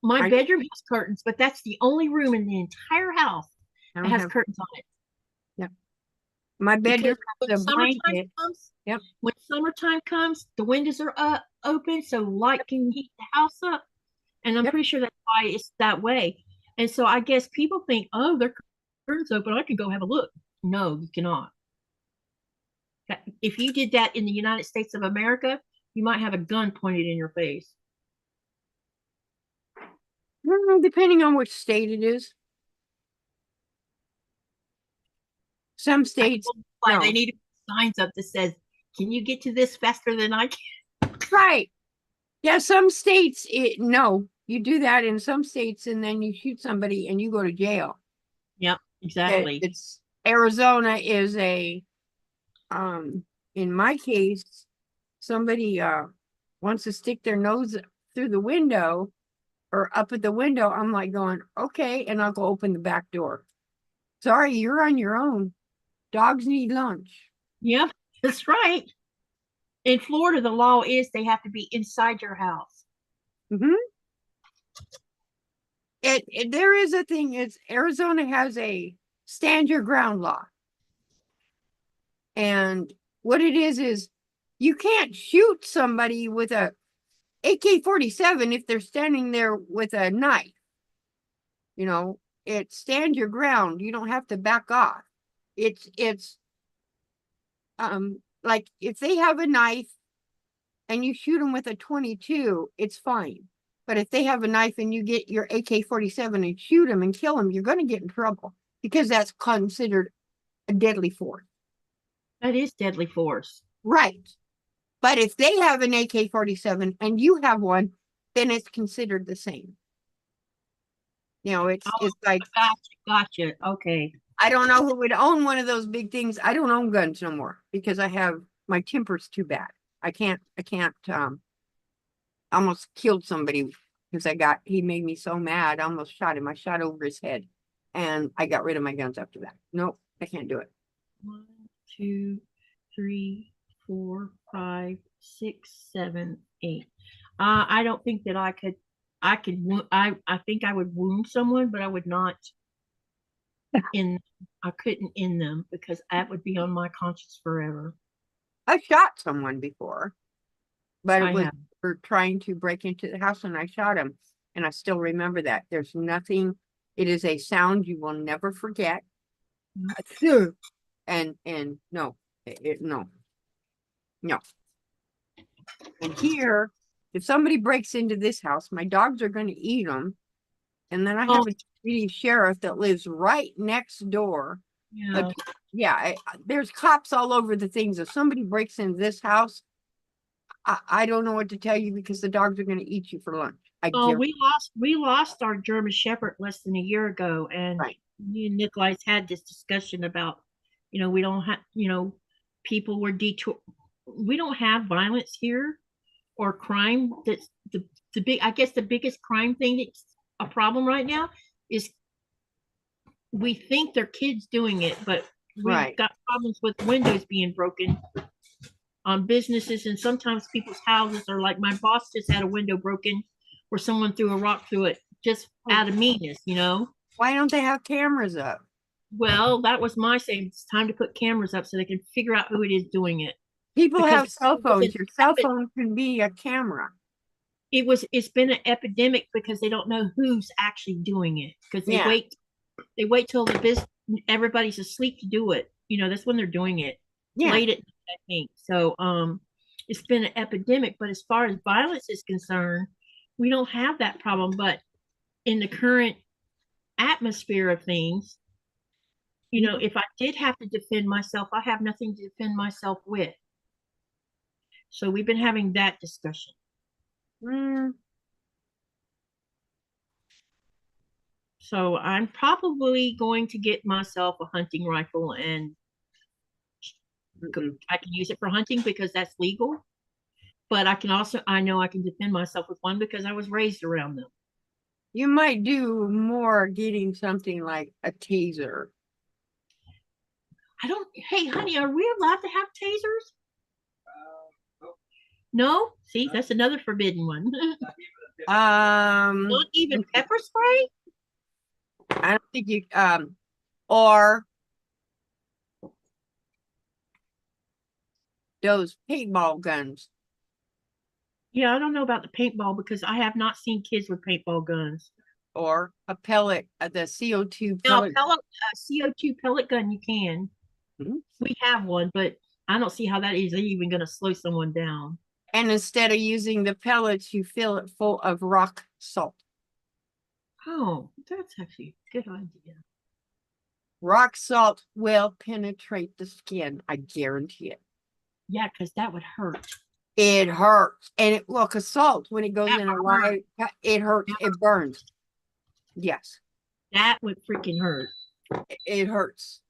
My bedroom has curtains, but that's the only room in the entire house that has curtains on it. Yeah. My bedroom has a summertime blanket. comes, Yep. When summertime comes, the windows are open, so light can heat the house up. And I'm pretty sure that's why it's that way. And so I guess people think, oh, their curtains open, I can go have a look. No, you cannot. If you did that in the United States of America, you might have a gun pointed in your face. Depending on which state it is. Some states, no. They need signs up that says, can you get to this faster than I can? Right. Yeah, some states, no, you do that in some states and then you shoot somebody and you go to jail. Yep, exactly. It's Arizona is in my case, somebody wants to stick their nose through the window or up at the window. I'm like going, okay, and I'll go open the back door. Sorry, you're on your own. Dogs need lunch. Yep, that's right. In Florida, the law is they have to be inside your house. There is a thing, it's Arizona has a stand your ground law. And what it is you can't shoot somebody with a AK-47 if they're standing there with a knife. You know, it's stand your ground. You don't have to back off. It's like if they have a knife and you shoot them with a 22, it's fine. But if they have a knife and you get your AK-47 and shoot them and kill them, you're going to get in trouble because that's considered a deadly force. That is deadly force. Right. But if they have an AK-47 and you have one, then it's considered the same. You know, it's like Gotcha. Okay. I don't know who would own one of those big things. I don't own guns no more because my temper's too bad. I can't almost killed somebody because he made me so mad. I almost shot him. I shot over his head And I got rid of my guns after that. Nope, I can't do it. 1, 2, 3, 4, 5, 6, 7, 8. I don't think that I could. I think I would wound someone, but I would not. I couldn't end them because that would be on my conscience forever. I shot someone before, but I it was have. for trying to break into the house, and I shot him. And I still remember that. There's nothing. It is a sound you will never forget. And no, no. And here, if somebody breaks into this house, my dogs are going to eat them. And then I have a deputy sheriff that lives right next door. Yeah. Yeah, there's cops all over the things. If somebody breaks into this house, I don't know what to tell you because the dogs are going to eat you for lunch. Oh, we lost our German Shepherd less than a year ago, and Right. me and Nikolai's had this discussion about, we don't have, people were detour. We don't have violence here or crime. That's the big. I guess the biggest crime thing that's a problem right now is we think they're kids doing it, but we've got problems with windows being broken on businesses, and sometimes people's houses are like my boss just had a window broken where someone threw a rock through it just out of meanness, Why don't they have cameras up? Well, that was my saying. It's time to put cameras up so they can figure out who it is doing it. People Because have cell phones. Your cell it- phone can be a camera. It's been an epidemic because they don't know who's actually doing it because they Yeah. wait till everybody's asleep to do it. That's when they're doing it. Yeah. Late at night, I think. So it's been an epidemic, but as far as violence is concerned, we don't have that problem. But in the current atmosphere of things, if I did have to defend myself, I have nothing to defend myself with. So we've been having that discussion. So I'm probably going to get myself a hunting rifle, and I can use it for hunting because that's legal. But I know I can defend myself with one because I was raised around them. You might do more getting something like a taser. Hey, honey, are we allowed to have tasers? No? See, that's another forbidden one. Not even pepper spray? I don't think you, or those paintball guns. Yeah, I don't know about the paintball because I have not seen kids with paintball guns. Or a pellet, the CO2 Now, pellet. CO2 pellet gun, you can. We have one, but I don't see how that is even going to slow someone down. And instead of using the pellets, you fill it full of rock salt. Oh, that's actually a good idea. Rock salt will penetrate the skin. I guarantee it. Yeah, because that would hurt. It hurts. And because salt, when it goes in a live, it hurts. It burns. Yes. That would freaking hurt. It hurts.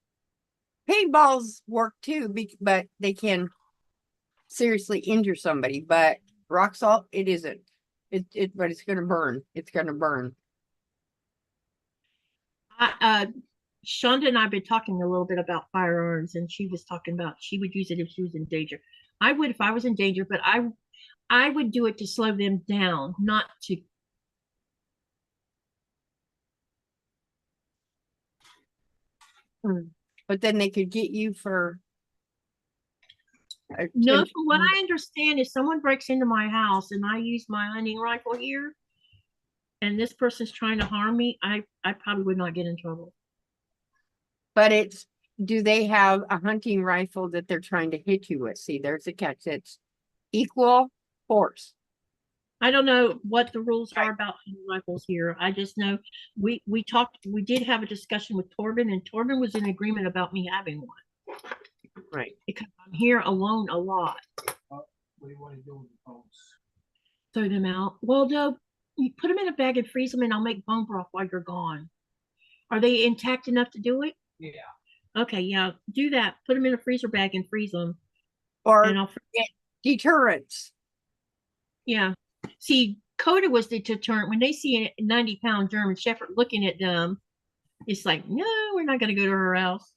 Paintballs work too, but they can seriously injure somebody. But rock salt, it isn't. But it's gonna burn. It's gonna burn. Shonda and I have been talking a little bit about firearms, and she was talking about she would use it if she was in danger. I would if I was in danger, but I would do it to slow them down, not to. But then they could get you for. No, from what I understand, if someone breaks into my house and I use my hunting rifle here, and this person's trying to harm me, I probably would not get in trouble. But do they have a hunting rifle that they're trying to hit you with? See, there's a catch. It's equal force. I don't know what the rules are about hunting rifles here. I just know we did have a discussion with Torben, and Torben was in agreement about me having one. Right. Because I'm here alone a lot. What do you want to do with the bones? Throw them out. Well, no, you put them in a bag and freeze them, and I'll make bone broth while you're gone. Are they intact enough to do it? Yeah. Okay, yeah, do that. Put them in a freezer bag and freeze them. Or and I'll deterrence. Yeah. See, Coda was the deterrent. When they see a 90-pound German Shepherd looking at them, It's like, no, we're not going to go to her house.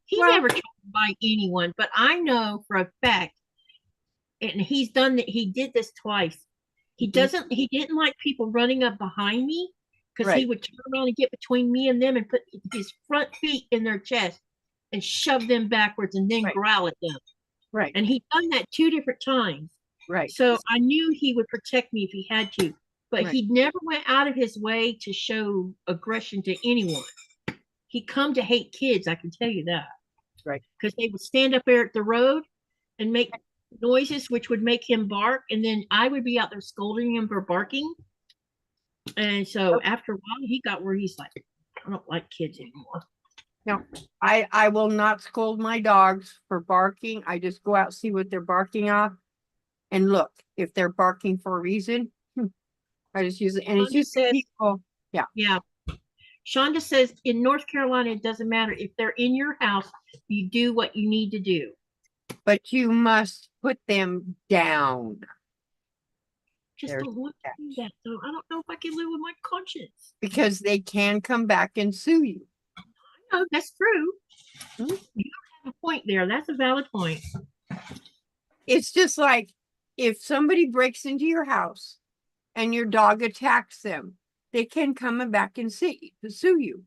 He Well- never tried to bite anyone, but I know for a fact, and he's done that. He did this twice. He didn't like people running up behind me because he Right. would turn around and get between me and them and put his front feet in their chest and shove them backwards and then Right. growl at them. Right. And he'd done that 2 different times. Right. So I knew he would protect me if he had to, but Right. he never went out of his way to show aggression to anyone. He come to hate kids, I can tell you that. Right. Because they would stand up there at the road and make noises which would make him bark, and then I would be out there scolding him for barking. And so after a while, he got where he's like, I don't like kids anymore. I will not scold my dogs for barking. I just go out, see what they're barking off, and look. If they're barking for a reason, I just use it. And it's Shonda just says- people. Yeah. Shonda says in North Carolina, it doesn't matter. If they're in your house, you do what you need to do. But you must put them down. Just There's don't want to do that, though. I don't know if I can live with my conscience. Because they can come back and sue you. No, that's true. Mhm. You have a point there. That's a valid point. It's just like if somebody breaks into your house and your dog attacks them, they can come back and sue you.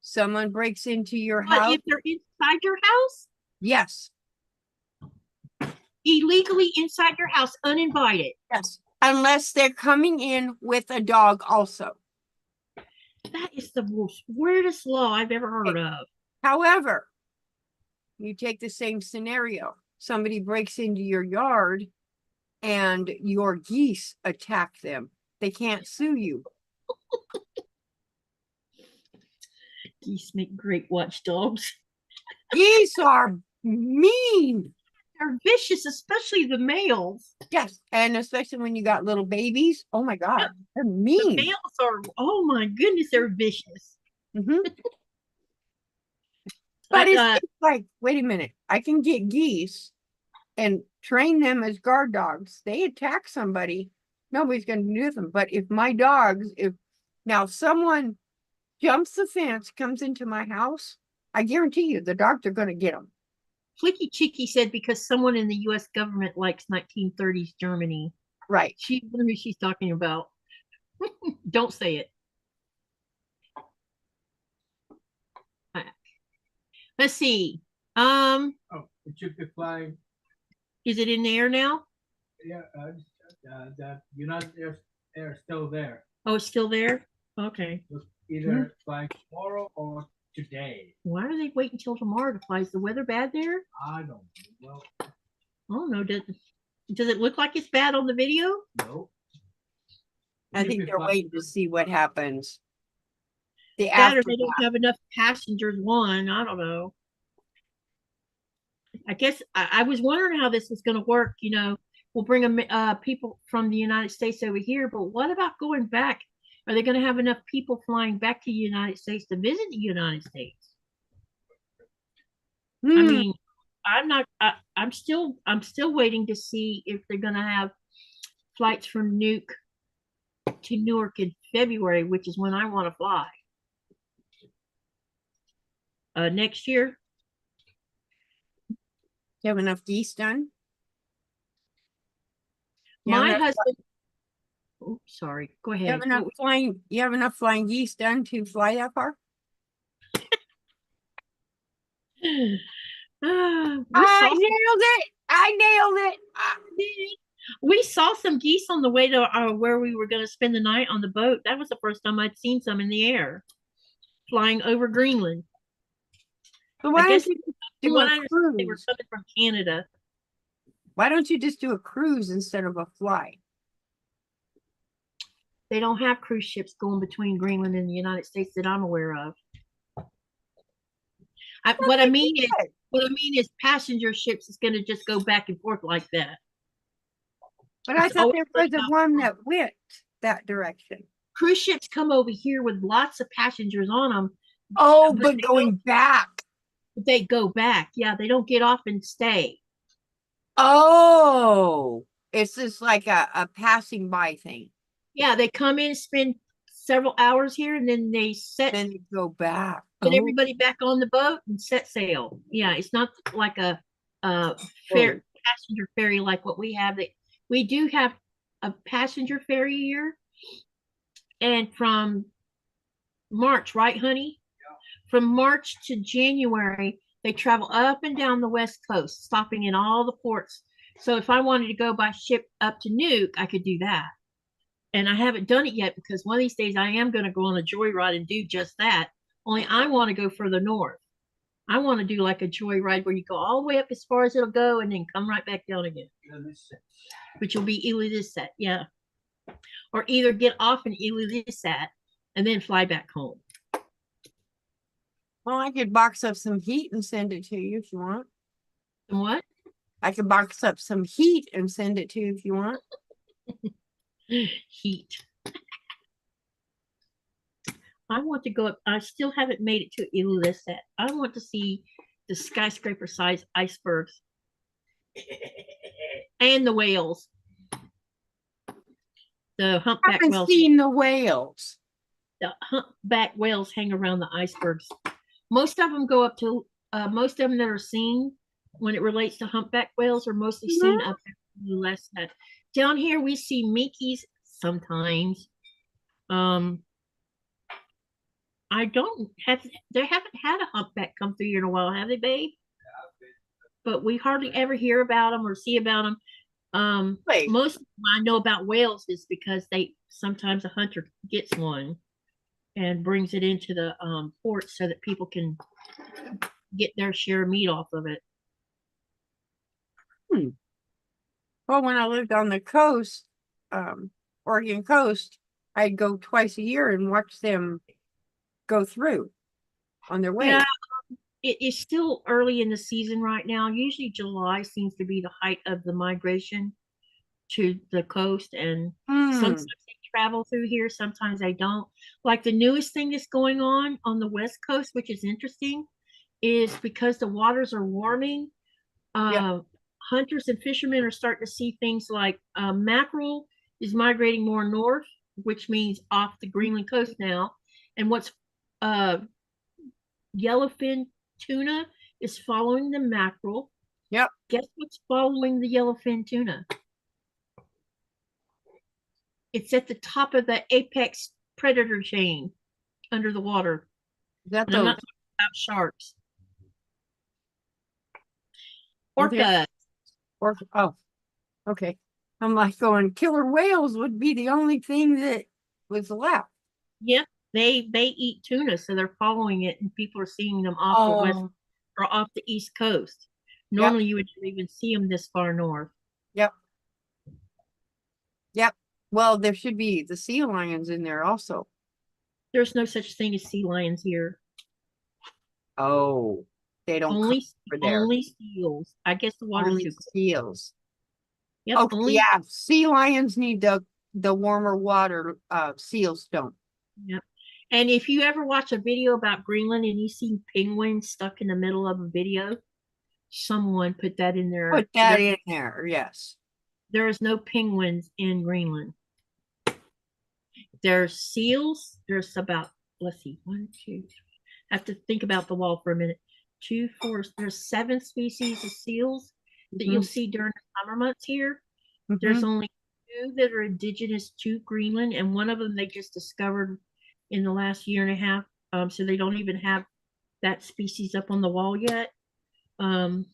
Someone breaks into your But house. if they're inside your house, Yes. illegally inside your house, uninvited, Yes. Unless they're coming in with a dog also. that is the most weirdest law I've ever heard of. However, you take the same scenario. Somebody breaks into your yard and your geese attack them. They can't sue you. Geese make great watchdogs. Geese are mean. They're vicious, especially the males. Yes. And especially when you got little babies. Oh my God. They're The mean. males are, oh my goodness, they're vicious. Mhm. But it's Uh, just like, wait a minute. I can get geese and train them as guard dogs. They attack somebody, nobody's going to do them. But if my dogs, if now someone jumps the fence, comes into my house, I guarantee you the dogs are going to get them. Flicky Cheeky said because someone in the U.S. government likes 1930s Germany. Right. She wonder who she's talking about. Don't say it. Let's see. Oh, it should be flying. Is it in the air now? Yeah, the United Air is still there. Oh, it's still there? Okay. It's either flying tomorrow or today. Why are they waiting until tomorrow to fly? Is the weather bad there? I don't know. Well, Oh no, does it look like it's bad on the video? no. I Should think be they're flying waiting to see what happens. The Bad or after they don't have enough passengers, one, I don't know. I guess I was wondering how this was going to work. You know, we'll bring people from the United States over here, but what about going back? Are they going to have enough people flying back to the United States to visit the United States? I mean, I'm still waiting to see if they're going to have flights from Nuke to Newark in February, which is when I want to fly. Next year. You have enough geese done? You My have enough- husband. Oh, sorry. Go You ahead. have enough flying geese done to fly that far? We I saw, nailed it. I nailed it. we saw some geese on the way to where we were going to spend the night on the boat. That was the first time I'd seen some in the air, flying over Greenland. So why guess don't you just From do what a I understand, they were cruise? coming from Canada. Why don't you just do a cruise instead of a flight? They don't have cruise ships going between Greenland and the United States that I'm aware of. What I mean is passenger ships is going to just go back and forth like that. But I It's thought always there was about- one that went that direction. Cruise ships come over here with lots of passengers on them. Oh, But but they going back. They go back. Yeah, they don't get off and stay. Oh, it's just like a passing by thing. Yeah, they come in, spend several hours here, and then they set Then you go back. put Oh, everybody back on the boat and set sail. Yeah, it's not like a fair passenger ferry like what we have. That we do have a passenger ferry here, and from March, right, honey? From March to January, they travel up and down the West Coast, stopping in all the ports. So if I wanted to go by ship up to Nuke, I could do that. And I haven't done it yet because one of these days I am going to go on a joyride and do just that. Only I want to go further north. I want to do like a joyride where you go all the way up as far as it'll go and then come right back down again, which will be Ilulissat, yeah. Or either get off in Ilulissat and then fly back home. well, I could box up some heat and send it to you if you want. And what? I could box up some heat and send it to you if you want. Heat. I want to go up. I still haven't made it to Ilulissat. I want to see the skyscraper size icebergs and the whales. The I humpback haven't whales. seen the whales. The humpback whales hang around the icebergs. Most of them go up to, most of them that are seen when it relates to humpback whales are mostly seen up in Ilulissat. Down here we see Mickeys sometimes. I don't have, they haven't had a humpback come through here in a while, have they, babe? But we hardly ever hear about them or see about them. Wait. Most of them I know about whales is because they sometimes a hunter gets one and brings it into the port so that people can get their share of meat off of it. Well, when I lived on the coast, Oregon coast, I'd go twice a year and watch them go through on their way. Yeah, it is still early in the season right now. Usually July seems to be the height of the migration to the coast, and sometimes they travel through here, sometimes they don't. Like the newest thing that's going on the West Coast, which is interesting, is because the waters are warming, hunters and fishermen are starting to see things like mackerel is migrating more north, which means off the Greenland coast now. And what's yellowfin tuna is following the mackerel. Yep. Guess what's following the yellowfin tuna? It's at the top of the apex predator chain under the water. Is that And I'm not those? talking about sharks. Are they- Orcas. Oh, okay. I'm like going, killer whales would be the only thing that was left. Yep. They eat tuna, so they're following it, and people are seeing them off the west or off the east coast. Normally, you would never even see them this far north. Yep. Well, there should be the sea lions in there also. There's no such thing as sea lions here. Oh, they don't come Only over there. only seals. I guess the water's Only too cold. seals. Yep, Okay, only yeah. Sea lions need the warmer water. Seals don't. Yep. And if you ever watch a video about Greenland and you see penguins stuck in the middle of a video, someone put that in there. Put that in there. Yes. There is no penguins in Greenland. There's seals. There's about, let's see, 1, 2, 3. I have to think about the wall for a minute. 2, 4. There's 7 species of seals that you'll see during the summer months here. There's only 2 that are indigenous to Greenland, and one of them they just discovered in the last year and a half. So they don't even have that species up on the wall yet. And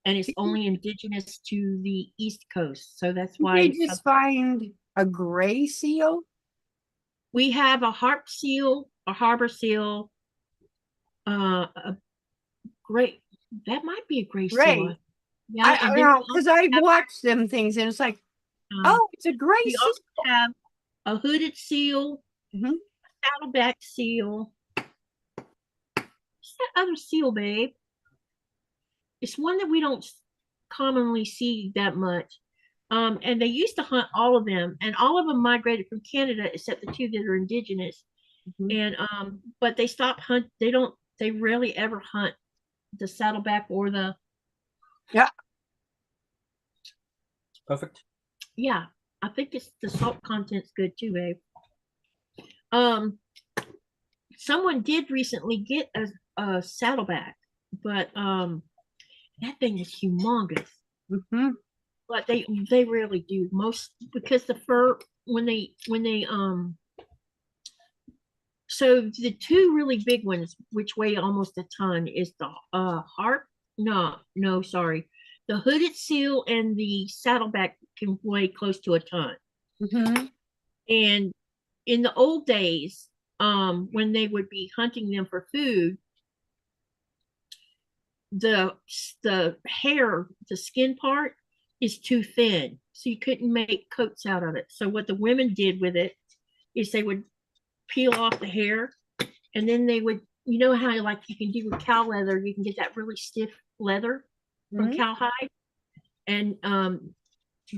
it's only indigenous to the East Coast. So that's why Did they just find a gray seal? we have a harp seal, a harbor seal, a gray. That might be a gray seal. Gray. Yeah, I know, because I watched them things and it's like, oh, it's a gray we seal. also have a hooded seal, Mhm. a saddleback seal. What's that other seal, babe? It's one that we don't commonly see that much. And they used to hunt all of them, and all of them migrated from Canada except the 2 that are indigenous. And but they stopped hunt. They rarely ever hunt the saddleback or the. Yeah. Perfect. Yeah, I think it's the salt content's good too, babe. Someone did recently get a saddleback, but that thing is humongous. Mm-hmm. But they rarely do most because the fur when they so the two really big ones which weigh almost a ton is the harp no sorry the hooded seal and the saddleback can weigh close to a ton. Mm-hmm. And in the old days, when they would be hunting them for food, the hair, the skin part is too thin, so you couldn't make coats out of it. So what the women did with it is they would peel off the hair, and then they would, you know how like you can do with cow leather, you can get that really stiff leather from Mhm. cowhide, and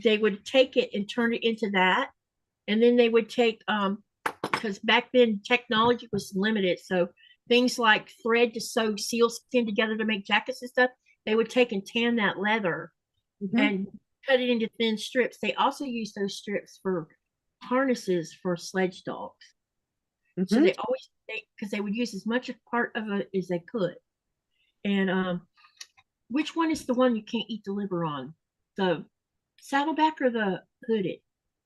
they would take it and turn it into that, and then they would take because back then technology was limited, so things like thread to sew seal skin together to make jackets and stuff, they would take and tan that leather Mhm. and cut it into thin strips. They also use those strips for harnesses for sledge dogs. So Mhm. they always because they would use as much part of it as they could. And which one is the one you can't eat the liver on? The saddleback or the hooded?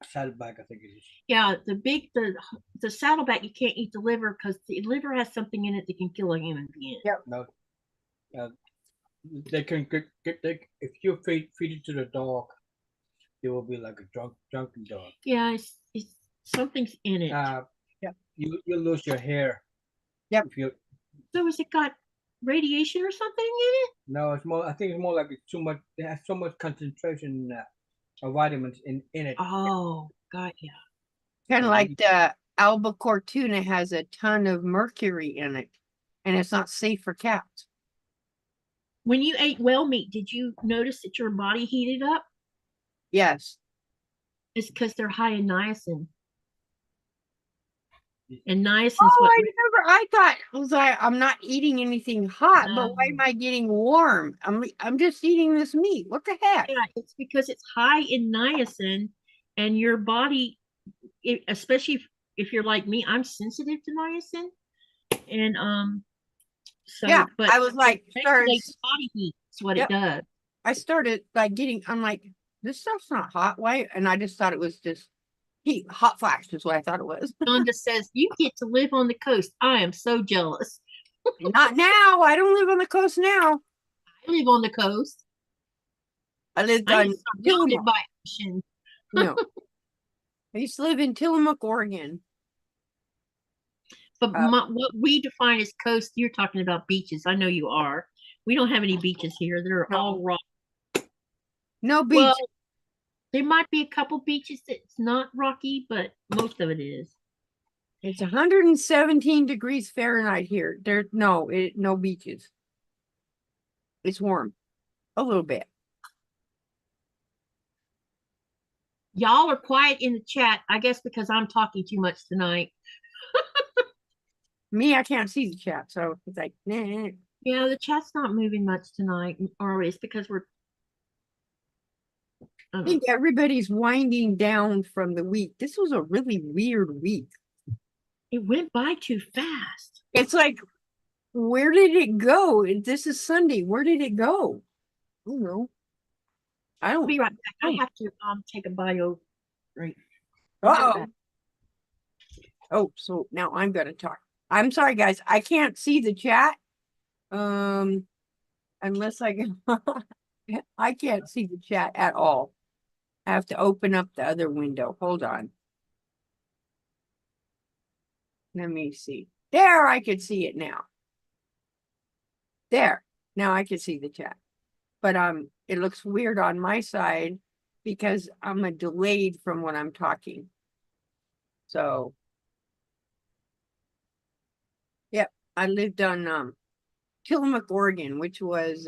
Saddleback, I think it is. Yeah, the saddleback you can't eat the liver because the liver has something in it that can kill a human being. Yep. No, they can get they if you feed it to the dog, it will be like a drunken dog. Yeah, it's something's in it. Yep. You lose your hair. Yep. If you So has it got radiation or something in it? no, it's more. I think it's more like it's too much. It has so much concentration of vitamins in it. Oh, got ya. Kind of So like the albacore tuna has a ton of mercury in it, and it's not safe for cats. When you ate whale meat, did you notice that your body heated up? Yes. It's because they're high in niacin. And niacin's Oh, what I remember. I thought I was like, I'm not eating anything hot, but why am I getting warm? I'm just eating this meat. What the heck? yeah, it's because it's high in niacin, and your body, especially if you're like me, I'm sensitive to niacin, and so Yeah, but I was it like, regulates body heat. That's what Yep. it does. I started like getting. I'm like, this stuff's not hot. Why? And I just thought it was just heat. Hot flash is what I thought it was. Donda says you get to live on the coast. I am so jealous. Not now. I don't live on the coast now. I live on the coast. I lived I on am surrounded Tillamook. by ocean. No, I used to live in Tillamook, Oregon. But Uh, what we define as coast, you're talking about beaches. I know you are. We don't have any beaches here. They're No. all rock. No beach. Well, there might be a couple beaches that's not rocky, but most of it is. It's 117 degrees Fahrenheit here. No beaches. It's warm. A little bit. Y'all are quiet in the chat, I guess because I'm talking too much tonight. Me, I can't see the chat, so it's like, nah. Yeah, the chat's not moving much tonight, or it's because we're. I think everybody's winding down from the week. This was a really weird week. It went by too fast. It's like, where did it go? This is Sunday. Where did it go? I don't know. I I'll don't. be right back. I have to take a bio break. Uh-oh. Oh, so now I'm gonna talk. I'm sorry, guys. I can't see the chat. Unless I can. I can't see the chat at all. I have to open up the other window. Hold on. Let me see. There, I can see it now. There. Now I can see the chat. But it looks weird on my side because I'm delayed from when I'm talking. So yep, I lived on Tillamook, Oregon, which was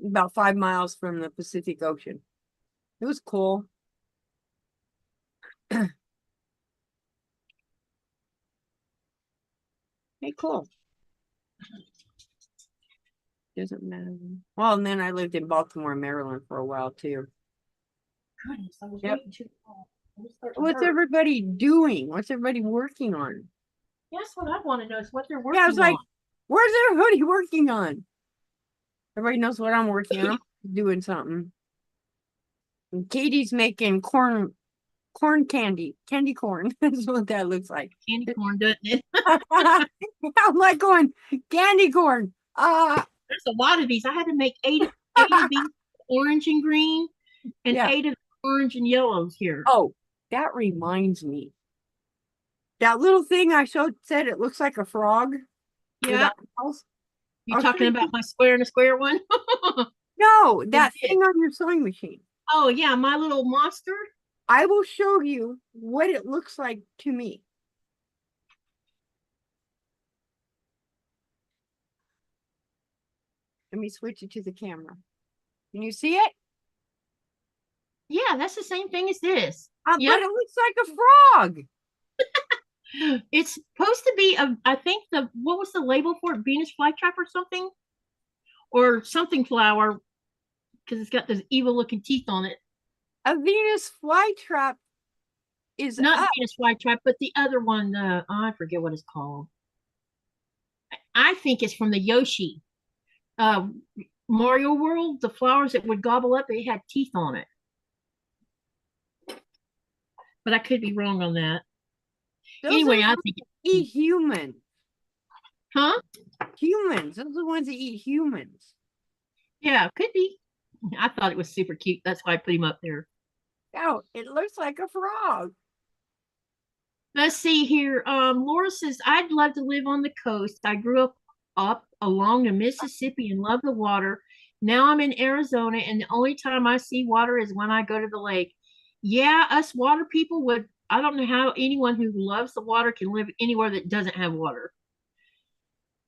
about 5 miles from the Pacific Ocean. It was cool. Hey, cool. Doesn't matter. Well, and then I lived in Baltimore, Maryland for a while too. Goodness, I was Yep. waiting too long. What's everybody doing? What's everybody working on? That's what I want to know is what they're working Yeah, I was like, on. where's everybody working on? Everybody knows what I'm working on. I'm doing something. And Katie's making corn candy corn. That's what that looks like. Candy corn, doesn't it? I'm like going candy corn. There's a lot of these. I had to make eight of these, orange and green, and Yeah. 8 of the orange and yellows here. Oh, that reminds me. That little thing I said it looks like a frog. Yeah. without mouth. You I'll talking show about you. my square and a square one? No, that did. thing on your sewing machine. Oh yeah, my little monster. I will show you what it looks like to me. Let me switch it to the camera. Can you see it? Yeah, that's the same thing as this. But Yep. it looks like a frog. It's supposed to be I think what was the label for it? Venus flytrap or something? Or something flower, because it's got those evil looking teeth on it. A Venus flytrap is Not up. Venus flytrap, but the other one, I forget what it's called. I think it's from the Yoshi. Mario World, the flowers that would gobble up, they had teeth on it. But I could be wrong on that. Those Anyway, are I the think ones that eat humans. huh? Humans. Those are the ones that eat humans. Yeah, could be. I thought it was super cute. That's why I put him up there. Oh, it looks like a frog. Let's see here. Laura says, I'd love to live on the coast. I grew up along the Mississippi and love the water. Now I'm in Arizona, and the only time I see water is when I go to the lake. Yeah, us water people would, I don't know how anyone who loves the water can live anywhere that doesn't have water.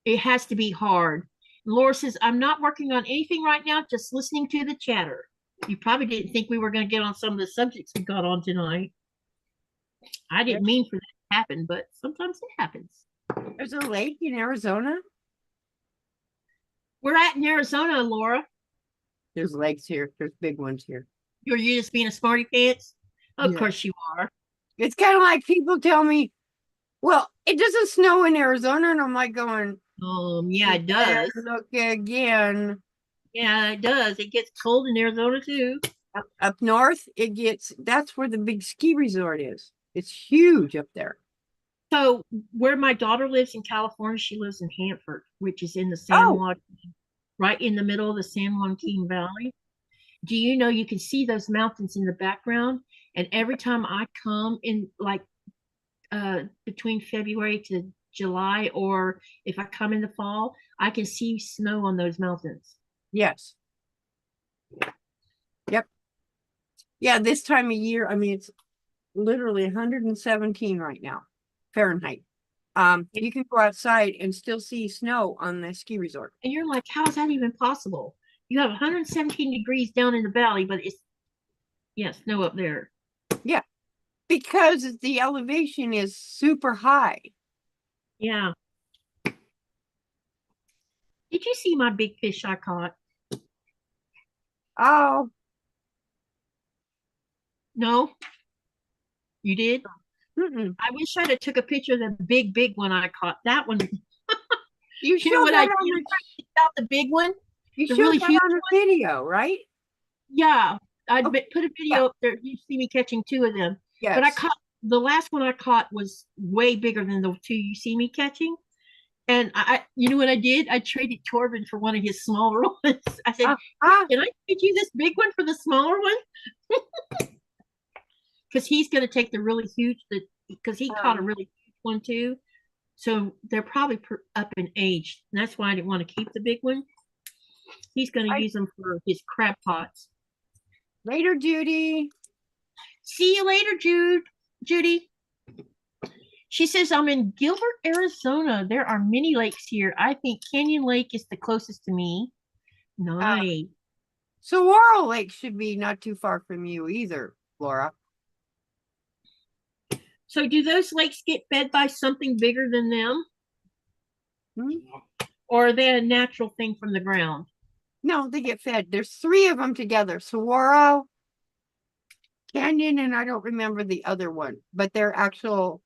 It has to be hard. Laura says, I'm not working on anything right now, just listening to the chatter. You probably didn't think we were going to get on some of the subjects we got on tonight. I didn't mean for that to happen, but sometimes it happens. There's a lake in Arizona. We're at in Arizona, Laura. There's lakes here. There's big ones here. You're just being a smarty pants? Of Yeah. course you are. It's kind of like people tell me, well, it doesn't snow in Arizona. And I'm like going, Yeah, it does. Look again. Yeah, it does. It gets cold in Arizona too. Up north, that's where the big ski resort is. It's huge up there. So where my daughter lives in California, she lives in Hanford, which is in the San Juan, right in the middle of the San Joaquin Valley. Do you know you can see those mountains in the background? And every time I come in, like between February to July, or if I come in the fall, I can see snow on those mountains. Yes. Yep. Yeah, this time of year, I mean, it's literally 117 right now, Fahrenheit. You can go outside and still see snow on the ski resort. And you're like, how is that even possible? You have 117 degrees down in the valley, but it's, snow up there. Yeah, because the elevation is super high. Yeah. Did you see my big fish I caught? Oh. No? You did? Mm-mm. I wish I'd have took a picture of the big one I caught. That one. You know what I did on about the big one? you the showed really that huge on a video, right? Yeah. I Oh, put a video up there. You see me catching 2 of them. Yes. But I caught, the last one I caught was way bigger than the 2 you see me catching. And you know what I did? I traded Torben for one of his smaller ones. I said, can I trade you this big one for the smaller one? Because he's going to take the really huge, because he caught a really huge one too. So they're probably up in age. And that's why I didn't want to keep the big one. He's going to use them for his crab pots. Later, Judy. See you later, Judy. She says, I'm in Gilbert, Arizona. There are many lakes here. I think Canyon Lake is the closest to me. Nice. Saguaro Lake should be not too far from you either, Laura. So do those lakes get fed by something bigger than them? Or are they a natural thing from the ground? No, they get fed. There's 3 of them together. Saguaro, Canyon, and I don't remember the other one, but they're actual.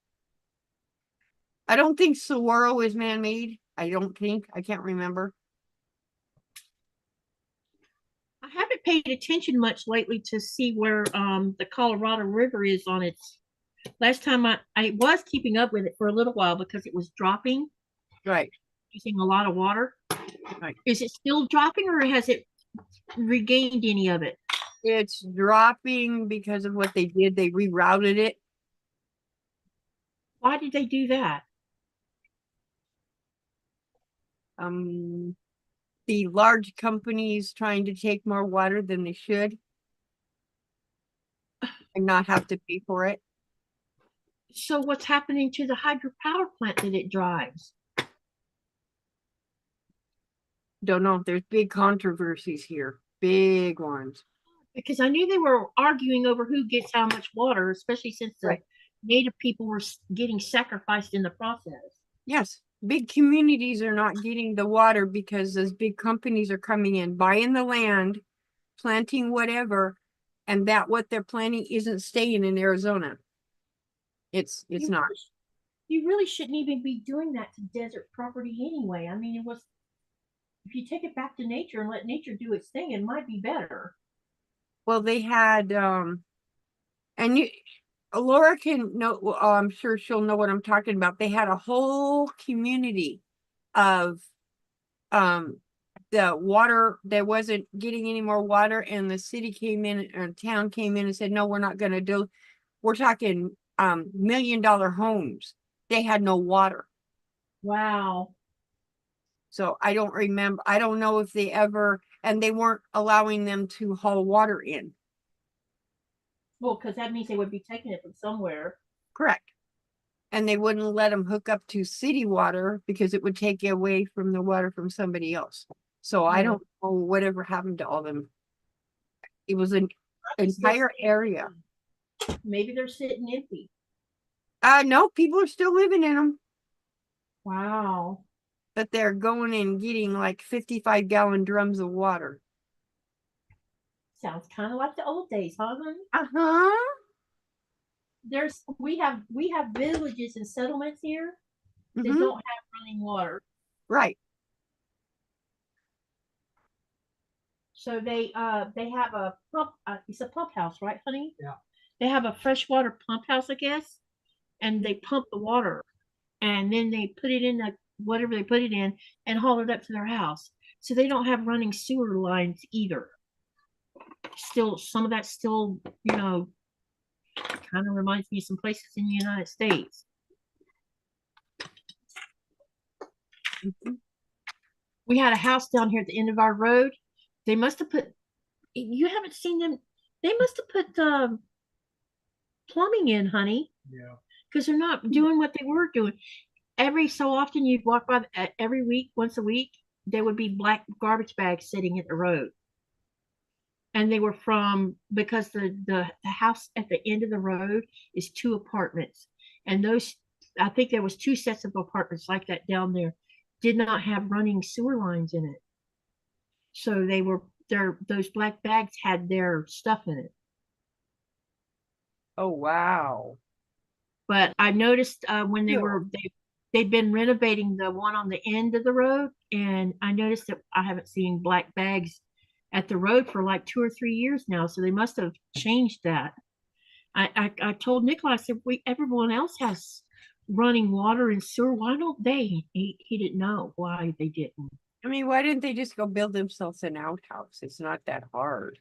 I don't think Saguaro is man-made. I don't think. I can't remember. I haven't paid attention much lately to see where the Colorado River is on its. Last time I was keeping up with it for a little while because it was dropping, Right. using a lot of water. Right. Is it still dropping or has it regained any of it? It's dropping because of what they did. They rerouted it. Why did they do that? The large companies trying to take more water than they should and not have to pay for it. So what's happening to the hydropower plant that it drives? Don't know. There's big controversies here. Big ones. Because I knew they were arguing over who gets how much water, especially since the Right. native people were getting sacrificed in the process. Yes. Big communities are not getting the water because those big companies are coming in, buying the land, planting whatever, and that what they're planting isn't staying in Arizona. It's not. You really shouldn't even be doing that to desert property anyway. I mean, if you take it back to nature and let nature do its thing, it might be better. Well, they had and Laura can know, I'm sure she'll know what I'm talking about. They had a whole community of the water that wasn't getting any more water, and the city came in or town came in and said, no, we're not going to do. We're talking $1 million homes. They had no water. Wow. So I don't remember. I don't know if they ever, and they weren't allowing them to haul water in. Well, because that means they would be taking it from somewhere. Correct. And they wouldn't let them hook up to city water because it would take away from the water from somebody else. So I don't know whatever happened to all them. It was an entire area. Maybe they're sitting empty. No, people are still living in them, Wow. but they're going and getting like 55-gallon drums of water. Sounds kind of like the old days, huh, honey? Uh-huh. We have villages and settlements here that Mhm. don't have running water. Right. So they have a pump. It's a pump house, right, honey? Yeah. They have a freshwater pump house, I guess, and they pump the water, and then they put it in the whatever they put it in and haul it up to their house. So they don't have running sewer lines either. Still, some of that still, kind of reminds me of some places in the United States. Mhm. We had a house down here at the end of our road. They must have put. You haven't seen them. They must have put plumbing in, honey, Yeah. because they're not doing what they were doing. Every so often, you'd walk by every week, once a week, there would be black garbage bags sitting at the road. And they were because the house at the end of the road is 2 apartments. And I think there was 2 sets of apartments like that down there, did not have running sewer lines in it. So those black bags had their stuff in it. Oh, wow. But I noticed when Cool. they've been renovating the one on the end of the road, and I noticed that I haven't seen black bags at the road for like 2 or 3 years now. So they must have changed that. I told Nicola, I said, everyone else has running water and sewer. Why don't they? He didn't know why they didn't. I mean, why didn't they just go build themselves an outhouse? It's not that hard.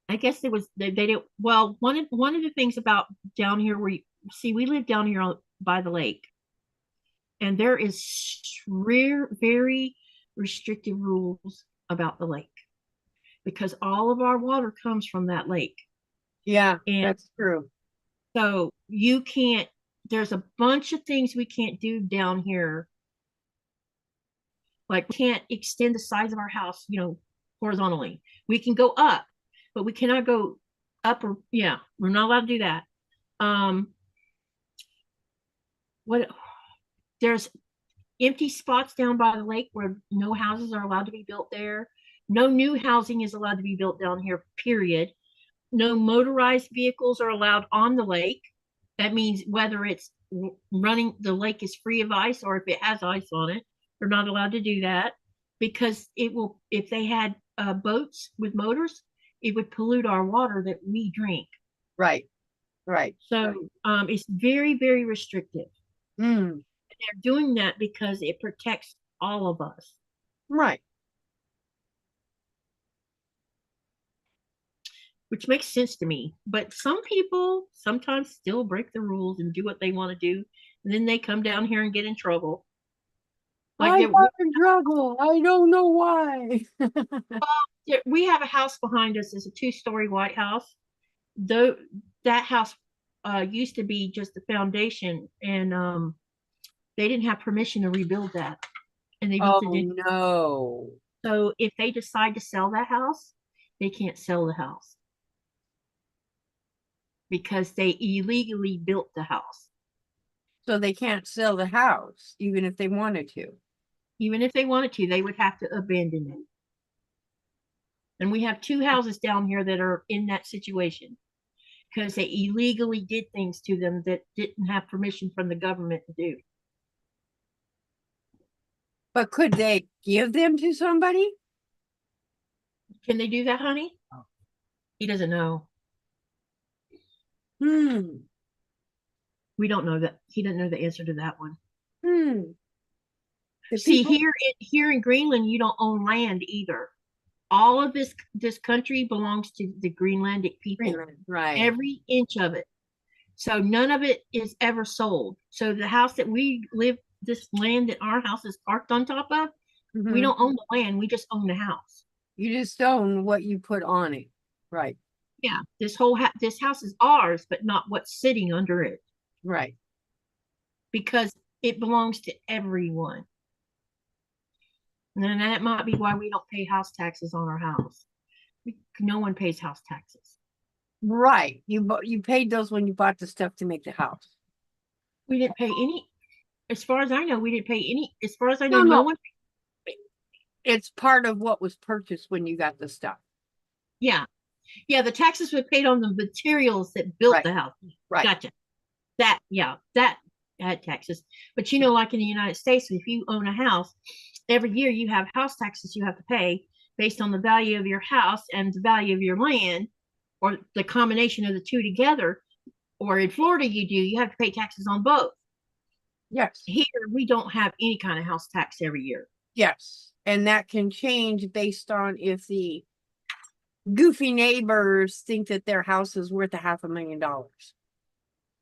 I guess they didn't. Well, one of the things about down here we live down here by the lake, and there is very restrictive rules about the lake because all of our water comes from that lake. Yeah, And that's true. so there's a bunch of things we can't do down here. Like we can't extend the size of our house, horizontally. We can go up, but we cannot go up we're not allowed to do that. What There's empty spots down by the lake where no houses are allowed to be built there. No new housing is allowed to be built down here, period. No motorized vehicles are allowed on the lake. That means whether it's running, the lake is free of ice, or if it has ice on it, they're not allowed to do that, because it will, if they had boats with motors, it would pollute our water that we drink. Right. Right. So it's very, very restrictive. Mm. They're doing that because it protects all of us. Right. Which makes sense to me. But some people sometimes still break the rules and do what they want to do, and then they come down here and get in trouble. I got in trouble. I don't know why. We have a house behind us. It's a 2-story white house. Though that house used to be just the foundation, and they didn't have permission to rebuild that, and they built it in. No. So if they decide to sell that house, they can't sell the house because they illegally built the house. So they can't sell the house, even if they wanted to. Even if they wanted to, they would have to abandon it. And we have 2 houses down here that are in that situation because they illegally did things to them that didn't have permission from the government to do. But could they give them to somebody? Can they do that, honey? Oh. He doesn't know. We don't know that. He doesn't know the answer to that one. See, here in Greenland, you don't own land either. All of this country belongs to the Greenlandic people. Greenland, right. Every inch of it. So none of it is ever sold. So the house that we live, this land that our house is parked on top of, we don't own the land. We just own the house. You just own what you put on it. Right. Yeah. This whole this house is ours, but not what's sitting under it. Right. Because it belongs to everyone. And that might be why we don't pay house taxes on our house. No one pays house taxes. Right. You paid those when you bought the stuff to make the house. We didn't pay any. As far as I know, we didn't pay any. As far as I know, No. no one. It's part of what was purchased when you got the stuff. Yeah. Yeah, the taxes were paid on the materials that built the house. Right. Gotcha. That had taxes. But like in the United States, if you own a house, every year you have house taxes you have to pay based on the value of your house and the value of your land, or the combination of the two together. Or in Florida, you have to pay taxes on both. Yes. Here, we don't have any kind of house tax every year. Yes. And that can change based on if the goofy neighbors think that their house is worth $500,000.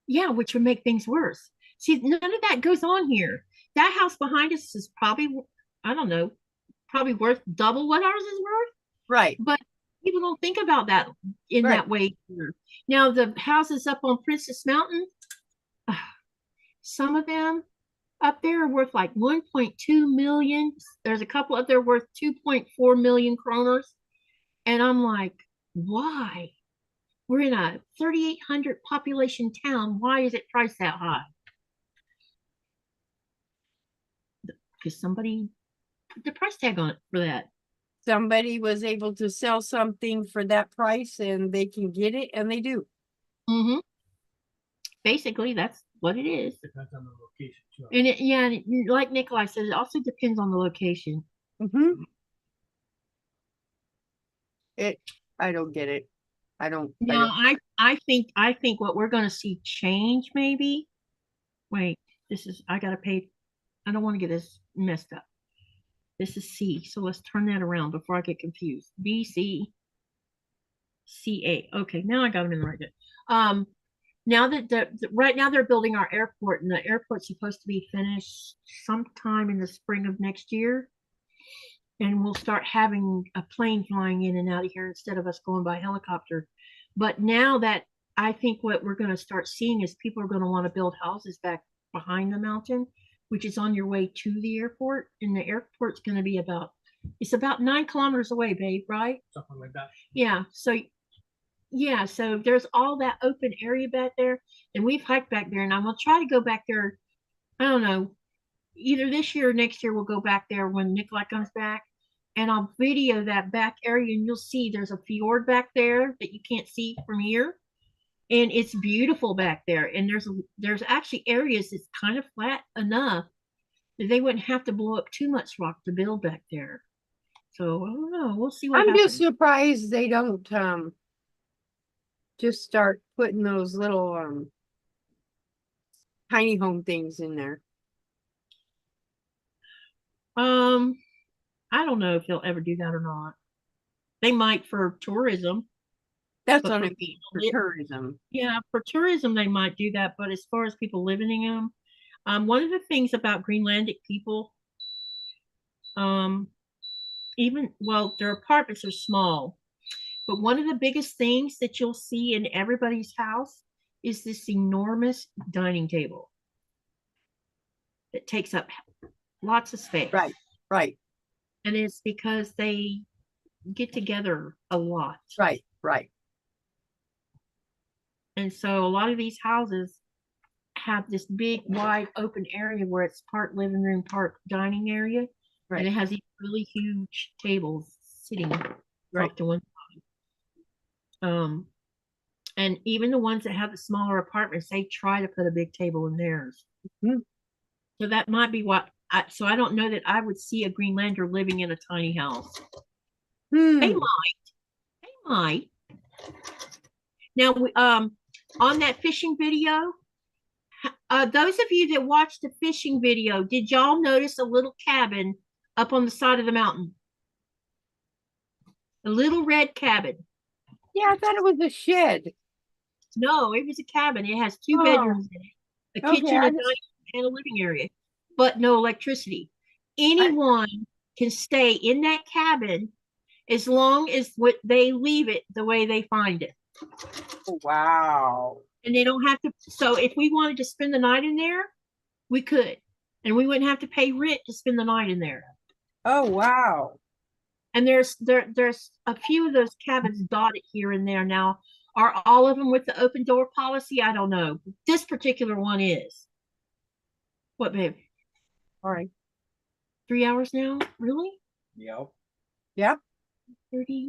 Yeah, which would make things worse. See, none of that goes on here. That house behind us is probably, I don't know, probably worth double what ours is worth. Right. But people don't think about that in that way here. Now, the houses up on Princess Mountain, some of them up there are worth like 1.2 million. There's a couple up there worth 2.4 million kroners. And I'm like, why? We're in a 3,800 population town. Why is it priced that high? Because somebody put the price tag on it for that. Somebody was able to sell something for that price and they can get it, and they do. Basically, that's what it is. Depends on the location too. And like Nikolai said, it also depends on the location. I don't get it. I don't. No, I think what we're going to see change maybe. Wait, I got to pay. I don't want to get this messed up. This is C, so let's turn that around before I get confused. B, C, C, A. Okay, now I got them in the right way. Now that right now they're building our airport, and the airport's supposed to be finished sometime in the spring of next year. And we'll start having a plane flying in and out of here instead of us going by helicopter. But now that I think what we're going to start seeing is people are going to want to build houses back behind the mountain, which is on your way to the airport. And the airport's going to be about 9 kilometers away, babe, right? Something like that. Yeah. So there's all that open area back there. And we've hiked back there, and I'm going to try to go back there. I don't know. Either this year or next year, we'll go back there when Nikolai comes back and I'll video that back area, and you'll see there's a fjord back there that you can't see from here. And it's beautiful back there. And there's actually areas that's kind of flat enough that they wouldn't have to blow up too much rock to build back there. So I don't know. We'll see what I'm happens. just surprised they don't just start putting those little tiny home things in there. I don't know if they'll ever do that or not. They might for tourism. That's But what I for mean for lit- tourism. Yeah, for tourism they might do that, but as far as people living in them, one of the things about Greenlandic people, even well, their apartments are small, but one of the biggest things that you'll see in everybody's house is this enormous dining table that takes up lots of space. Right, right, And it's because they get together a lot. right, right. And so a lot of these houses have this big, wide open area where it's part living room, part dining area. Right. And it has these really huge tables sitting Right. off to one side. And even the ones that have the smaller apartments, they try to put a big table in theirs. Mhm. So that might be what so I don't know that I would see a Greenlander living in a tiny house. They might. Now, on that fishing video, those of you that watched the fishing video, did y'all notice a little cabin up on the side of the mountain? A little red cabin. Yeah, I thought it was a shed. No, it was a cabin. It has two Oh, bedrooms in it, a okay, kitchen, I a just- dining, and a living area, but no electricity. Anyone can stay in that cabin as long as they leave it the way they find it. Oh, wow. And they don't have to. So if we wanted to spend the night in there, we could, and we wouldn't have to pay rent to spend the night in there. Oh, wow. And there's a few of those cabins dotted here and there. Now, are all of them with the open door policy? I don't know. This particular one is. What, babe? All right. 3 hours now? Really? Yep. Yep. 30.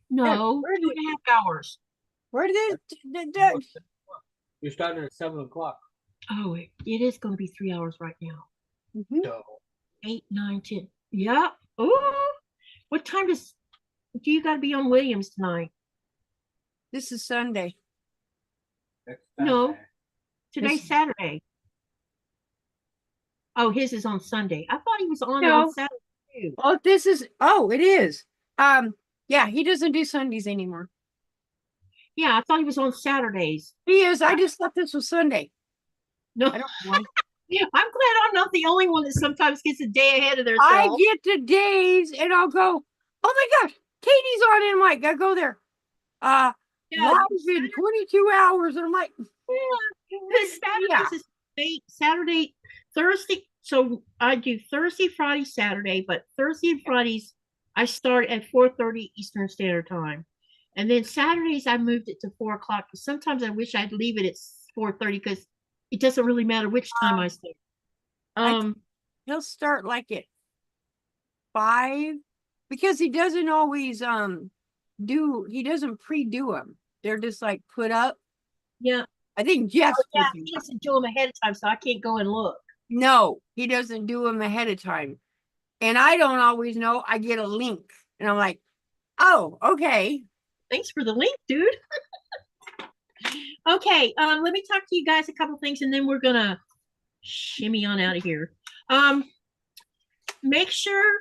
No, where two did- and a half hours. Where did You're starting at 7 o'clock. Oh, it is going to be 3 hours right now. Mhm. So 8, 9, 10. Yeah. Oh, what time do you got to be on Williams tonight? This is Sunday. that's No. Saturday. Today's This- Saturday. Oh, his is on Sunday. I thought he was on No. Saturday too. Oh, it is. Yeah, he doesn't do Sundays anymore. Yeah, I thought he was on Saturdays. He is. I just thought this was Sunday. No, I don't know why. I'm glad I'm not the only one that sometimes gets a day ahead of I themselves. get the days and I'll go, oh my gosh, Katie's on in Mike. I go there. Yeah, Live in 22 hours. And I'm like, Because Saturday, Thursday. So I do Thursday, Friday, Saturday, but Thursday and Fridays I start at 4:30 Eastern Standard Time, and then Saturdays I moved it to 4 o'clock. Because sometimes I wish I'd leave it at 4:30 because it doesn't really matter which time I start. he'll start like at 5 because he doesn't always he doesn't pre-do them. They're just like put up. Yeah. I think Jeff Yeah, he doesn't do them ahead of time, so I can't go and look. No, he doesn't do them ahead of time. And I don't always know. I get a link and I'm like, oh, okay. Thanks for the link, dude. Okay, let me talk to you guys a couple things and then we're gonna shimmy on out of here. Make sure,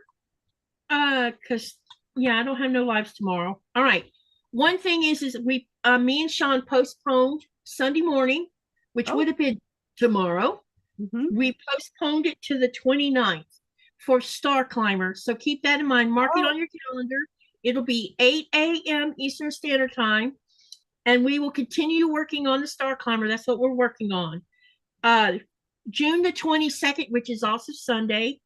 because yeah, I don't have no lives tomorrow. All right. One thing is we me and Sean postponed Sunday morning, which Oh. would have been tomorrow. Mhm. We postponed it to the 29th for Star Climber. So keep that in mind. Mark it Oh. on your calendar. It'll be 8 a.m. Eastern Standard Time. And we will continue working on the Star Climber. That's what we're working on. June the 22nd, which is also Sunday,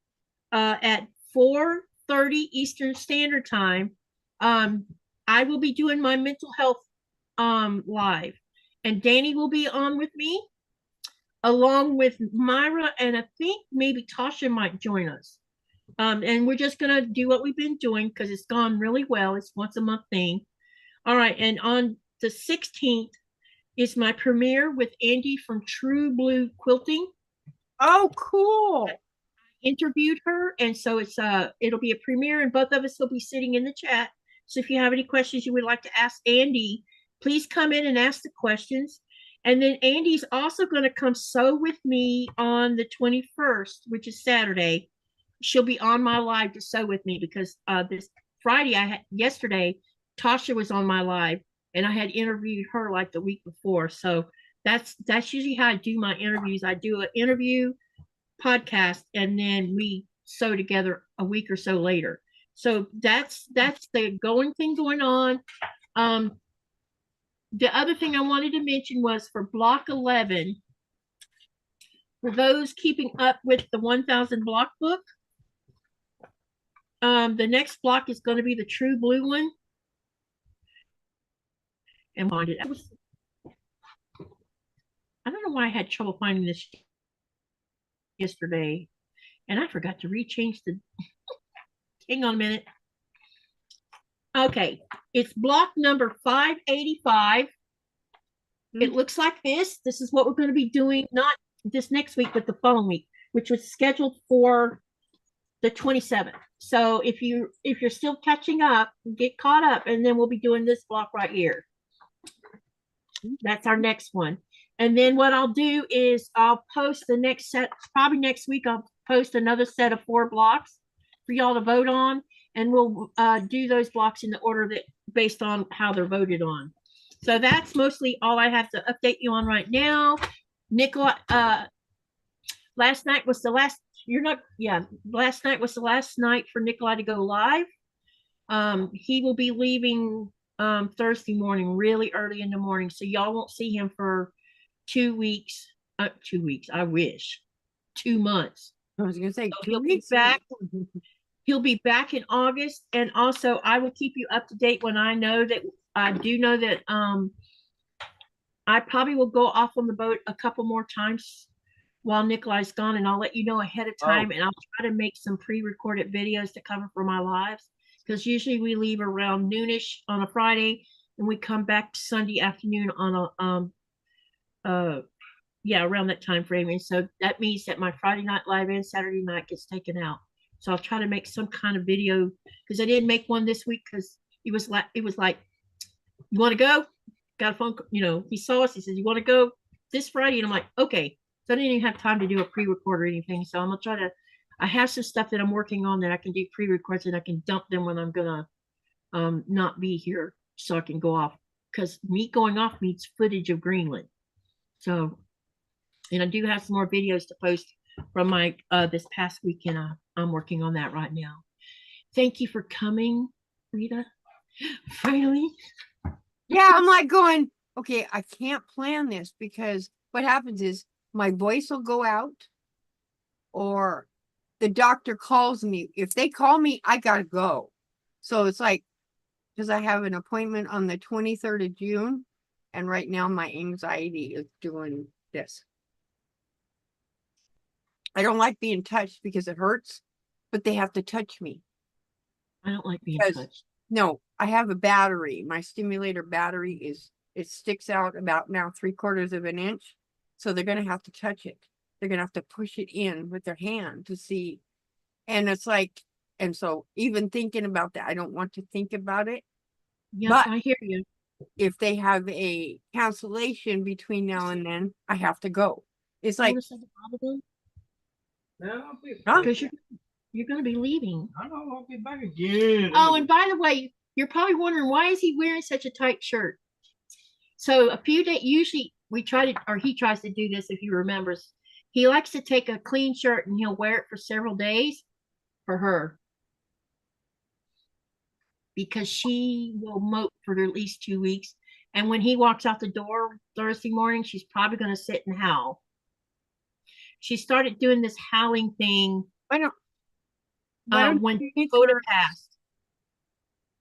at 4:30 Eastern Standard Time, I will be doing my mental health live. And Danny will be on with me, along with Myra, and I think maybe Tasha might join us. And we're just gonna do what we've been doing because it's gone really well. It's once a month thing. All right, and on the 16th is my premiere with Andy from True Blue Quilting. Oh, cool. Interviewed her, and so it'll be a premiere, and both of us will be sitting in the chat. So if you have any questions you would like to ask Andy, please come in and ask the questions. And then Andy's also going to come sew with me on the 21st, which is Saturday. She'll be on my live to sew with me because this Friday yesterday Tasha was on my live and I had interviewed her like the week before. So that's usually how I do my interviews. I do an interview podcast and then we sew together a week or so later. So that's the thing going on. The other thing I wanted to mention was for block 11, for those keeping up with the 1000 block book, the next block is going to be the True Blue one. And I don't know why I had trouble finding this yesterday, and I forgot to rechange the. Hang on a minute. Okay, it's block number 585. It looks like this. This is what we're going to be doing, not this next week, but the following week, which was scheduled for the 27th. So if you're still catching up, get caught up, and then we'll be doing this block right here. That's our next one. And then what I'll do is I'll post the next set, probably next week, I'll post another set of 4 blocks for y'all to vote on. And we'll do those blocks in the order that based on how they're voted on. So that's mostly all I have to update you on right now. Nicola, last night was the last, last night was the last night for Nikolai to go live. He will be leaving Thursday morning, really early in the morning. So y'all won't see him for 2 weeks. 2 weeks, I wish. 2 months. I was gonna say so he'll be back. He'll be back in August, and also I will keep you up to date when I know that I do know that I probably will go off on the boat a couple more times while Nikolai's gone, and I'll let you know ahead of time, and I'll try to make some pre-recorded videos to cover for my lives, because usually we leave around noonish on a Friday and we come back Sunday afternoon on a around that time frame. And so that means that my Friday night live and Saturday night gets taken out. So I'll try to make some kind of video, because I didn't make one this week because it was like, you want to go? Got a phone, he saw us. He says, you want to go this Friday? And I'm like, okay. So I didn't even have time to do a pre-record or anything. So I'm going to try to, I have some stuff that I'm working on that I can do pre-records, and I can dump them when I'm going to not be here, so I can go off, because me going off needs footage of Greenland. So, and I do have some more videos to post from my this past weekend. I'm working on that right now. Thank you for coming, Rita. Finally. Yeah, I'm like going, okay, I can't plan this, because what happens is my voice will go out, or the doctor calls me. If they call me, I gotta go. So it's like, because I have an appointment on the 23rd of June, and right now my anxiety is doing this. I don't like being touched because it hurts, but they have to touch me. I don't like being touched. No, I have a battery. My stimulator battery it sticks out about now 3/4 of an inch. So they're going to have to touch it. They're going to have to push it in with their hand to see. And it's like, and so even thinking about that, I don't want to think about it. Yeah, but I hear you. If they have a cancellation between now and then, I have to go. It's like, because you're going to be leaving. I know I'll be back again. Oh, and by the way, you're probably wondering, why is he wearing such a tight shirt? So a few days, usually he tries to do this, if he remembers. He likes to take a clean shirt and he'll wear it for several days for her, because she will mope for at least 2 weeks. And when he walks out the door Thursday morning, she's probably going to sit and howl. She started doing this howling thing. why don't when you make Coda her, passed.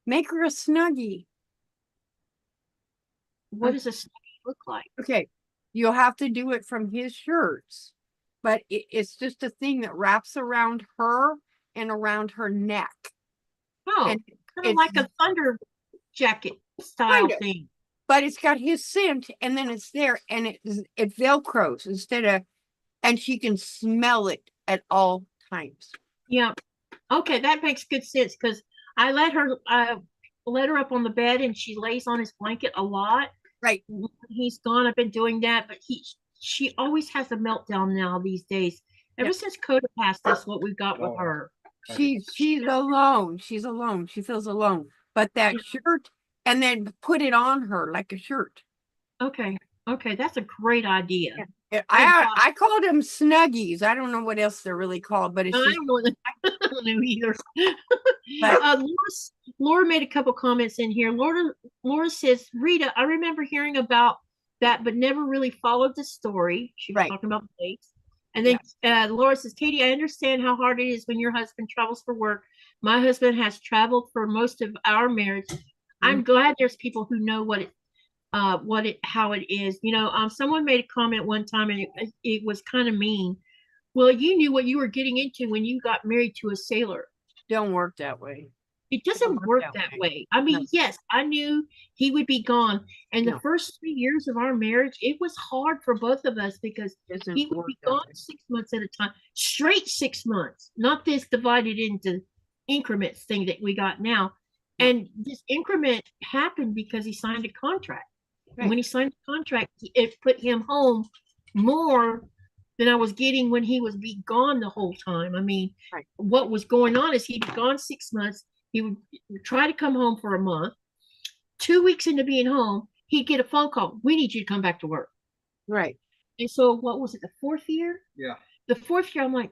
make her a Snuggie? What does a Snuggie look like? Okay, you'll have to do it from his shirts, but it's just a thing that wraps around her, and around her neck. Oh, And kind of like a thunder jacket style Kind of. thing. But it's got his scent, and then it's there, and it velcros instead of, and she can smell it at all times. Yeah. Okay, that makes good sense because I let her up on the bed and she lays on his blanket a lot. Right. When he's gone. I've been doing that, but she always has a meltdown now these days. Ever since Coda passed, that's what we've got with Oh. her. She's alone. She's alone. She feels alone. But that shirt, and then put it on her like a shirt. Okay. Okay, that's a great idea. I called them snuggies. I don't know what else they're really called, but it's I just, don't know, I don't know either. But- Laura made a couple comments in here. Laura says, Rita, I remember hearing about that, but never really followed the story. She was Right. talking about plates. And then Laura says, Katie, I understand how hard it is when your husband travels for work. My husband has traveled for most of our marriage. I'm glad there's people who know how it is. You know, someone made a comment one time and it was kind of mean. Well, you knew what you were getting into when you got married to a sailor. don't work that way. It doesn't work that way. I mean, No. yes, I knew he would be gone. And No. the first 3 years of our marriage, it was hard for both of us because Doesn't he would work be that gone way. 6 months at a time, straight 6 months, not this divided into increments thing that we got now. And this increment happened because he signed a contract. And when he signed the contract, it put him home more than I was getting when he would be gone the whole time. I mean, what was going on is he'd be gone 6 months. He would try to come home for a month. 2 weeks into being home, he'd get a phone call. We need you to come back to work. Right. And so what was it, the fourth year? Yeah. The fourth year, I'm like,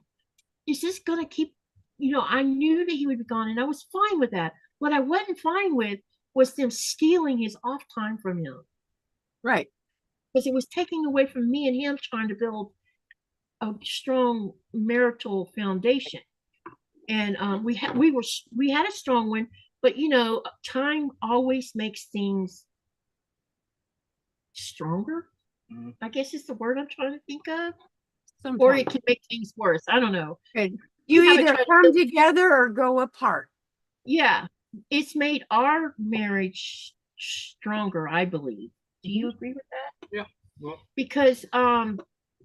is this going to keep, I knew that he would be gone and I was fine with that. What I wasn't fine with was them stealing his off time from him. Right. Because it was taking away from me and him trying to build a strong marital foundation. And we had a strong one, but time always makes things stronger. I guess is the word I'm trying to think of. Sometimes. Or it can make things worse. I don't know. You You haven't either tried to come build- together or go apart. Yeah, it's made our marriage stronger, I believe. Do you agree with that? Yeah. Well, Because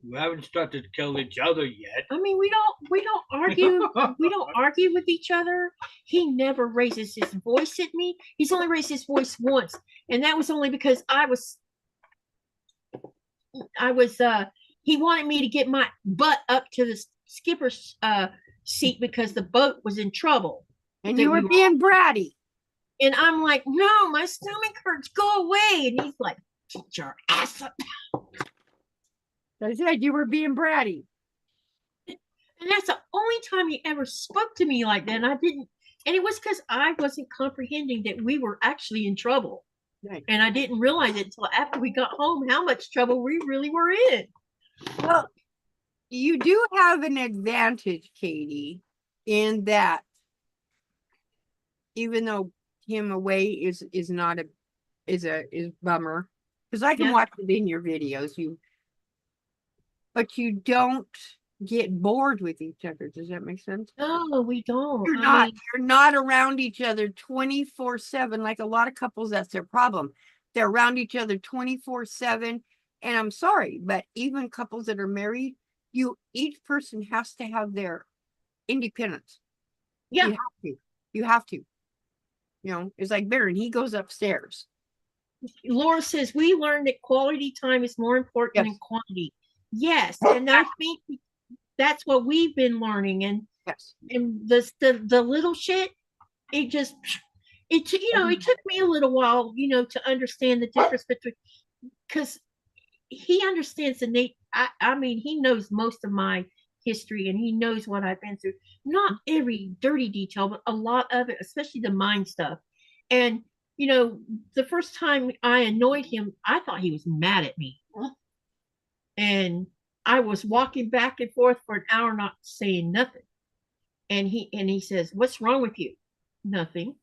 we haven't started to kill each other yet. I mean, we don't argue. We don't argue with each other. He never raises his voice at me. He's only raised his voice once, and that was only because he wanted me to get my butt up to the skipper's seat because the boat was in trouble. And that you were we being bratty. And I'm like, no, my stomach hurts. Go away. And he's like, get your ass up. I said you were being bratty. And that's the only time he ever spoke to me like that. And I didn't, and it was because I wasn't comprehending that we were actually in trouble. Right. And I didn't realize it until after we got home how much trouble we really were in. Well, you do have an advantage, Katie, in that even though him away is not is bummer, because I can Yeah. watch it in your videos, but you don't get bored with each other. Does that make sense? No, we don't. You're not around each other 24/7 like a lot of couples. That's their problem. They're around each other 24/7. And I'm sorry, but even couples that are married, each person has to have their independence. Yeah. You have to. It's like Baron, he goes upstairs. Laura says we learned that quality time is more important than quantity. Yes, and I think that's what we've been learning. And Yes. and the little shit, it took me a little while, to understand the difference between, because he understands I mean, he knows most of my history and he knows what I've been through. Not every dirty detail, but a lot of it, especially the mind stuff. And the first time I annoyed him, I thought he was mad at me. And I was walking back and forth for an hour not saying nothing. And he says, "What's wrong with you?" "Nothing."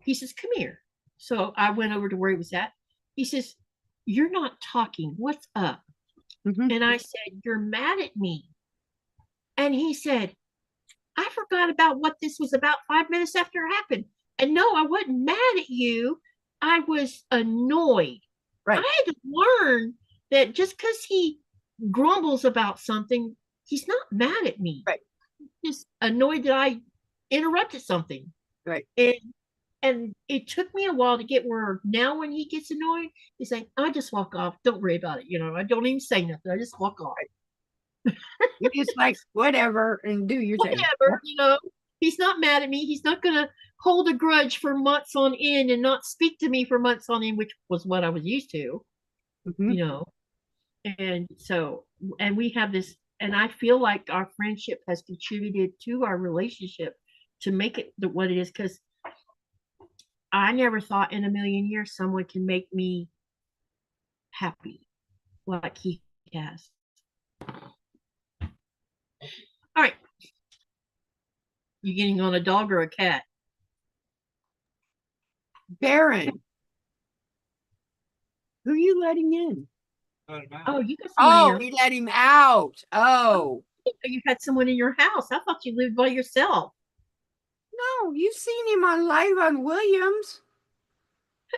He says, "Come here." So I went over to where he was at. He says, "You're not talking. What's up?" Mhm. And I said, "You're mad at me." And he said, I forgot about what this was about 5 minutes after it happened. And no, I wasn't mad at you. I was annoyed. Right. I had to learn that just because he grumbles about something, he's not mad at me. Right. He's just annoyed that I interrupted something. Right. And it took me a while to get where now when he gets annoyed, he's like, I just walk off. Don't worry about it. I don't even say nothing. I just walk off. You just like whatever and do your thing. Whatever. He's not mad at me. He's not gonna hold a grudge for months on end and not speak to me for months on end, which was what I was used to. Mhm. And so, and we have this, and I feel like our friendship has contributed to our relationship to make it what it is, because I never thought in a million years someone can make me happy like he has. All right. You getting on a dog or a cat? Baron, who are you letting in? Oh, you got someone Oh, in he let him out. Oh, you had someone in your house. I thought you lived by yourself. no, you've seen him on live on Williams.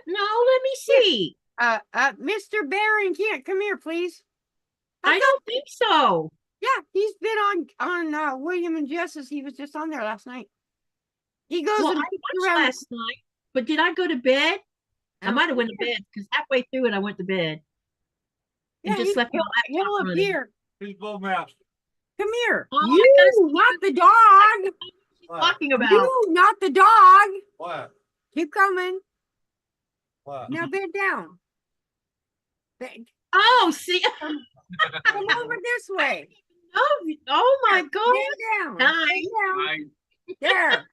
No, let me see. Mr. Baron can't come here, please. I don't think so. Yeah, he's been on William and Jess's. He was just on there last night. He goes Well, and I peeks watched around. last night, but did I go to bed? I might have went to bed because halfway through it, I went to bed and just left my he'll laptop running. appear. He's bowmaster. Come here. Oh, I You, gotta see not the dog. What? Talking about. You, not the dog. What? Keep coming. What? Now bend down. Oh, see. Come over this way. Oh my God. Bend down. Hi. Bend down. There.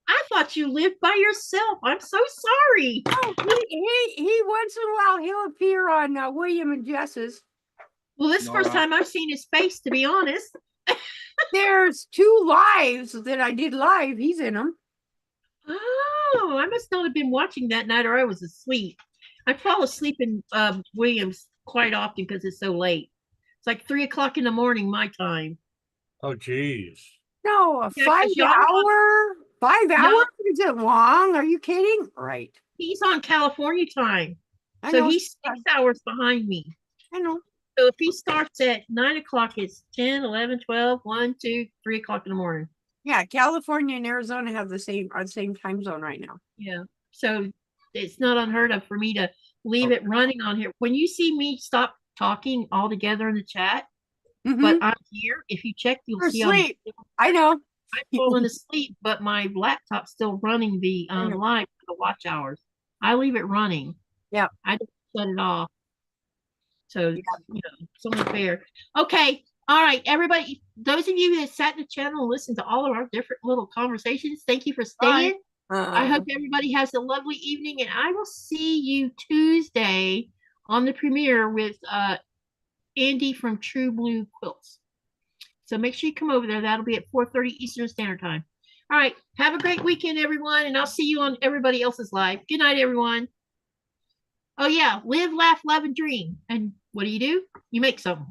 I thought you lived by yourself. I'm so sorry. Oh, he once in a while he'll appear on William and Jess's. Well, this is the first time I've seen his face, to be honest. There's 2 lives that I did live. He's in them. Oh, I must not have been watching that night, or I was asleep. I fall asleep in Williams quite often because it's so late. It's like 3 o'clock in the morning, my time. Oh, jeez. No, a Yeah, 5 'cause y'all- hour. 5 No. hours isn't long. Are you kidding? Right. He's on California time. I So know. he's 6 hours behind me. I know. So if he starts at 9 o'clock, it's 10, 11, 12, 1, 2, 3 o'clock in the morning. Yeah, California and Arizona have the same time zone right now. Yeah. So it's not unheard of for me to leave it running on here. When you see me stop talking altogether in the chat, but I'm here. If you check, you'll For see sleep. I know. I'm falling asleep, but my laptop's still running the live for the watch hours. I leave it running. Yeah. I don't shut it off. So, it's only fair. Okay. All right, everybody. Those of you that sat in the channel and listened to all of our different little conversations, thank you for staying. I hope everybody has a lovely evening, and I will see you Tuesday on the premiere with Andy from True Blue Quilts. So make sure you come over there. That'll be at 4:30 Eastern Standard Time. All right. Have a great weekend, everyone, and I'll see you on everybody else's live. Good night, everyone. Oh, yeah. Live, laugh, love, and dream. And what do? You make something.